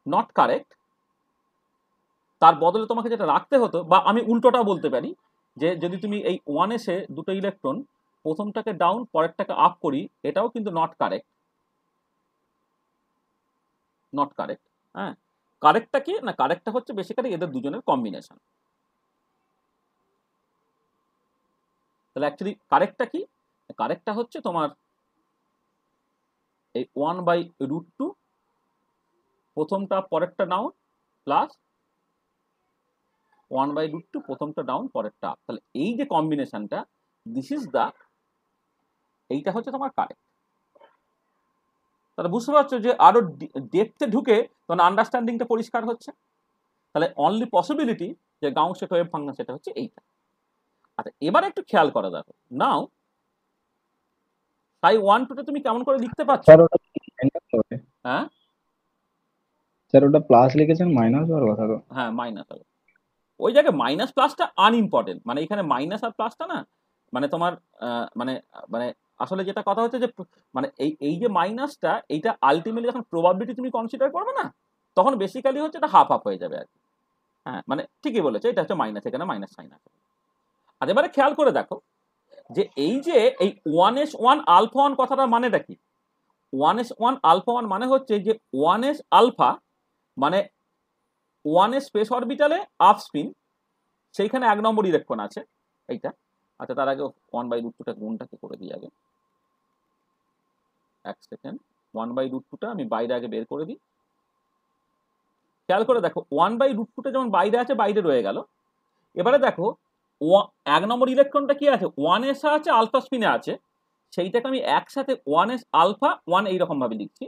নট কারেক্ট। তার বদলে তোমাকে যেটা রাখতে হতো, বা আমি উল্টোটা বলতে পারি, যে যদি তুমি এই 1s এ দুটো ইলেকট্রন প্রথমটাকে ডাউন পরেরটাকে আপ করি, এটাও কিন্তু নট কারেক্ট। Not correct. হ্যাঁ, কারেক্টটা কি না, কারেক্টটা হচ্ছে বেসিক্যালি এদের দুজনের কম্বিনেশন। তাহলে অ্যাকচুয়ালি কারেক্টটা কি? কারেক্টটা হচ্ছে তোমার এই 1/√2 প্রথমটা পরেরটা ডাউন, প্লাস 1/√2 প্রথমটা ডাউন পরেরটা আপ। তাহলে এই যে কম্বিনেশনটা, দিস ইজ দা, এইটা হচ্ছে তোমার কারেক্ট। তাহলে বুঝতে পারছো যে আরো ডেপথে ঢুকে তোমার আন্ডারস্ট্যান্ডিংটা পরিষ্কার হচ্ছে। তাহলে অনলি পসিবিলিটি যে গাউসের ওয়েভ ফাংশন সেটা হচ্ছে এইটা। আচ্ছা, এবার একটু খেয়াল করা দেখো নাও, তাই 1-2টা তুমি কেমন করে লিখতে পারছো? স্যার ওটা মাইনাস হবে? হ্যাঁ স্যার ওটা প্লাস লিখেছেন, মাইনাস হওয়ার কথা তো। হ্যাঁ, মাইনাস হবে। ওই জায়গায় মাইনাস প্লাসটা আনইম্পর্টেন্ট, মানে এখানে মাইনাস আর প্লাসটা না, মানে তোমার মানে মানে আসলে যেটা কথা হচ্ছে যে মানে এই যে মাইনাসটা, এইটা আলটিমেটলি যখন প্রবাবিলিটি তুমি কনসিডার করবে না, তখন বেসিক্যালি হচ্ছে এটা হাফ হাফ হয়ে যাবে আর কি। হ্যাঁ, মানে ঠিকই বলেছো, এটা হচ্ছে মাইনাস, এখানে মাইনাস সাইন আছে। আর এবারে খেয়াল করে দেখো যে এই যে এই 1s1 আলফা 1 কথাটার মানেটা কি? 1s1 আলফা 1 মানে হচ্ছে যে 1s আলফা মানে 1s স্পেস অরবিটালে আপ স্পিন, সেইখানে 1 নম্বর ইলেকট্রন আছে এইটা। আচ্ছা, তার আগে 1/√2টা গুণটা কি করে দিই আগে, এক সেকেন্ড। 1/√2টা আমি বাইরে আগে বের করে দিই। খেয়াল করে দেখো 1/√2টা যেমন বাইরে আছে, বাইরে রয়ে গেল। এবারে দেখো 1 নম্বর ইলেকট্রনটা কি আছে, 1s আছে, আলফা স্পিনে আছে, সেইটাকে আমি একসাথে 1s আলফা 1 এইরকম ভাবে লিখছি।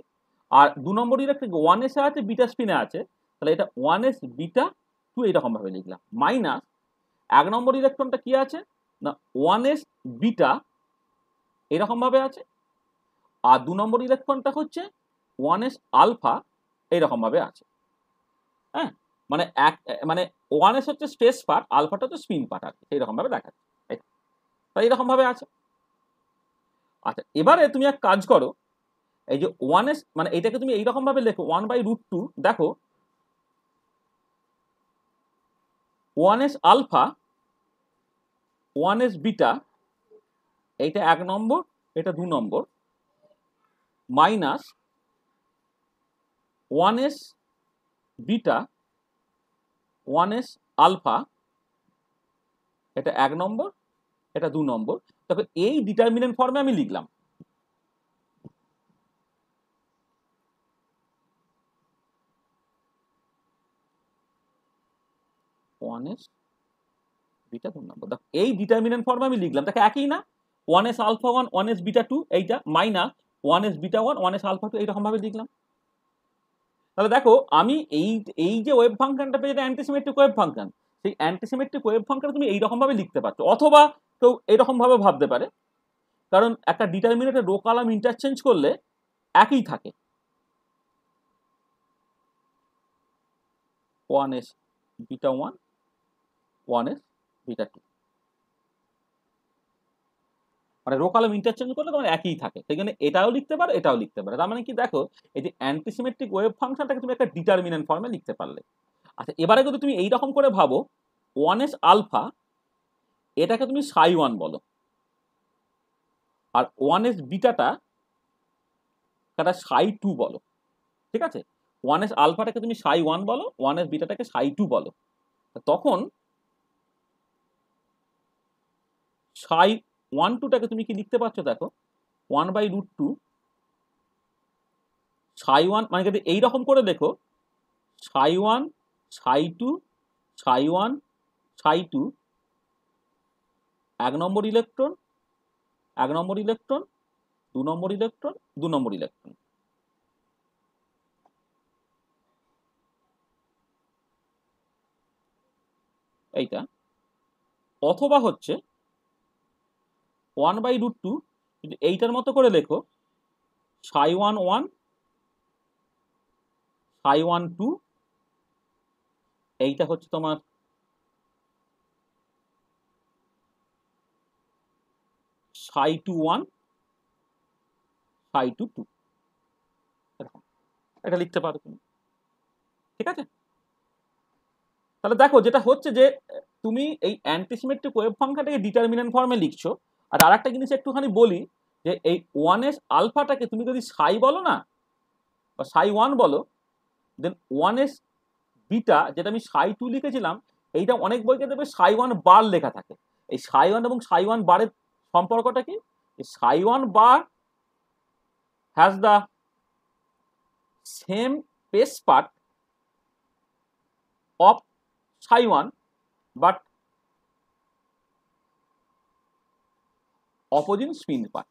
আর 2 নম্বর ইলেকট্রন 1s আছে, বিটা স্পিনে আছে, তাহলে এটা 1s বিটা 2 এইরকম ভাবে লিখলাম। মাইনাস 1 নম্বর ইলেকট্রনটা কি আছে না, 1s বিটা এরকম ভাবে আছে, আর 2 নম্বর ইলেকট্রনটা হচ্ছে 1s আলফা এইরকম ভাবে আছে। হ্যাঁ, মানে মানে 1s হচ্ছে স্পেস পার্ট, আলফাটা হচ্ছে স্পিন পার্ট আর কি, এইরকম ভাবে দেখাচ্ছে। তাই এরকম ভাবে আছে। আচ্ছা, এবারে তুমি এক কাজ করো, এই যে 1s মানে এটাকে তুমি এইরকম ভাবে লেখো 1/√2, দেখো 1s আলফা 1s বিটা, এইটা 1 নম্বর, এটা 2 নম্বর, minus 1s beta 1s alpha, এটা 1 নম্বর, এটা 2 নম্বর। তবে এই ডিটারমিনেন্ট ফর্মে আমি লিখলাম। বিটা 2 নম্বর, দেখো এই ডিটারমিনেন্ট ফর্মে আমি লিখলাম, দেখো একই না, 1s আলফা 1 1s বিটা 2 এইটা, minus 1s beta 1 1s alpha 2 এইরকম ভাবে লিখলাম। তাহলে দেখো আমি এই এই যে ওয়েভ ফাংশনটা পেয়ে, যেটা অ্যান্টিসিমেট্রিক ওয়েভ ফাংশন, সেই অ্যান্টিসিমেট্রিক ওয়েভ ফাংশন তুমি এইরকম ভাবে লিখতে পারছো, অথবা কেউ এরকম ভাবে ভাবতে পারে, কারণ একটা ডিটারমিনেন্টের রো কলাম ইন্টারচেঞ্জ করলে একই থাকে, 1s বিটা 1 1s বিটা 2, মানে রো কলাম ইন্টারচেঞ্জ করলে তোমার একই থাকে, সেখানে এটাও লিখতে পারো, এটাও লিখতে পারো। তার মানে কি, দেখো এই যে অ্যান্টিসিমেট্রিক ওয়েভ ফাংশনটাকে তুমি একটা ডিটারমিনেন্ট ফর্মে লিখতে পারলে। আচ্ছা, এবারে যদি তুমি এইরকম করে ভাবো, 1s আলফা এটাকে তুমি সাই 1 বলো, আর 1s বিটাটা সাই 2 বলো, ঠিক আছে? 1s আলফাটাকে তুমি সাই 1 বলো, 1s বিটাটাকে সাই 2 বলো, তখন সাই 1 2টাকে তুমি কি লিখতে পারছো, দেখো 1/√2 সাই 1, মানে যদি এইরকম করে দেখো সাই 1 সাই 2 সাই 1 সাই 2, 1 নম্বর ইলেকট্রন 1 নম্বর ইলেকট্রন 2 নম্বর ইলেকট্রন 2 নম্বর ইলেকট্রন, এইটা অথবা হচ্ছে 1/√2 যদি এইটার মতো করে লেখো ψ1 1 ψ1 2, এইটা হচ্ছে তোমার ψ2 1 ψ2 2, এরকম এটা লিখতে পারো তুমি। ঠিক আছে, তাহলে দেখো যেটা হচ্ছে যে তুমি এই অ্যান্টিসিমেট্রিক ওয়েভ ফাংশনটাকে ডিটারমিনেন্ট ফর্মে লিখছো। আর আরেকটা জিনিস একটুখানি বলি যে এই 1s আলফাটাকে তুমি যদি সাই বলো না বা ψ1 বলো, দেন 1s বিটা যেটা আমি ψ2 লিখেছিলাম এইটা অনেক বইতে দেবে ψ1 বার লেখা থাকে। এই ψ1 এবং ψ1 বারের সম্পর্কটা কি? ψ1 bar has the same space part of ψ1 but opposite spin part.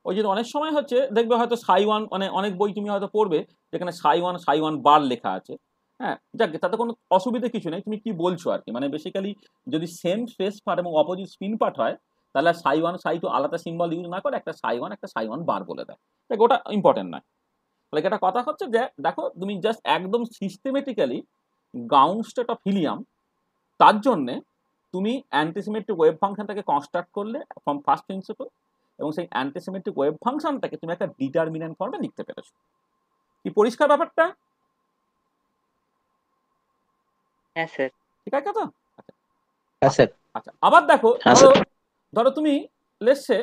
ওই যে অনেক সময় হচ্ছে দেখবে হয়তো ψ1 মানে অনেক বই তুমি হয়তো পড়বে যেখানে ψ1 বার লেখা আছে। হ্যাঁ, যাক তাতে কোনো অসুবিধা কিছু নেই, তুমি কি বলছো আর কি, মানে বেসিক্যালি যদি সেম ফেস পার্ট এবং অপোজিট স্পিন পার্ট হয় তাহলে ψ1 ψ2 আলাদা সিম্বল ইউজ না করে একটা ψ1 একটা ψ1 বার বলে দেয়, দেখ ওটা ইম্পর্টেন্ট নয়। তাহলে একটা কথা হচ্ছে যে দেখো তুমি জাস্ট একদম সিস্টেমেটিক্যালি গাউস স্টেট অফ হিলিয়াম, তার জন্যে তুমি অ্যান্টিসিমেট্রিক ওয়েভ ফাংশনটাকে কনস্ট্রাক্ট করলে ফ্রম ফার্স্ট প্রিন্সিপল, এবং সেই অ্যান্টিসিমেট্রিক ওয়েভ ফাংশনটাকে তুমি একটা ডিটারমিনেন্ট ফর্মে লিখতে পেরেছো। কি পরিষ্কার ব্যাপারটা? হ্যাঁ স্যার। ঠিক আছে তো? আচ্ছা হ্যাঁ স্যার। আচ্ছা, আবার দেখো হ্যাঁ ধরো স্যার। ধরো তুমি লেটসে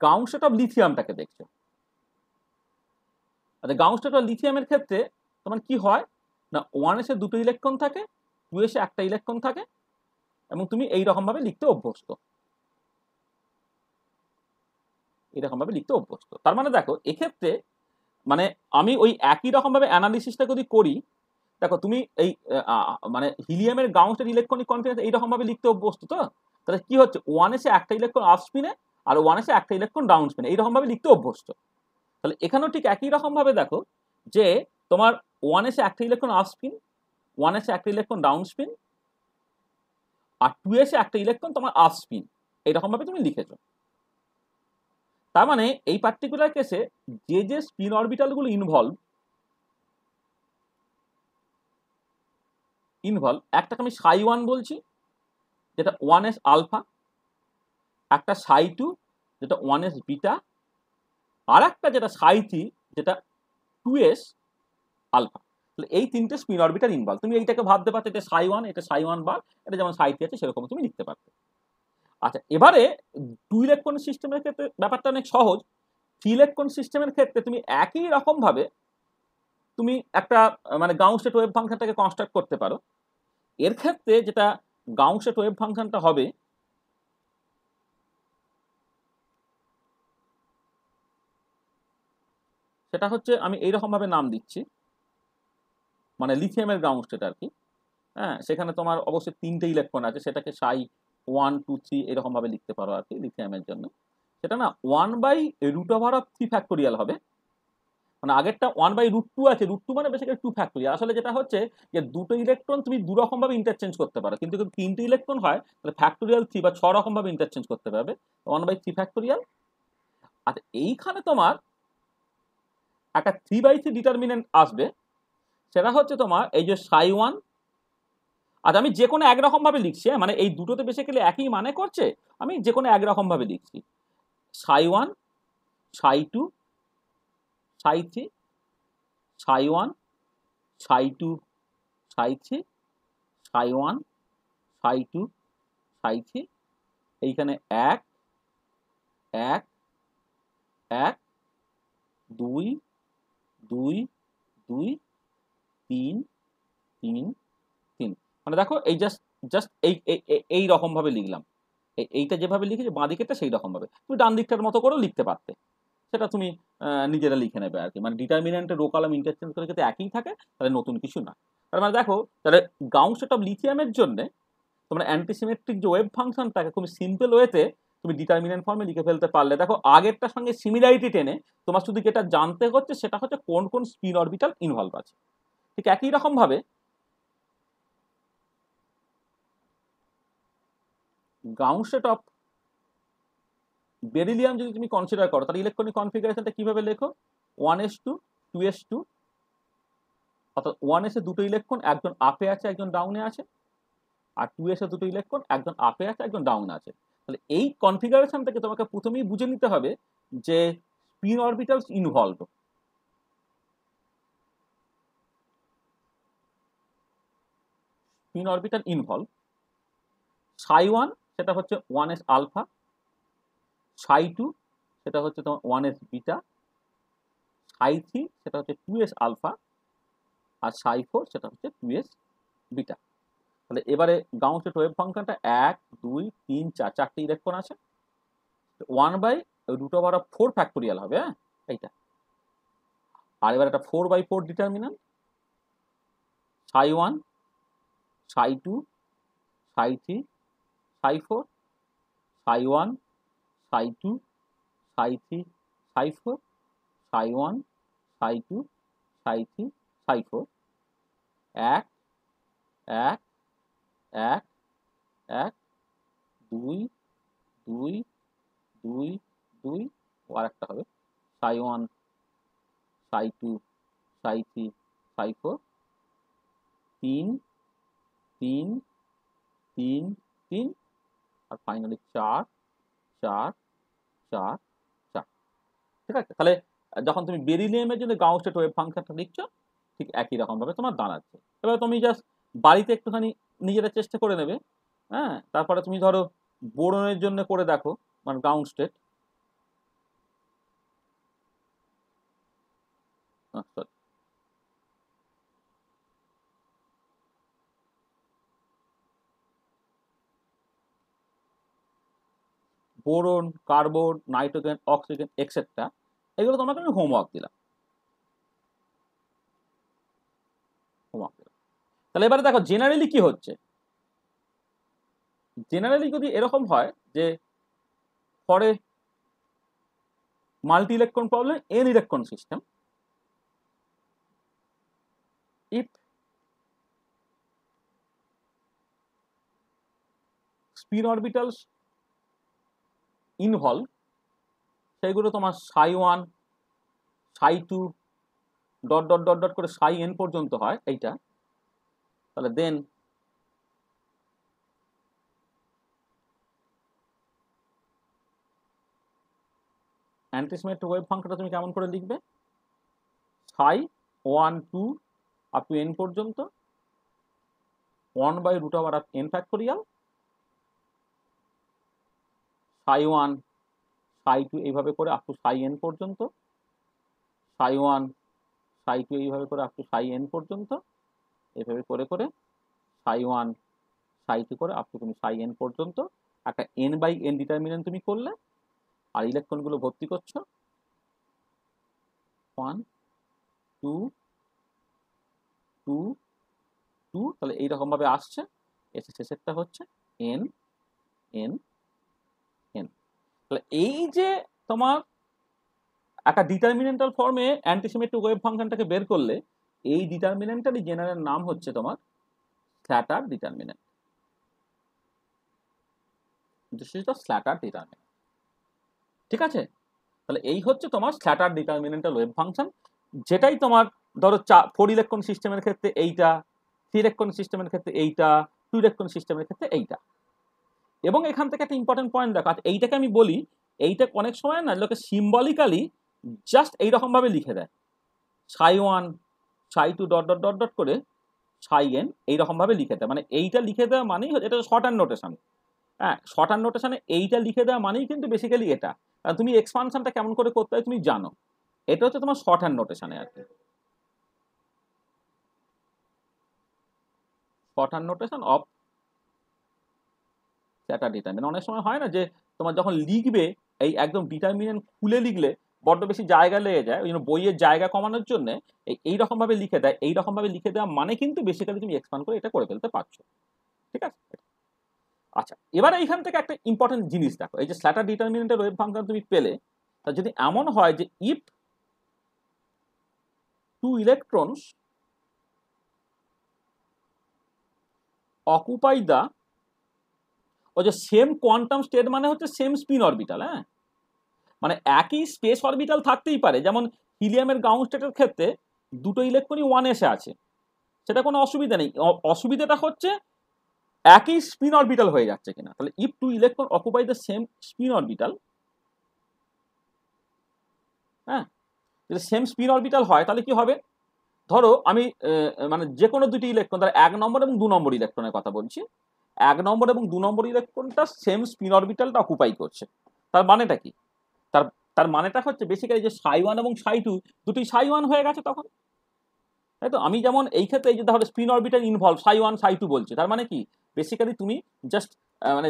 গাউস স্টেট অফ লিথিয়ামটাকে দেখছো। আচ্ছা, গাউস স্টেট অফ লিথিয়ামের ক্ষেত্রে তোমার কি হয় না 1s এ দুটো ইলেকট্রন থাকে, 2s এ একটা ইলেকট্রন থাকে, এবং তুমি এইরকম ভাবে লিখতে অভ্যস্ত, এরকম ভাবে লিখতে অভ্যস্ত। তার মানে দেখো এক্ষেত্রে মানে আমি ওই একই রকম ভাবে অ্যানালিসিসটা যদি করি, দেখো তুমি এই মানে হিলিয়ামের গাউসের ইলেকট্রনিক কনফিডেন্স এইরকম ভাবে লিখতে অভ্যস্ত তো, তাহলে কি হচ্ছে 1s এ একটা ইলেকট্রন আপ স্পিনে আর 1s এ একটা ইলেকট্রন ডাউন স্পিনে এইরকম ভাবে লিখতে অভ্যস্ত। তাহলে এখানেও ঠিক একই রকম ভাবে দেখো যে তোমার 1s এ একটা ইলেকট্রন আপ স্পিন, 1s এ একটা ইলেকট্রন ডাউন স্পিন, আর 2s এ একটা ইলেকট্রন তোমার আপ স্পিন, এইরকম ভাবে তুমি লিখেছো। তার মানে এই পার্টিকুলার কেসে যে যে স্পিন অরবিটালগুলো ইনভলভ একটাকে আমি ψ1 বলছি যেটা 1s আলফা, একটা ψ2 যেটা 1s বিটা, আর একটা যেটা ψ3 যেটা 2s আলফা। তাহলে এই তিনটে স্পিন অরবিটাল ইনভলভ, তুমি এইটাকে ভাবতে পারছো এটা ψ1, এটা ψ1 বার, এটা যেমন ψ3 আছে সেরকম তুমি লিখতে পারবে। আচ্ছা, এবারে 2 ইলেকট্রন সিস্টেমের ক্ষেত্রে ব্যাপারটা অনেক সহজ। 3 ইলেকট্রন সিস্টেমের ক্ষেত্রে তুমি একই রকম ভাবে তুমি একটা মানে গাউস স্টেট ওয়েভ ফাংশনটাকে কনস্ট্রাক্ট করতে পারো। এর ক্ষেত্রে যেটা গাউস স্টেট ওয়েভ ফাংশনটা হবে সেটা হচ্ছে আমি এইরকম ভাবে নাম দিচ্ছি, মানে লিথিয়ামের গাউস স্টেট আর কি। হ্যাঁ, সেখানে তোমার অবশ্যই 3টে ইলেকট্রন আছে, সেটাকে ψ1 2 3 এরকম ভাবে লিখতে পারো আর কি লিথিয়ামের জন্য। সেটা না 1/√3 ফ্যাক্টোরিয়াল হবে, মানে আগেরটা 1/√2 আছে, √2 মানে বেসিক্যালি 2 ফ্যাক্টোরিয়াল। আসলে যেটা হচ্ছে যে দুটো ইলেকট্রন তুমি দু রকম ভাবে ইন্টারচেঞ্জ করতে পারো, কিন্তু যদি 3টে ইলেকট্রন হয় তাহলে ফ্যাক্টোরিয়াল 3 বা 6 রকম ভাবে ইন্টারচেঞ্জ করতে পারবে, 1/3 ফ্যাক্টোরিয়াল। আচ্ছা, এইখানে তোমার একটা 3/3 ডিটারমিনেন্ট আসবে, সেটা হচ্ছে তোমার এই যে ψ1। আচ্ছা, আমি যে কোনো একরকম ভাবে লিখছি, মানে এই দুটোতে বেসিক্যালি একই মানে করছে, আমি যে কোনো একরকম ভাবে লিখছি ψ1 ψ2 ψ3 ψ1 ψ2 ψ3 ψ1 ψ2 ψ3, এইখানে 1 1 1 2 2 2 3 3 3। মানে দেখো এই জাস্ট এই রকম ভাবে লিখলাম, এইটা যেভাবে লিখেছি বাঁ দিকেরটা সেই রকম ভাবে তুমি ডান দিকটার মতো করেও লিখতে পারতে, সেটা তুমি নিজেরা লিখে নেবে আর কি। মানে ডিটারমিনেন্টের রো কলাম ইন্টারচেঞ্জ করে যাতে একই থাকে, তাহলে নতুন কিছু না। তার মানে দেখো তাহলে গাউস স্টেট অফ লিথিয়ামের জন্য তোমরা অ্যান্টিসিমেট্রিক যে ওয়েভ ফাংশনটাকে খুব সিম্পল ওয়েতে তুমি ডিটারমিনেন্ট ফর্মে লিখে ফেলতে পারলে। দেখো আগেরটার সঙ্গে সিমিলারিটি টেনে তোমার শুধু যেটা জানতে হচ্ছে সেটা হচ্ছে কোন কোন স্পিন অরবিটাল ইনভলভ আছে। ঠিক একই রকম ভাবে গ্রাউন্ড স্টেট অফ বেরিলিয়াম যদি তুমি কনসিডার করো তাহলে ইলেকট্রনিক কনফিগারেশনটা কিভাবে লেখো 1s2 2s2, অর্থাৎ 1s এ দুটো ইলেকট্রন, একজন আপে আছে একজন ডাউনে আছে, আর 2s এ দুটো ইলেকট্রন, একজন আপে আছে একজন ডাউনে আছে। তাহলে এই কনফিগারেশন থেকে তোমাকে প্রথমেই বুঝে নিতে হবে যে spin orbitals involve. Spin orbital involve ψ1 সেটা হচ্ছে 1s আলফা, ψ2 সেটা হচ্ছে তোমার 1s বিটা, ψ3 সেটা হচ্ছে 2s আলফা, আর ψ4 সেটা হচ্ছে 2s বিটা। তাহলে এবারে গ্রাউন্ড স্টেট ওয়েভ ফাংশনটা 1 2 3 4 চারটে ইলেকট্রন আছে, 1/√4 ফ্যাক্টোরিয়াল হবে, হ্যাঁ এইটা। আর এবার একটা 4/4 ডিটারমিন্যান্ট, ψ1 ψ2 ψ3 ψ4, ψ1 ψ2 ψ3 ψ4, ψ1 ψ2 ψ3 ψ4, 1 1 1 1 2 2 2 2, আর একটা হবে ψ1 ψ2 ψ3 ψ4, 3 3 3 3, আর ফাইনালি 4 4 4 4। ঠিক আছে, তাহলে যখন তুমি বেরিলিয়ামের জন্য গ্রাউন্ড স্টেট ওয়েভ ফাংশনটা লিখছো ঠিক একই রকম ভাবে তোমার দাঁড়াচ্ছে। এবার তুমি জাস্ট বাড়িতে একটুখানি নিজেরা চেষ্টা করে নেবে, হ্যাঁ। তারপরে তুমি ধরো বোরনের জন্য করে দেখো, মানে ground state, sorry boron, carbon, nitrogen, oxygen etcetera, এগুলো তোমাকে আমি হোমওয়ার্ক দিলাম। তাহলে এবারে দেখো জেনারেলি কি হচ্ছে। জেনারেলি যদি এরকম হয় যে ফরে multi electron problem N electron system, if spin orbitals involve, সেগুলো তোমার ψ1 ψ2 ডট ডট ডট ডট করে ψn পর্যন্ত হয় এইটা, তাহলে দেন অ্যান্টিসিমেট্রিক ওয়েভ ফাংশনটা তুমি কেমন করে লিখবে, ψ1 2 আপ টু n পর্যন্ত 1/√n ফ্যাক্টোরিয়াল, ψ1 ψ2 এইভাবে করে আপ টু ψn পর্যন্ত, ψ1 ψ2 এইভাবে করে আপ টু ψn পর্যন্ত, এইভাবে করে করে ψ1 ψ2 করে আপ টু তুমি ψn পর্যন্ত একটা n/n ডিটারমিনেন্ট তুমি করলে, আর ইলেকট্রনগুলো ভর্তি করছো 1 2 2 2, তাহলে এইরকম ভাবে আসছে, এসে শেষেরটা হচ্ছে n n n। তাহলে এই যে তোমার একটা ডিটারমিনেন্টাল ফর্মে অ্যান্টিসিমেট্রিক ওয়েভ ফাংশনটাকে বের করলে, এই ডিটারমিনেন্টারই জেনারেল নাম হচ্ছে তোমার slaughter determinant. This is the slaughter determinant. ঠিক আছে, তাহলে এই হচ্ছে তোমার স্ল্যাটার ডিটারমিনেন্টাল ওয়েভ ফাংশন, যেটাই তোমার ধরো 4 ইলেকট্রন সিস্টেমের ক্ষেত্রে এইটা, 3 ইলেকট্রন সিস্টেমের ক্ষেত্রে এইটা, 2 ইলেকট্রন সিস্টেমের ক্ষেত্রে এইটা। এবং এখান থেকে একটা ইম্পর্টেন্ট পয়েন্ট দেখো, এইটাকে আমি বলি, এইটা অনেক সময় না লোকে সিম্বলিক্যালি জাস্ট এইরকম ভাবে লিখে দেয়, ψ1 ψ2 ডট ডট ডট ডট করে ψn এইরকম ভাবে লিখে দেয়, মানে এইটা লিখে দেওয়া মানেই এটা শর্ট হ্যান্ড নোটেশন। হ্যাঁ, শর্ট হ্যান্ড নোটেশনে এইটা লিখে দেওয়া মানেই কিন্তু বেসিক্যালি এটা, কারণ তুমি এক্সপানশনটা কেমন করে করতে হয় তুমি জানো, এটা হচ্ছে তোমার শর্ট হ্যান্ড নোটেশনে আর কি, short hand notation of slaughter determinant. অনেক সময় হয় না যে তোমার যখন লিখবে এই একদম ডিটারমিনেন্ট খুলে লিখলে বড্ড বেশি জায়গা লেগে যায়, ওই জন্য বইয়ের জায়গা কমানোর জন্য এইরকম ভাবে লিখে দেয়, এইরকম ভাবে লিখে দেওয়া মানে কিন্তু বেসিক্যালি তুমি এক্সপান্ড করে এটা করে ফেলতে পারছো। ঠিক আছে, আচ্ছা এবার এইখান থেকে একটা ইম্পর্টেন্ট জিনিস দেখো, এই যে স্ল্যাটার ডিটারমিনেন্টের ওয়েভ ফাংশন তুমি পেলে, তা যদি এমন হয় যে ইফ 2 electrons occupy the, ওই যে সেম কোয়ান্টাম স্টেট মানে হচ্ছে সেম স্পিন অরবিটাল। হ্যাঁ, মানে একই স্পেস অরবিটাল থাকতেই পারে, যেমন হিলিয়ামের গ্রাউন্ড স্টেটের ক্ষেত্রে দুটো ইলেকট্রনই 1s আছে, সেটা কোনো অসুবিধা নেই। অসুবিধাটা হচ্ছে একই স্পিন অরবিটাল হয়ে যাচ্ছে কিনা। তাহলে if two electron occupy the same spin orbital, হ্যাঁ, যদি সেম স্পিন অরবিটাল হয় তাহলে কি হবে, ধরো আমি মানে যে কোনো দুটি ইলেকট্রন, তার 1 নম্বর এবং 2 নম্বর ইলেকট্রনের কথা বলছি, 1 নম্বর এবং 2 নম্বর ইলেকট্রনটা সেম স্পিন অরবিটালটা অকুপাই করছে। তার মানেটা কি? তার তার মানেটা হচ্ছে বেসিক্যালি যে ψ1 এবং ψ2 দুটি ψ1 হয়ে গেছে তখন, তাই তো। আমি যেমন এই ক্ষেত্রে এই যে ধরো স্পিন অরবিটাল ইনভলভ ψ1 ψ2 বলছি, তার মানে কি বেসিক্যালি তুমি জাস্ট মানে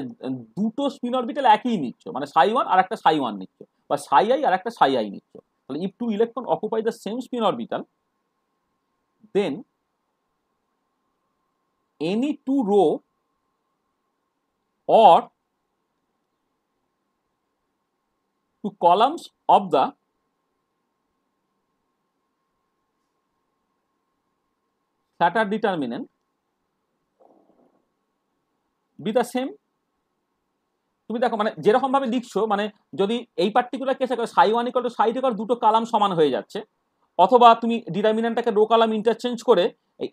দুটো স্পিন অরবিটাল একই নিচ্ছ, মানে ψ1 আর একটা ψ1 নিচ্ছ, বা ψi আর একটা ψi নিচ্ছ। তাহলে if two electron occupy the same spin orbital, then any two row or two columns of the Slater determinant be the same। তুমি দেখো মানে যেরকম ভাবে লিখছো, মানে যদি এই পার্টিকুলার কেসে ψ1 = ψ2 দুটো কালাম সমান হয়ে যাচ্ছে, অথবা তুমি ডিটারমিনেন্টটাকে রো কালাম ইন্টারচেঞ্জ করে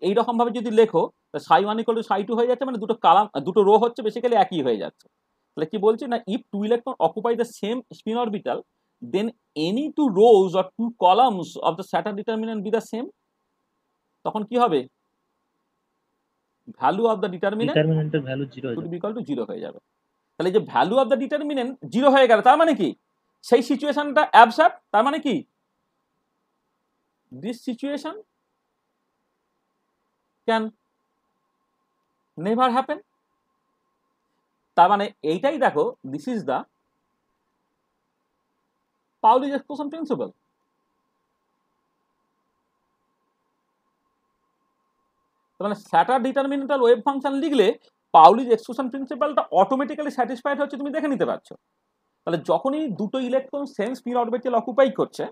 এইরকম ভাবে যদি লেখো, ψ1 = ψ2 হয়ে যাচ্ছে, মানে দুটো কালাম দুটো রো হচ্ছে বেসিক্যালি একই হয়ে যাচ্ছে। তাহলে কি বলছি না, if two electron occupy the same spin orbital, then any two rows or two columns of the Slater determinant be the same. তখন কি হবে, ভ্যালু অফ দ্য ডিটারমিনেন্টের ভ্যালু 0 হয়ে শুড যাবে। বি ইকুয়াল টু 0 হয়ে যাবে। তাহলে যে ভ্যালু অফ দ্য ডিটারমিনেন্ট 0 হয়ে গেল, তার মানে কি সেই সিচুয়েশনটা অ্যাবসার্ট, তার মানে কি this situation can never happen. তার মানে এইটাই দেখো, this is the Pauli's exclusion principle. তার মানে স্যাটার ডিটারমিনেন্টাল ওয়েভ ফাংশন লিখলে পাউলি's exclusion প্রিন্সিপালটা অটোমেটিক্যালি স্যাটিসফাইড হচ্ছে, তুমি দেখে নিতে পারছো। তাহলে যখনই দুটো electron same spin orbital occupy করছে,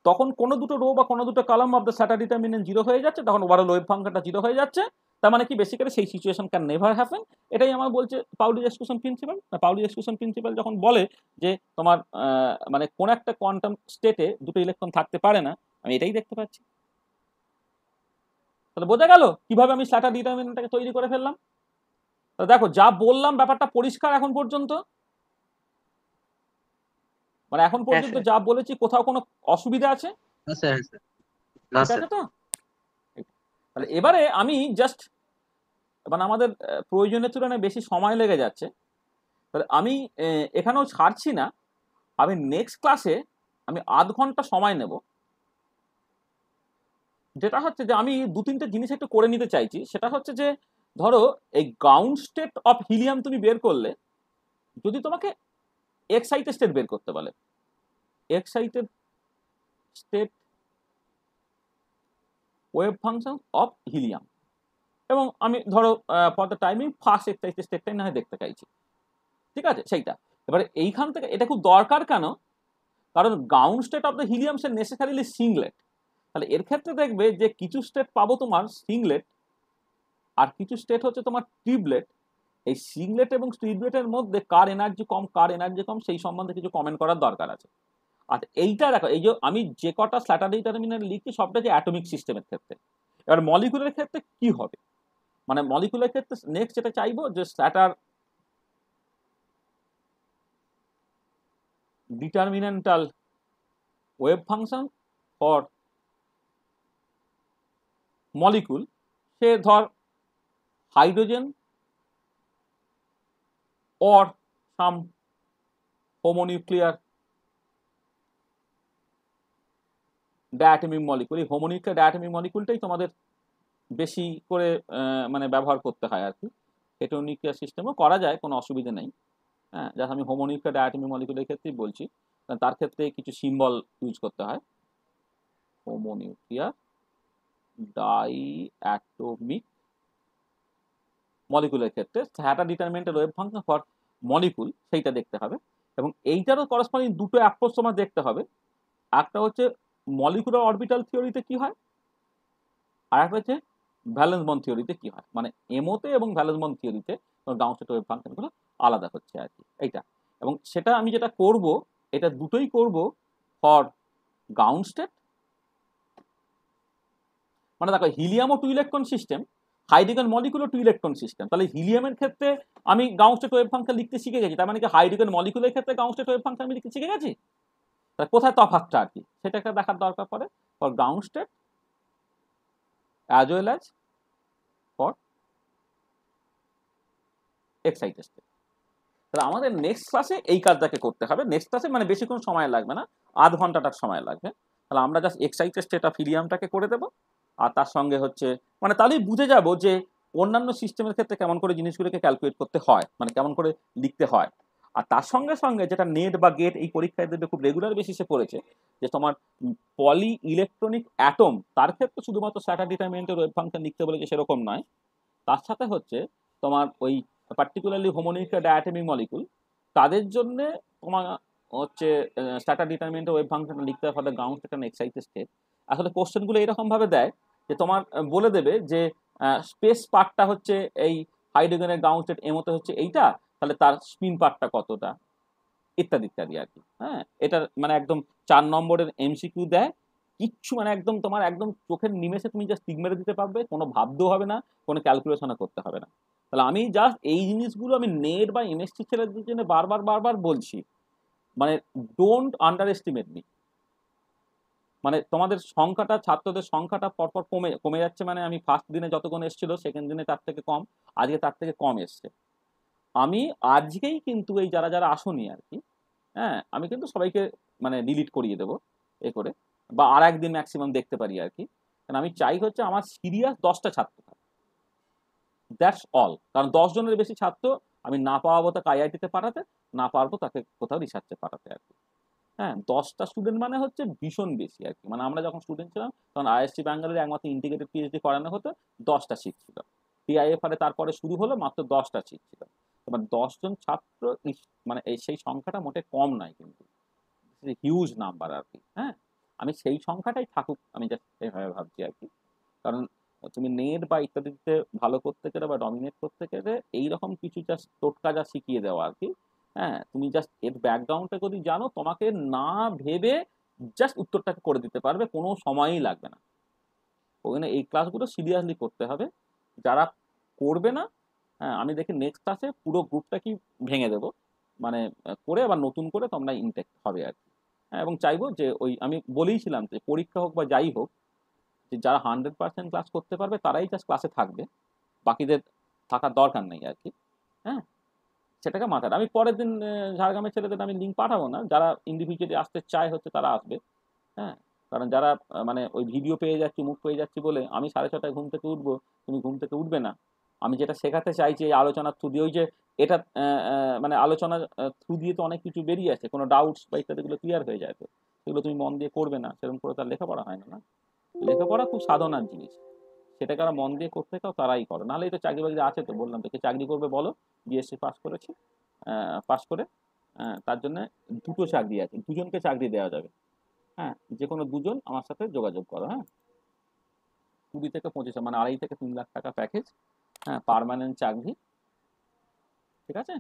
তখন কোনো দুটো রো বা কোনো দুটো column of the Slater determinant 0 হয়ে যাচ্ছে, তখন ওভারঅল ওয়েভ ফাংশনটা 0 হয়ে যাচ্ছে। তার মানে কি বেসিক্যালি সেই সিচুয়েশন ক্যান নেভার হ্যাপেন। এটাই আমার বলছে পাউলি's exclusion প্রিন্সিপাল। পাউলি's exclusion প্রিন্সিপাল যখন বলে যে তোমার মানে কোন একটা কোয়ান্টাম স্টেটে দুটো ইলেকট্রন থাকতে পারে না, আমি এটাই দেখতে পাচ্ছি। তাহলে বোঝা গেল কিভাবে আমি স্যাটার ডিটারমিনেন্টটাকে তৈরি করে ফেললাম। তাহলে দেখো যা বললাম ব্যাপারটা পরিষ্কার এখন পর্যন্ত, মানে এখন পর্যন্ত যা বলেছি কোথাও কোনো অসুবিধা আছে? না স্যার, না ঠিক স্যার। আছে তো। তাহলে এবারে আমি জাস্ট, মানে আমাদের প্রয়োজনের তুলনায় বেশি সময় লেগে যাচ্ছে, তাহলে আমি এখানেও ছাড়ছি না। আমি নেক্সট ক্লাসে আমি আধ ঘন্টা সময় নেব, যেটা হচ্ছে যে আমি 2-3টে জিনিস একটু করে নিতে চাইছি। সেটা হচ্ছে যে ধরো এই গ্রাউন্ড স্টেট অফ হিলিয়াম তুমি বের করলে, যদি তোমাকে এক্সাইটেড স্টেট বের করতে বলে, excited state wave function of helium, এবং আমি ধরো for the timing first excited স্টেটটাই না হয় দেখতে চাইছি, ঠিক আছে সেইটা। এবারে এইখান থেকে এটা খুব দরকার কেন, কারণ ground state of the helium say necessarily singlet. তাহলে এর ক্ষেত্রে দেখবে যে কিছু স্টেট পাবো তোমার সিংলেট, আর কিছু স্টেট হচ্ছে তোমার ট্রিপলেট। এই সিংলেট এবং ট্রিপলেটের মধ্যে কার এনার্জি কম সেই সম্বন্ধে কিছু কমেন্ট করার দরকার আছে। আর এইটা দেখো, এই যে আমি যে কটা স্ল্যাটার ডিটারমিনেন্ট লিখছি সবটা যে অ্যাটমিক সিস্টেমের ক্ষেত্রে। এবার মলিকুলার ক্ষেত্রে কি হবে, মানে মলিকুলার ক্ষেত্রে নেক্সট যেটা চাইবো যে Slater determinantal wave function for molecule, say ধর hydrogen or some homonuclear diatomic molecule। এই হোমোনিউক্লিয়ার ডায়াটমিক মলিকুলটাই তোমাদের বেশি করে মানে ব্যবহার করতে হয় আর কি। হেটেরোনিউক্লিয়ার সিস্টেমও করা যায়, কোনো অসুবিধা নেই। হ্যাঁ, যা আমি হোমোনিউক্লিয়ার ডায়াটমিক মলিকুলের ক্ষেত্রেই বলছি, তার ক্ষেত্রে কিছু সিম্বল ইউজ করতে হয়। হোমোনিউক্লিয়ার ডাইঅ্যাটমিক মলিকুলের ক্ষেত্রে স্যাটার determinantal wave function for molecule সেইটা দেখতে হবে, এবং এইটারও করসপন্ডিং দুটো অ্যাপ্রোচ তোমার দেখতে হবে। একটা হচ্ছে মলিকুলার অরবিটাল থিওরিতে কি হয়, আর একটা হচ্ছে ভ্যালেন্স বন্ড থিওরিতে কি হয়। মানে এমওতে এবং ভ্যালেন্স বন্ড থিওরিতে গ্রাউন্ড স্টেট ওয়েভ ফাংশনগুলো আলাদা হচ্ছে আর কি এইটা। এবং সেটা আমি যেটা করব, এটা দুটোই করব ফর গ্রাউন্ড স্টেট, মানে দেখো হিলিয়ামও 2 ইলেকট্রন সিস্টেম, হাইড্রোজেন মলিকুলও 2 ইলেকট্রন সিস্টেম। তাহলে হিলিয়ামের ক্ষেত্রে আমি গ্রাউন্ড স্টেট ওয়েভ ফাংশন লিখতে শিখে গেছি, তার মানে কি হাইড্রোজেন মলিকুলের ক্ষেত্রে গ্রাউন্ড স্টেট ওয়েভ ফাংশন আমি লিখতে শিখে গেছি? তাহলে কোথায় তফাৎটা আর কি সেটাকে দেখার দরকার পড়ে for ground state as well as for excited state. তাহলে আমাদের নেক্সট ক্লাসে এই কাজটাকে করতে হবে। নেক্সট ক্লাসে মানে বেশিক্ষণ সময় লাগবে না, আধ ঘন্টাটার সময় লাগবে। তাহলে আমরা জাস্ট এক্সাইটেড স্টেট অফ হিলিয়ামটাকে করে দেবো, আর তার সঙ্গে হচ্ছে মানে তাহলেই বুঝে যাব যে অন্যান্য সিস্টেমের ক্ষেত্রে কেমন করে জিনিসগুলোকে ক্যালকুলেট করতে হয়, মানে কেমন করে লিখতে হয়। আর তার সঙ্গে সঙ্গে যেটা নেট বা গেট এই পরীক্ষায় দেবে খুব রেগুলার বেসিসে পড়েছে, যে তোমার পলি ইলেকট্রনিক অ্যাটম, তার ক্ষেত্রে শুধুমাত্র স্যাটার ডিটারমিনেন্টের ওয়েভ ফাংশন লিখতে বলেছে সেরকম নয়, তার সাথে হচ্ছে তোমার ওই পার্টিকুলারলি হোমোনিউক্লিয়ার ডায়াটমিক মলিকুল, তাদের জন্য তোমার হচ্ছে স্ট্যাটার ডিটারমিনেন্টের ওয়েভ ফাংশন লিখতে হবে ground state and excited state. আসলে কোশ্চেনগুলো এরকম ভাবে দেয় যে তোমার বলে দেবে যে স্পেস পার্টটা হচ্ছে এই হাইড্রোজেনের গ্রাউন্ড স্টেট এমতে হচ্ছে এইটা, তাহলে তার স্পিন পার্টটা কতটা, ইত্যাদি ইত্যাদি আর কি। হ্যাঁ, এটা মানে একদম 4 নম্বরের এমসিকিউ দেয়, কিচ্ছু মানে একদম তোমার একদম চোখের নিমেষে তুমি জাস্ট টিক মেরে দিতে পারবে, কোনো ভাবতেও হবে না, কোনো ক্যালকুলেশনও করতে হবে না। তাহলে আমি জাস্ট এই জিনিসগুলো আমি নেট বা এমএসসি ছেলেদের জন্য বারবার বারবার বলছি, মানে ডোন্ট আন্ডার এস্টিমেট মি। মানে তোমাদের সংখ্যাটা, ছাত্রদের সংখ্যাটা পরপর কমে কমে যাচ্ছে, মানে আমি ফার্স্ট দিনে যতক্ষণ এসেছিল সেকেন্ড দিনে তার থেকে কম, আজকে তার থেকে কম এসছে। আমি আজকেই কিন্তু এই যারা যারা আসনি আর কি, হ্যাঁ, আমি কিন্তু সবাইকে মানে ডিলিট করিয়ে দেবো এ করে, বা আর একদিন ম্যাক্সিমাম দেখতে পারি আর কি। কারণ আমি চাই হচ্ছে আমার সিরিয়াস 10টা ছাত্র থাকে, দ্যাটস অল। কারণ 10 জনের বেশি ছাত্র আমি না পাওয়াবো তাকে আইআইটিতে পাঠাতে, না পারবো তাকে কোথাও রিসার্চে পাঠাতে আর কি। হ্যাঁ, 10টা স্টুডেন্ট মানে হচ্ছে ভীষণ বেশি আর কি। মানে আমরা যখন স্টুডেন্ট ছিলাম তখন আইএসসি ব্যাঙ্গালোরে একমাত্র ইন্টিগ্রেটেড পিএইচডি করানো হতো, 10টা সিট ছিল। টিআইএফআর তারপরে শুরু হলো, মাত্র 10টা সিট ছিল। এবার 10 জন ছাত্র মানে এই সেই সংখ্যাটা মোটে কম নয় কিন্তু, হিউজ নাম্বার আর কি। হ্যাঁ, আমি সেই সংখ্যাটাই থাকুক আমি জাস্ট এইভাবে ভাবছি আর কি। কারণ তুমি নেট বা ইত্যাদিতে ভালো করতে গেলে বা ডমিনেট করতে গেলে এইরকম কিছু জাস্ট টোটকা যা শিখিয়ে দেওয়া আর কি। হ্যাঁ, তুমি জাস্ট এর ব্যাকগ্রাউন্ডটা যদি জানো, তোমাকে না ভেবে জাস্ট উত্তরটাকে করে দিতে পারবে, কোনো সময়ই লাগবে না। ওখানে এই ক্লাসগুলো সিরিয়াসলি করতে হবে। যারা করবে না, হ্যাঁ, আমি দেখি নেক্সট ক্লাসে পুরো গ্রুপটা কি ভেঙে দেবো, মানে করে আবার নতুন করে তোমরা ইনটেক হবে আর কি। হ্যাঁ, এবং চাইবো যে ওই আমি বলেইছিলাম যে পরীক্ষা হোক বা যাই হোক, যে যারা 100% ক্লাস করতে পারবে তারাই জাস্ট ক্লাসে থাকবে, বাকিদের থাকার দরকার নেই আর কি। হ্যাঁ, সেটাকে মাথায়, আমি পরের দিন ঝাড়গ্রামের ছেলেদের আমি লিঙ্ক পাঠাবো না, যারা ইন্ডিভিজুয়ালি আসতে চায় হচ্ছে তারা আসবে। হ্যাঁ, কারণ যারা মানে ওই ভিডিও পেয়ে যাচ্ছি, মুখ পেয়ে যাচ্ছি বলে আমি 6:30 ঘুম থেকে উঠবো, তুমি ঘুম থেকে উঠবে না। আমি যেটা শেখাতে চাইছি এই আলোচনার থ্রু দিয়ে, ওই যে এটা মানে আলোচনার থ্রু দিয়ে তো অনেক কিছু বেরিয়ে আসে, কোনো ডাউটস বা ইত্যাদিগুলো ক্লিয়ার হয়ে যায়, তো সেগুলো তুমি মন দিয়ে করবে না, সেরকম করে তার লেখাপড়া হয় না। না, লেখাপড়া খুব সাধনার জিনিস, সেটাকে আর মন দিয়ে করতে চাও তারাই করো, নাহলে এই তো চাকরি বাকরি আছে, তো বললাম তো কে চাকরি করবে বলো, বিএসসি পাস করেছি, পাস করে তার জন্য 2টো চাকরি আছে, 2জনকে চাকরি দেওয়া যাবে। হ্যাঁ, যে কোনো 2জন আমার সাথে যোগাযোগ করো। হ্যাঁ, 20 থেকে 25, মানে 2.5 থেকে 3 লাখ টাকা প্যাকেজ, হ্যাঁ, পার্মানেন্ট চাকরি, ঠিক আছে।